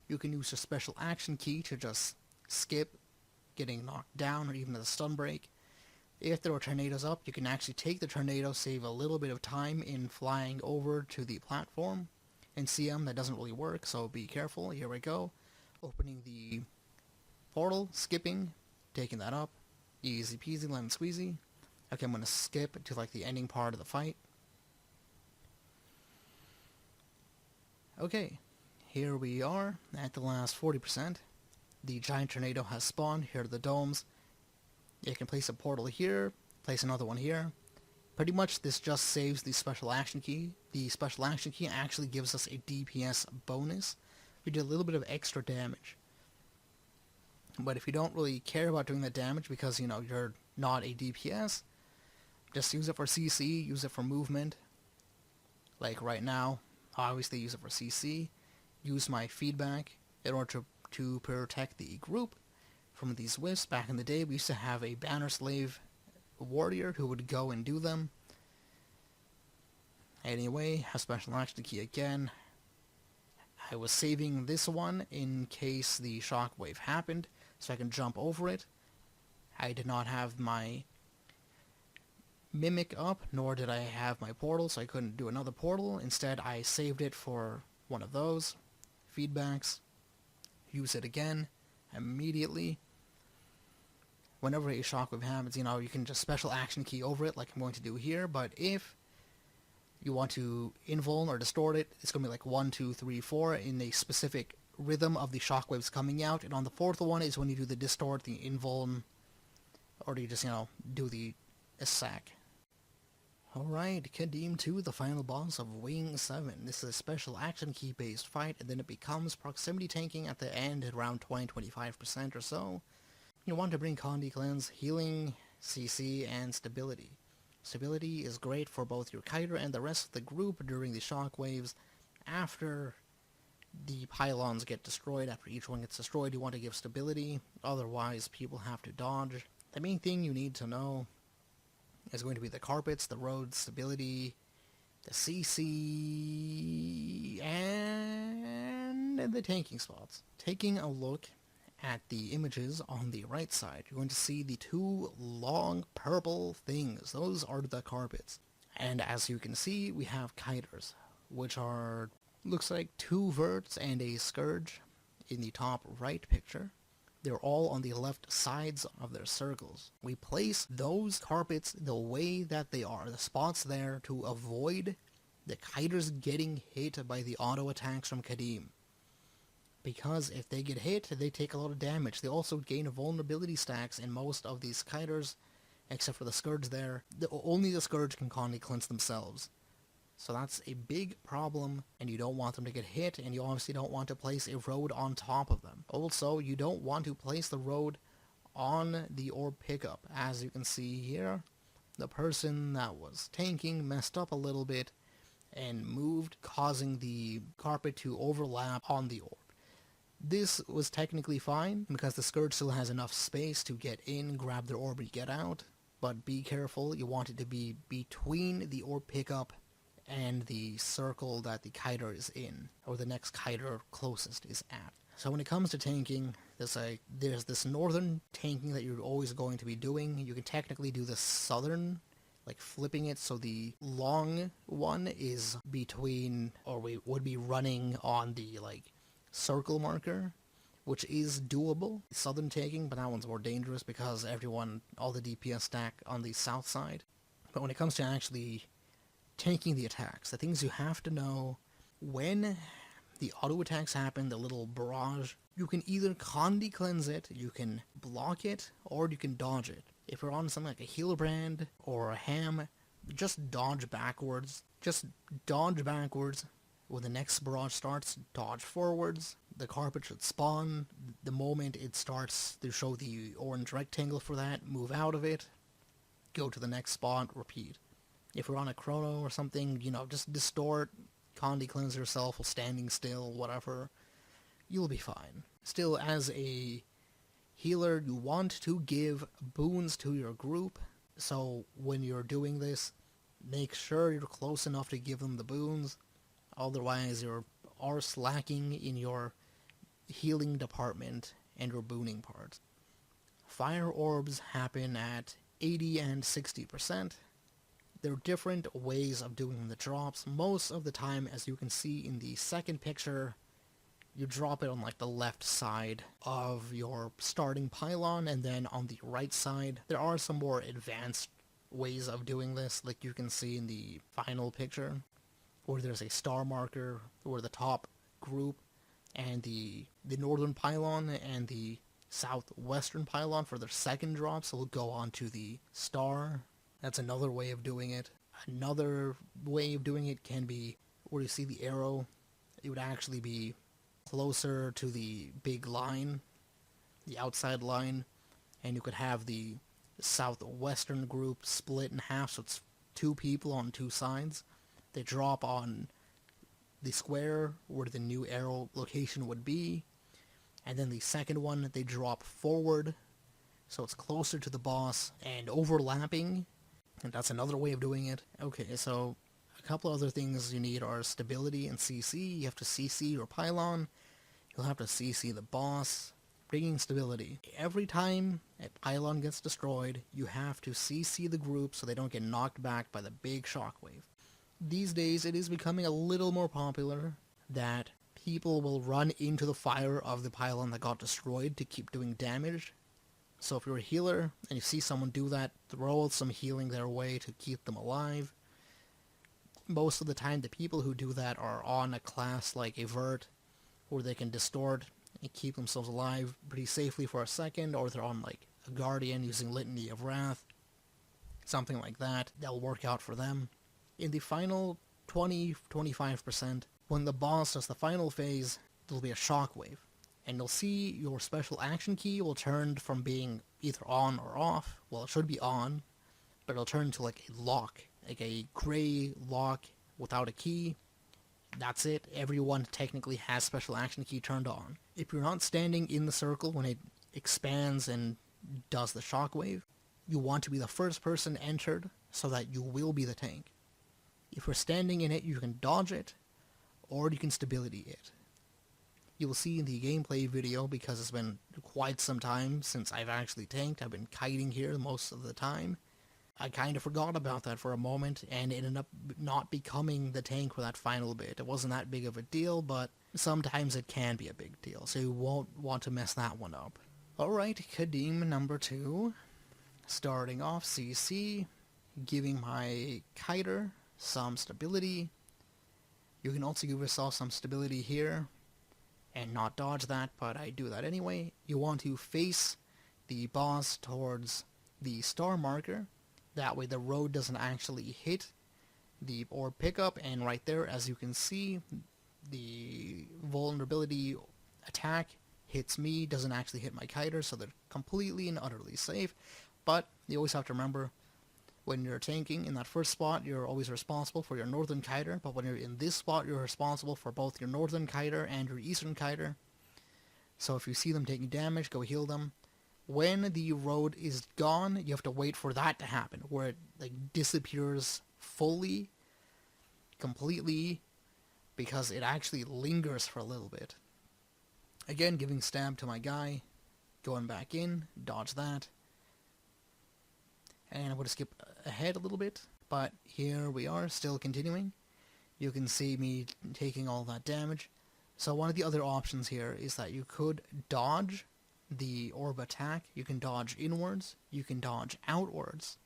You can use your special action key to just skip getting knocked down or even the stun break. If there are tornadoes up, you can actually take the tornado, save a little bit of time in flying over to the platform. In CM that doesn't really work, so be careful. Here we go. Opening the portal, skipping, taking that up. Easy peasy, lemon squeezy. Okay, I'm going to skip to like the ending part of the fight. Okay, here we are at the last 40%. The giant tornado has spawned. Here are the domes. You can place a portal here, place another one here. Pretty much this just saves the special action key. The special action key actually gives us a DPS bonus. We do a little bit of extra damage. But if you don't really care about doing that damage because, you know, you're not a DPS, just use it for CC, use it for movement. Like right now, obviously use it for CC. Use my feedback in order to protect the group from these wisps. Back in the day, we used to have a banner slave warrior who would go and do them. Anyway, have special action key again. I was saving this one in case the shockwave happened, so I can jump over it. I did not have my mimic up, nor did I have my portal, so I couldn't do another portal. Instead, I saved it for one of those feedbacks. Use it again immediately. Whenever a shockwave happens, you know, you can just special action key over it like I'm going to do here, but if you want to invuln or distort it, it's going to be like 1, 2, 3, 4 in a specific rhythm of the shockwaves coming out, and on the fourth one is when you do the distort, the invuln, or do you just, you know, do the sack. Alright, Qadim 2, the final boss of Wing 7. This is a special action key based fight, and then it becomes proximity tanking at the end at around 20-25% or so. You want to bring Condi Cleanse, healing, CC, and stability. Stability is great for both your Qeater and the rest of the group during the shockwaves. After the pylons get destroyed, after each one gets destroyed, you want to give stability, otherwise people have to dodge. The main thing you need to know is going to be the carpets, the roads, stability, the CC, and the tanking spots. Taking a look at the images on the right side, you're going to see the two long purple things. Those are the carpets. And as you can see, we have Qeaters, which are, looks like 2 verts and a Scourge in the top right picture. They're all on the left sides of their circles. We place those carpets the way that they are, the spots there, to avoid the Qeaters getting hit by the auto attacks from Qadim. Because if they get hit, they take a lot of damage. They also gain vulnerability stacks in most of these Qeaters, except for the Scourge there. Only the Scourge can Condi Cleanse themselves. So that's a big problem, and you don't want them to get hit, and you obviously don't want to place a road on top of them. Also, you don't want to place the road on the orb pickup. As you can see here, the person that was tanking messed up a little bit and moved, causing the carpet to overlap on the orb. This was technically fine, because the Scourge still has enough space to get in, grab their orb, and get out. But be careful, you want it to be between the orb pickup and the circle that the Qeater is in, or the next Qeater closest is at. So when it comes to tanking, there's this northern tanking that you're always going to be doing. You can technically do the southern, like flipping it so the long one is between, or we would be running on the like circle marker, which is doable, southern tanking, but that one's more dangerous because all the DPS stack on the south side. But when it comes to actually tanking the attacks, the things you have to know: when the auto attacks happen, the little barrage, you can either Condi cleanse it, you can block it, or you can dodge it. If you're on something like a Firebrand or a Ham, just dodge backwards. Just dodge backwards. When the next barrage starts, dodge forwards. The carpet should spawn. The moment it starts to show the orange rectangle for that, move out of it. Go to the next spot, repeat. If you're on a chrono or something, just distort, Condi cleanse yourself while standing still, whatever. You'll be fine. Still, as a healer, you want to give boons to your group, so when you're doing this, make sure you're close enough to give them the boons, otherwise you are slacking in your healing department and your booning part. Fire orbs happen at 80 and 60%. There are different ways of doing the drops. Most of the time, as you can see in the second picture, you drop it on like the left side of your starting pylon, and then on the right side. There are some more advanced ways of doing this, like you can see in the final picture, where there's a star marker where the top group and the northern pylon and the southwestern pylon for their second drops will go on to the star. That's another way of doing it. Another way of doing it can be where you see the arrow. It would actually be closer to the big line, the outside line, and you could have the southwestern group split in half, so it's two people on two sides. They drop on the square where the new arrow location would be, and then the second one, they drop forward, so it's closer to the boss and overlapping, and that's another way of doing it. Okay, so a couple other things you need are stability and CC. You have to CC your pylon, you'll have to CC the boss. Bringing stability. Every time a pylon gets destroyed, you have to CC the group so they don't get knocked back by the big shockwave. These days, it is becoming a little more popular that people will run into the fire of the pylon that got destroyed to keep doing damage. So if you're a healer and you see someone do that, throw some healing their way to keep them alive. Most of the time, the people who do that are on a class like a Vert, where they can distort and keep themselves alive pretty safely for a second, or they're on like a Guardian using Litany of Wrath, something like that. That'll work out for them. In the final 20-25%, when the boss does the final phase, there'll be a shockwave, and you'll see your special action key will turn from being either on or off. Well, it should be on, but it'll turn to like a lock, like a gray lock without a key. That's it. Everyone technically has special action key turned on. If you're not standing in the circle when it expands and does the shockwave, you want to be the first person entered so that you will be the tank. If you're standing in it, you can dodge it, or you can stability it. You will see in the gameplay video, because it's been quite some time since I've actually tanked. I've been kiting here most of the time. I kind of forgot about that for a moment, and it ended up not becoming the tank for that final bit. It wasn't that big of a deal, but sometimes it can be a big deal, so you won't want to mess that one up. Alright, Qadim number 2. Starting off CC, giving my kiter some stability. You can also give yourself some stability here, and not dodge that, but I do that anyway. You want to face the boss towards the star marker. That way the road doesn't actually hit the orb pickup, and right there, as you can see, the vulnerability attack hits me, doesn't actually hit my kiter, so they're completely and utterly safe. But you always have to remember, when you're tanking in that first spot, you're always responsible for your northern kiter, but when you're in this spot, you're responsible for both your northern kiter and your eastern kiter. So if you see them taking damage, go heal them. When the road is gone, you have to wait for that to happen, where it like disappears fully, completely, because it actually lingers for a little bit. Again, giving stab to my guy, going back in, dodge that. And I'm going to skip ahead a little bit, but here we are, still continuing. You can see me taking all that damage. So one of the other options here is that you could dodge the orb attack. You can dodge inwards, you can dodge outwards.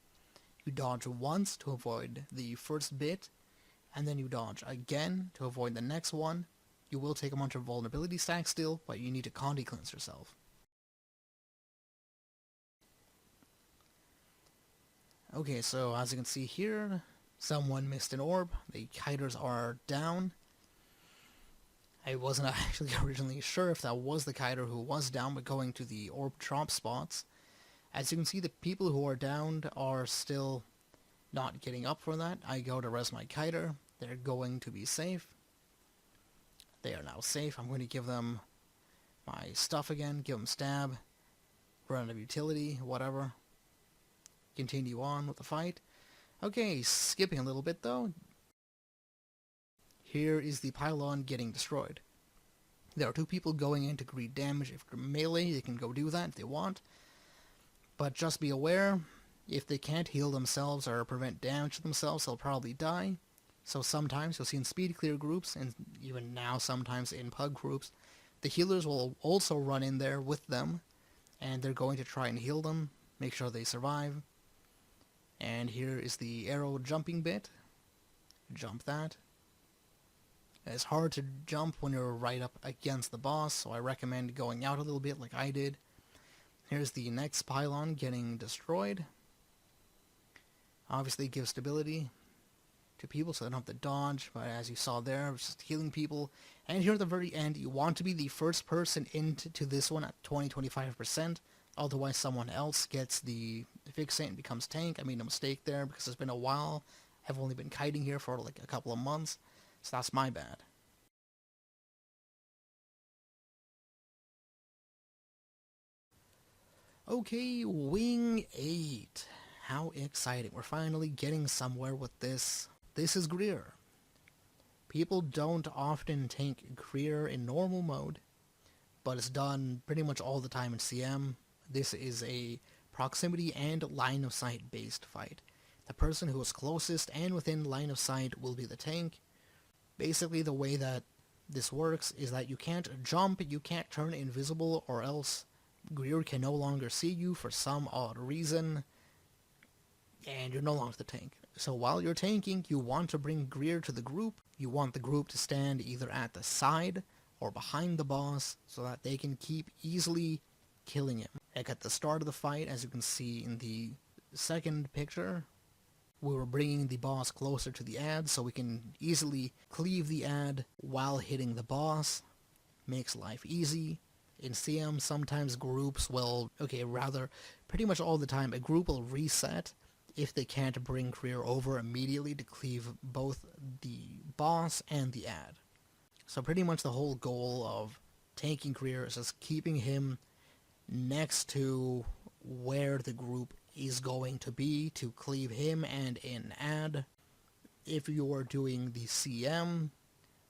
You dodge once to avoid the first bit, and then you dodge again to avoid the next one. You will take a bunch of vulnerability stacks still, but you need to Conti cleanse yourself. Okay, so as you can see here, someone missed an orb. The kiters are down. I wasn't actually originally sure if that was the kiter who was down, but going to the orb drop spots. As you can see, the people who are downed are still not getting up for that. I go to res my kiter. They're going to be safe. They are now safe. I'm going to give them my stuff again, give them stab, run out of utility, whatever. Continue on with the fight. Okay, skipping a little bit though. Here is the pylon getting destroyed. There are two people going in to greed damage. If they're melee, they can go do that if they want. But just be aware, if they can't heal themselves or prevent damage to themselves, they'll probably die. So sometimes you'll see in speed clear groups, and even now sometimes in pug groups, the healers will also run in there with them, and they're going to try and heal them, make sure they survive. And here is the arrow jumping bit. Jump that. It's hard to jump when you're right up against the boss, so I recommend going out a little bit like I did. Here's the next pylon getting destroyed. Obviously it gives stability to people so they don't have to dodge, but as you saw there, it's just healing people. And here at the very end, you want to be the first person into this one at 20-25%, otherwise someone else gets the fixate and becomes tank. I made a mistake there because it's been a while. I've only been kiting here for like a couple of months, so that's my bad. Okay, Wing 8. How exciting. We're finally getting somewhere with this. This is Greer. People don't often tank Greer in normal mode, but it's done pretty much all the time in CM. This is a proximity and line of sight based fight. The person who is closest and within line of sight will be the tank. Basically the way that this works is that you can't jump, you can't turn invisible, or else Greer can no longer see you for some odd reason, and you're no longer the tank. So while you're tanking, you want to bring Greer to the group. You want the group to stand either at the side or behind the boss so that they can keep easily killing him. Like at the start of the fight, as you can see in the second picture, we were bringing the boss closer to the ad so we can easily cleave the ad while hitting the boss. Makes life easy. In CM, sometimes groups will, pretty much all the time, a group will reset if they can't bring Greer over immediately to cleave both the boss and the ad. So pretty much the whole goal of tanking Greer is just keeping him next to where the group is going to be to cleave him and an ad. If you're doing the CM,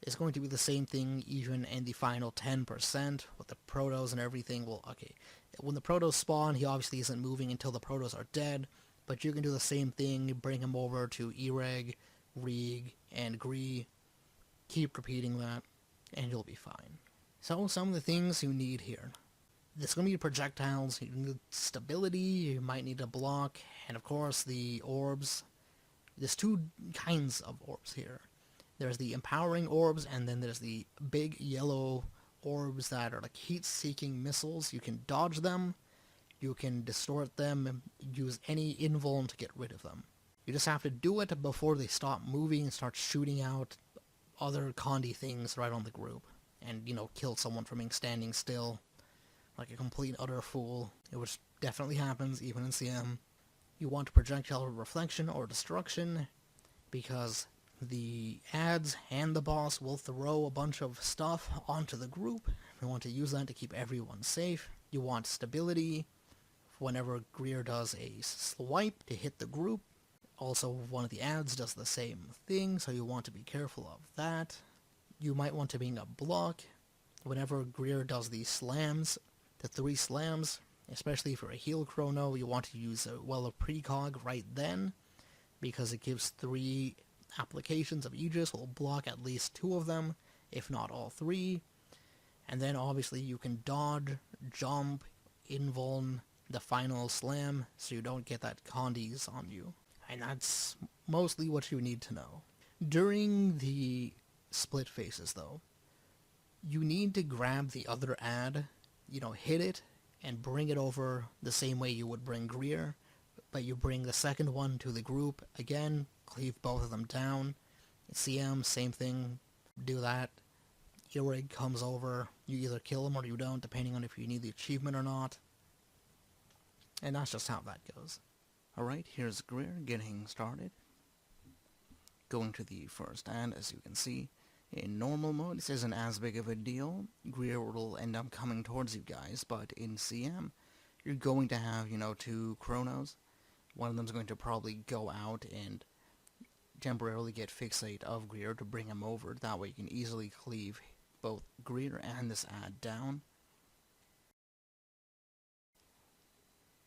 it's going to be the same thing even in the final 10% with the protos and everything. Well, okay, when the protos spawn, he obviously isn't moving until the protos are dead, but you can do the same thing, bring him over to Ereg, Rig, and Greer. Keep repeating that, and you'll be fine. So, some of the things you need here. There's going to be projectiles, you need stability, you might need a block, and of course the orbs. There's two kinds of orbs here. There's the empowering orbs, and then there's the big yellow orbs that are like heat-seeking missiles. You can dodge them, you can distort them, and use any invuln to get rid of them. You just have to do it before they stop moving and start shooting out other Condi things right on the group. And, kill someone from being standing still, like a complete utter fool, which definitely happens even in CM. You want projectile reflection or destruction, because the ads and the boss will throw a bunch of stuff onto the group. You want to use that to keep everyone safe. You want stability whenever Greer does a swipe to hit the group. Also, one of the ads does the same thing, so you want to be careful of that. You might want to bring a block. whenever Greer does these slams, the 3 slams, especially for a heal chrono, you want to use a well of precog right then, because it gives 3 applications of Aegis, will block at least 2 of them, if not all 3, and then obviously you can dodge, jump, invuln the final slam, so you don't get that Condies on you. And that's mostly what you need to know. During the split phases though, you need to grab the other ad, hit it, and bring it over the same way you would bring Greer, but you bring the second one to the group, again, cleave both of them down. CM, same thing, do that. Earache comes over, you either kill him or you don't, depending on if you need the achievement or not. And that's just how that goes. Alright, here's Greer getting started. Going to the first ad, as you can see. In normal mode, this isn't as big of a deal. Greer will end up coming towards you guys, but in CM, you're going to have, 2 chronos. One of them's going to probably go out and temporarily get fixate of Greer to bring him over. That way you can easily cleave both Greer and this ad down.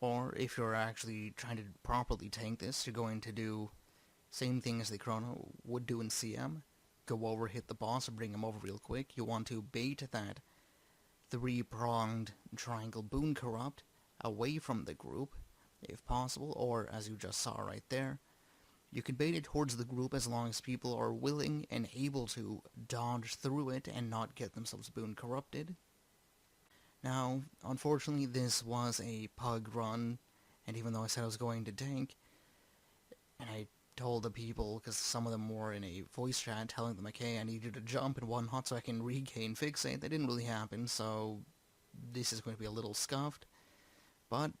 Or if you're actually trying to properly tank this, you're going to do same thing as the chrono would do in CM. Go over, hit the boss, and bring him over real quick. You want to bait that 3-pronged triangle boon corrupt away from the group, if possible, or as you just saw right there, you can bait it towards the group as long as people are willing and able to dodge through it and not get themselves boon corrupted. Now, unfortunately, this was a pug run, and even though I said I was going to tank, and I told the people, because some of them were in a voice chat telling them, okay, I need you to jump in one hot so I can regain fixate. That didn't really happen, so this is going to be a little scuffed. But,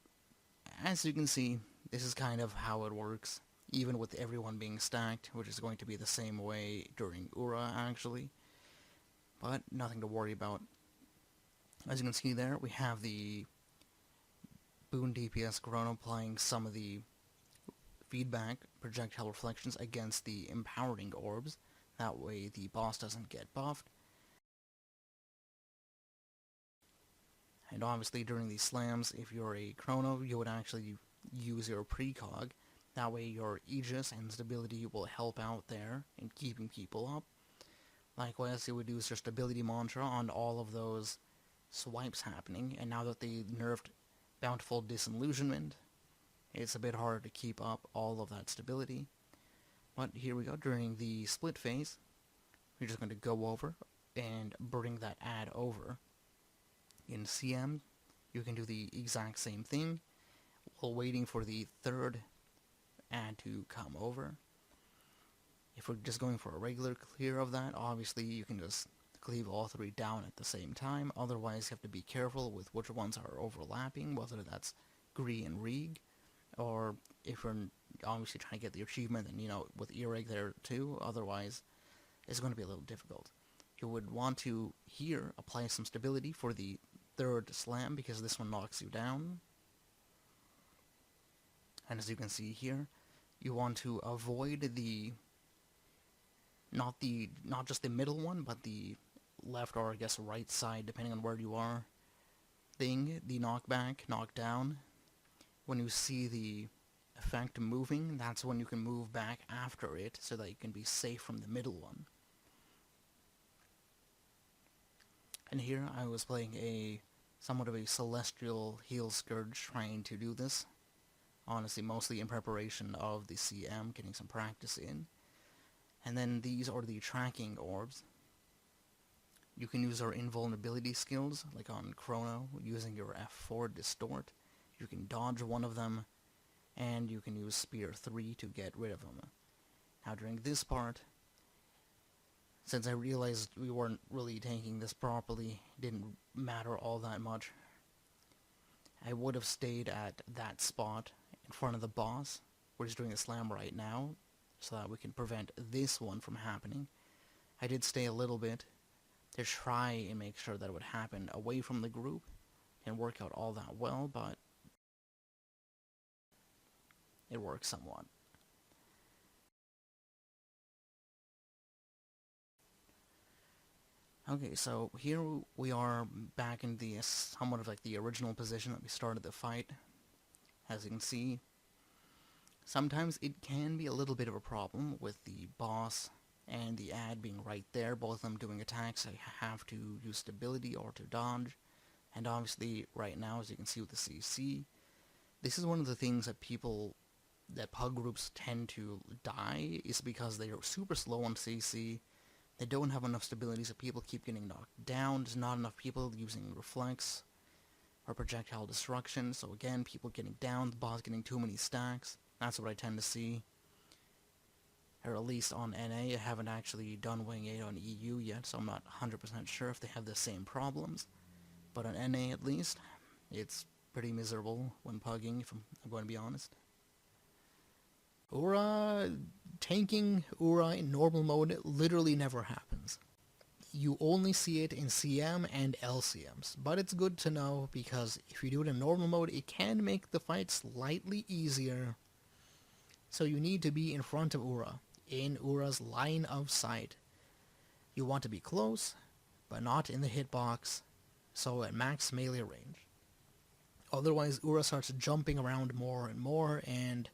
as you can see, this is kind of how it works, even with everyone being stacked, which is going to be the same way during Ura, actually. But, nothing to worry about. As you can see there, we have the Boon DPS Chrono applying some of the feedback projectile reflections against the empowering orbs. That way the boss doesn't get buffed. And obviously during these slams, if you're a chrono, you would actually use your precog. That way your Aegis and stability will help out there in keeping people up. Likewise, you would use your stability mantra on all of those swipes happening, and now that they nerfed Bountiful Disillusionment, it's a bit harder to keep up all of that stability. But here we go, during the split phase, we're just going to go over and bring that ad over. In CM, you can do the exact same thing while waiting for the third ad to come over. If we're just going for a regular clear of that, obviously you can just cleave all 3 down at the same time. Otherwise, you have to be careful with which ones are overlapping, whether that's Greer and Reeg, or if you're obviously trying to get the achievement, and with Earache there too. Otherwise, it's going to be a little difficult. You would want to here apply some stability for the third slam, because this one knocks you down. And as you can see here, you want to avoid the not just the middle one, but the left, or I guess right side, depending on where you are, thing, the knockback, knockdown. When you see the effect moving, that's when you can move back after it, so that you can be safe from the middle one. And here I was playing somewhat of a celestial heal Scourge, trying to do this. Honestly, mostly in preparation of the CM, getting some practice in. And then these are the tracking orbs. You can use our invulnerability skills, like on Chrono, using your F4 Distort. You can dodge one of them, and you can use Spear 3 to get rid of them. Now during this part, since I realized we weren't really tanking this properly, didn't matter all that much, I would have stayed at that spot in front of the boss. We're just doing a slam right now, so that we can prevent this one from happening. I did stay a little bit to try and make sure that it would happen away from the group and work out all that well, but it works somewhat. Okay, so here we are back in the somewhat of like the original position that we started the fight. As you can see, sometimes it can be a little bit of a problem with the boss and the ad being right there, both of them doing attacks. I have to use stability or to dodge, and obviously right now, as you can see with the CC, this is one of the things that pug groups tend to die, is because they are super slow on CC. They don't have enough stability, so people keep getting knocked down. There's not enough people using reflex or projectile destruction, so again, people getting down, the boss getting too many stacks. That's what I tend to see. Or at least on NA, I haven't actually done w1-8 on EU yet, so I'm not 100% sure if they have the same problems. But on NA at least, it's pretty miserable when pugging, if I'm going to be honest. Tanking Ura in normal mode literally never happens. You only see it in CM and LCMs, but it's good to know because if you do it in normal mode, it can make the fight slightly easier. So you need to be in front of Ura, in Ura's line of sight. You want to be close, but not in the hitbox, so at max melee range. Otherwise, Ura starts jumping around more and more, and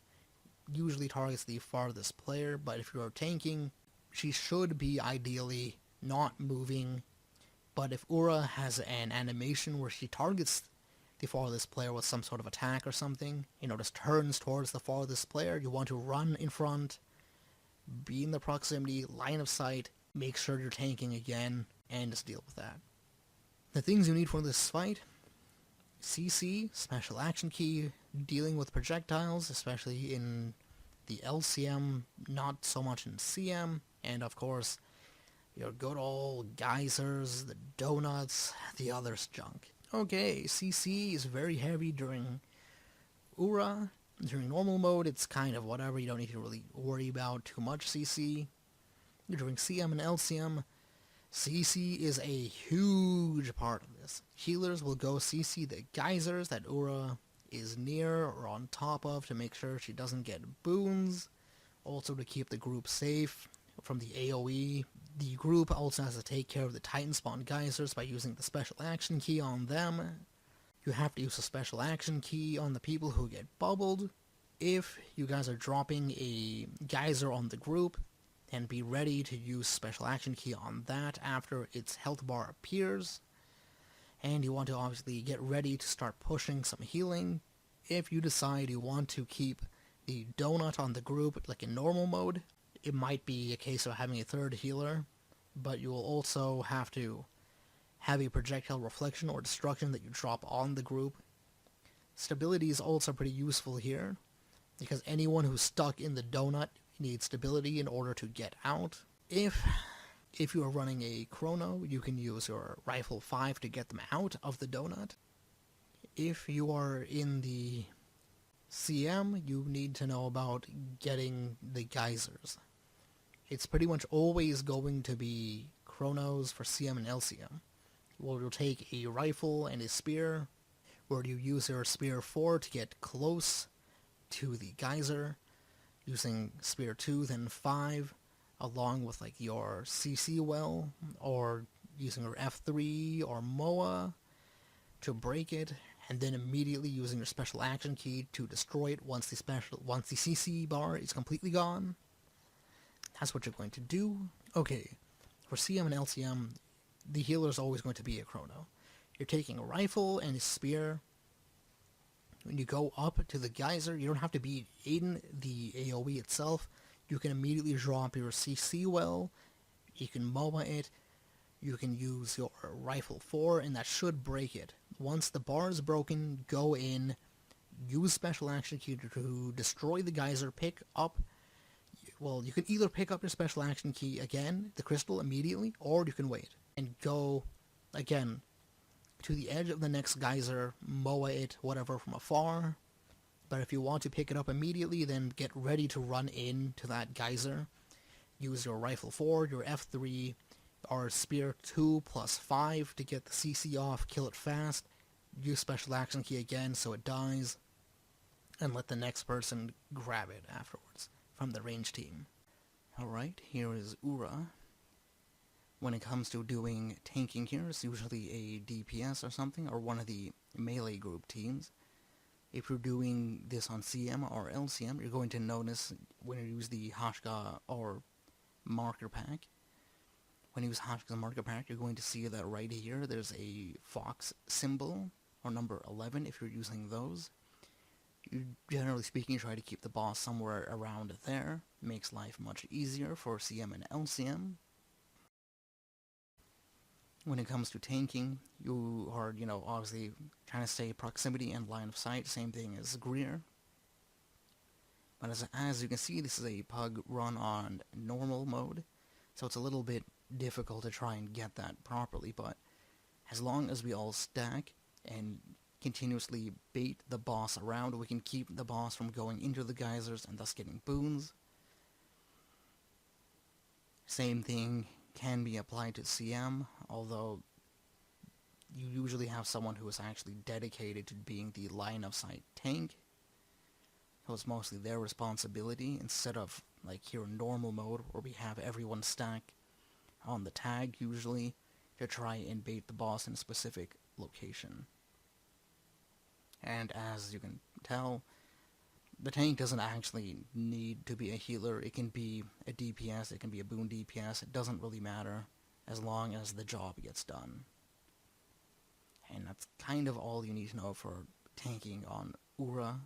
usually targets the farthest player, but if you are tanking, she should be ideally not moving. But if Ura has an animation where she targets the farthest player with some sort of attack or something, just turns towards the farthest player, you want to run in front, be in the proximity, line of sight, make sure you're tanking again, and just deal with that. The things you need for this fight: CC, special action key, dealing with projectiles, especially in the LCM, not so much in CM, and of course, your good old geysers, the donuts, the other junk. Okay, CC is very heavy during Ura. During normal mode, it's kind of whatever, you don't need to really worry about too much CC. During CM and LCM, CC is a huge part of this. Healers will go CC the geysers that Ura is near or on top of to make sure she doesn't get boons. Also to keep the group safe from the AoE. The group also has to take care of the Titan spawn geysers by using the special action key on them. You have to use a special action key on the people who get bubbled. If you guys are dropping a geyser on the group, then be ready to use special action key on that after its health bar appears. And you want to obviously get ready to start pushing some healing. If you decide you want to keep the donut on the group like in normal mode, it might be a case of having a third healer, but you will also have to have a projectile reflection or destruction that you drop on the group. Stability is also pretty useful here, because anyone who's stuck in the donut needs stability in order to get out. If you are running a chrono, you can use your rifle 5 to get them out of the donut. If you are in the CM, you need to know about getting the geysers. It's pretty much always going to be chronos for CM and LCM. Where you'll take a rifle and a spear, where you use your spear 4 to get close to the geyser, using spear 2 then 5, along with like your CC well, or using your F3 or MOA to break it, and then immediately using your special action key to destroy it once the CC bar is completely gone. That's what you're going to do. Okay, for CM and LCM, the healer is always going to be a chrono. You're taking a rifle and a spear. When you go up to the geyser, you don't have to be in the AoE itself. You can immediately drop your CC well, you can MOA it, you can use your rifle 4, and that should break it. Once the bar is broken, go in, use special action key to destroy the geyser, you can either pick up your special action key again, the crystal, immediately, or you can wait and go, again, to the edge of the next geyser, MOA it, whatever, from afar. But if you want to pick it up immediately, then get ready to run into that geyser. Use your rifle 4, your F3, or spear 2 plus 5 to get the CC off, kill it fast. Use special action key again so it dies, and let the next person grab it afterwards from the range team. Alright, here is Ura. When it comes to doing tanking here, it's usually a DPS or something, or one of the melee group teams. If you're doing this on CM or LCM, you're going to notice when you use the Hashka or marker pack. When you use Hashka's marker pack, you're going to see that right here there's a fox symbol, or number 11 if you're using those. You, generally speaking, try to keep the boss somewhere around there. Makes life much easier for CM and LCM. When it comes to tanking, you are, obviously trying to stay proximity and line of sight, same thing as Greer. But as you can see, this is a pug run on normal mode, so it's a little bit difficult to try and get that properly, but as long as we all stack and continuously bait the boss around, we can keep the boss from going into the geysers and thus getting boons. Same thing can be applied to CM, although you usually have someone who is actually dedicated to being the line of sight tank, so it's mostly their responsibility instead of like here in normal mode where we have everyone stack on the tag usually to try and bait the boss in a specific location. And as you can tell, the tank doesn't actually need to be a healer. It can be a DPS, it can be a boon DPS, it doesn't really matter as long as the job gets done. And that's kind of all you need to know for tanking on Ura.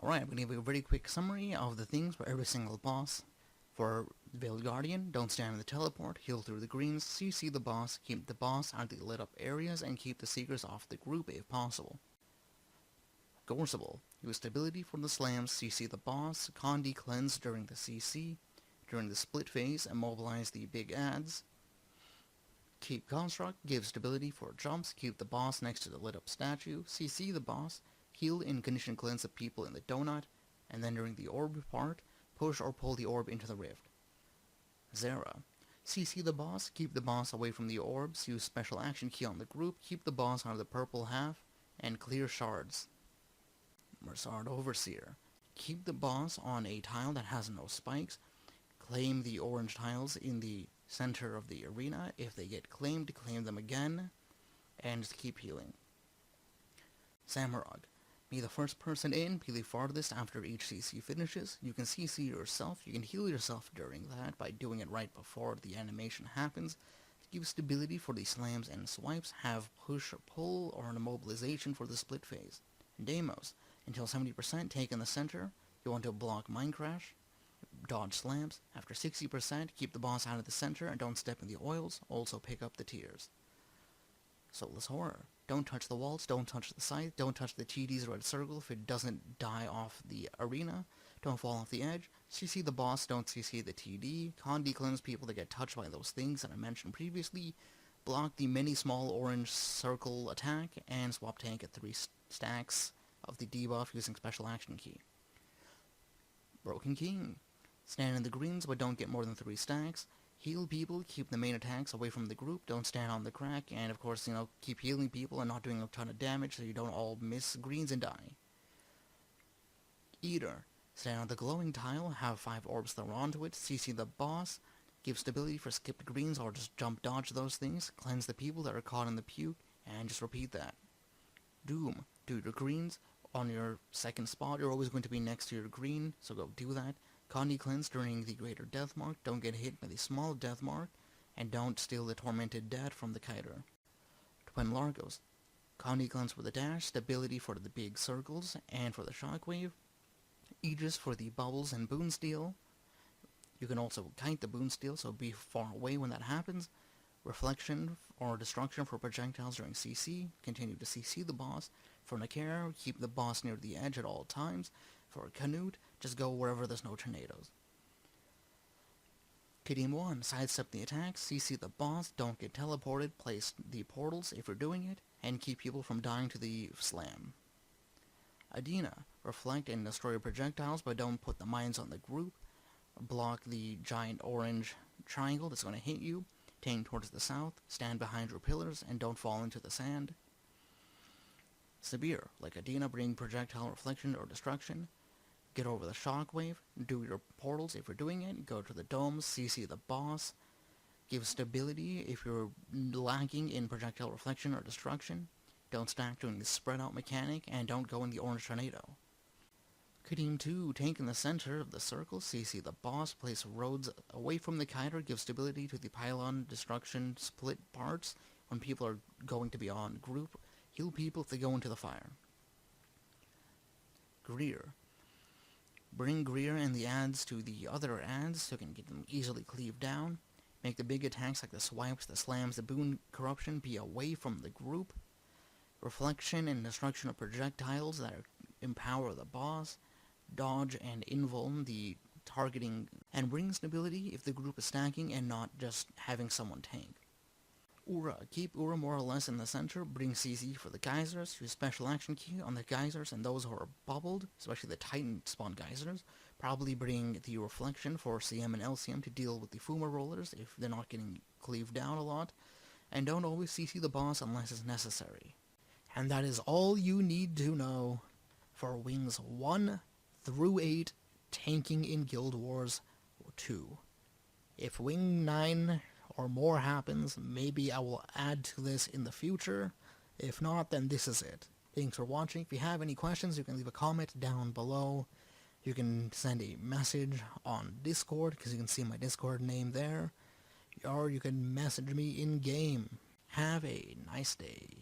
Alright, I'm going to give you a very quick summary of the things for every single boss. For Vale Guardian, don't stand in the teleport, heal through the greens, CC the boss, keep the boss out of the lit up areas, and keep the seekers off the group if possible. Gorseval, use stability for the slams, CC the boss, Condi cleanse during the CC, during the split phase, immobilize the big ads. Keep construct, give stability for jumps, keep the boss next to the lit up statue, CC the boss, heal and condition cleanse the people in the donut, and then during the orb part, push or pull the orb into the rift. Xera, CC the boss, keep the boss away from the orbs, use special action key on the group, keep the boss out of the purple half, and clear shards. Mursaat Overseer, keep the boss on a tile that has no spikes, claim the orange tiles in the center of the arena. If they get claimed, claim them again, and just keep healing. Samarog, be the first person in, be the farthest after each CC finishes. You can CC yourself, you can heal yourself during that by doing it right before the animation happens. Give stability for the slams and swipes, have push or pull or an immobilization for the split phase. Deimos, until 70% take in the center, you want to block mine crash, dodge slams. After 60%, keep the boss out of the center and don't step in the oils, also pick up the tears. Soulless Horror, don't touch the walls, don't touch the scythe, don't touch the TD's red circle if it doesn't die off the arena, don't fall off the edge, CC the boss, don't CC the TD, Condi cleanse people that get touched by those things that I mentioned previously, block the many small orange circle attack, and swap tank at 3 stacks of the debuff using special action key. Broken King, stand in the greens but don't get more than 3 stacks, heal people, keep the main attacks away from the group, don't stand on the crack, and of course, keep healing people and not doing a ton of damage so you don't all miss greens and die. Eater, stand on the glowing tile, have 5 orbs thrown onto it, CC the boss, give stability for skipped greens or just jump dodge those things, cleanse the people that are caught in the puke, and just repeat that. Dhuum, do your greens on your second spot, you're always going to be next to your green, so go do that. Condi cleanse during the greater death mark, don't get hit by the small death mark, and don't steal the tormented dead from the kiter. Twin Largos, Condi cleanse for the dash, stability for the big circles, and for the shockwave. Aegis for the bubbles and boon steal. You can also kite the boon steal, so be far away when that happens. Reflection or destruction for projectiles during CC, continue to CC the boss. For Nakara, keep the boss near the edge at all times. For Canute, just go wherever there's no tornadoes. Qadim 1, sidestep the attacks, CC the boss, don't get teleported, place the portals if you're doing it, and keep people from dying to the slam. Adina, reflect and destroy projectiles, but don't put the mines on the group. Block the giant orange triangle that's going to hit you. Tank towards the south, stand behind your pillars, and don't fall into the sand. Sabir, like Adina, bring projectile reflection or destruction. Get over the shockwave, do your portals if you're doing it, go to the domes, CC the boss, Gives stability if you're lacking in projectile reflection or destruction. Don't stack during the spread out mechanic, and don't go in the orange tornado. Qadim 2, tank in the center of the circle, CC the boss, place roads away from the kiter, give stability to the pylon destruction split parts when people are going to be on group, heal people if they go into the fire. Greer. Bring Greer and the adds to the other adds so you can get them easily cleaved down. Make the big attacks like the swipes, the slams, the boon corruption be away from the group. Reflection and destruction of projectiles that empower the boss. Dodge and invuln the targeting, and bring stability if the group is stacking and not just having someone tank. Ura. Keep Ura more or less in the center, bring CC for the geysers, use special action key on the geysers and those who are bubbled, especially the Titan spawn geysers. Probably bring the reflection for CM and LCM to deal with the Fuma rollers if they're not getting cleaved down a lot, and don't always CC the boss unless it's necessary. And that is all you need to know for Wings 1 through 8 tanking in Guild Wars 2. If Wing 9 or more happens, maybe I will add to this in the future. If not, then this is it. Thanks for watching. If you have any questions, you can leave a comment down below. You can send a message on Discord, because you can see my Discord name there. Or you can message me in-game. Have a nice day.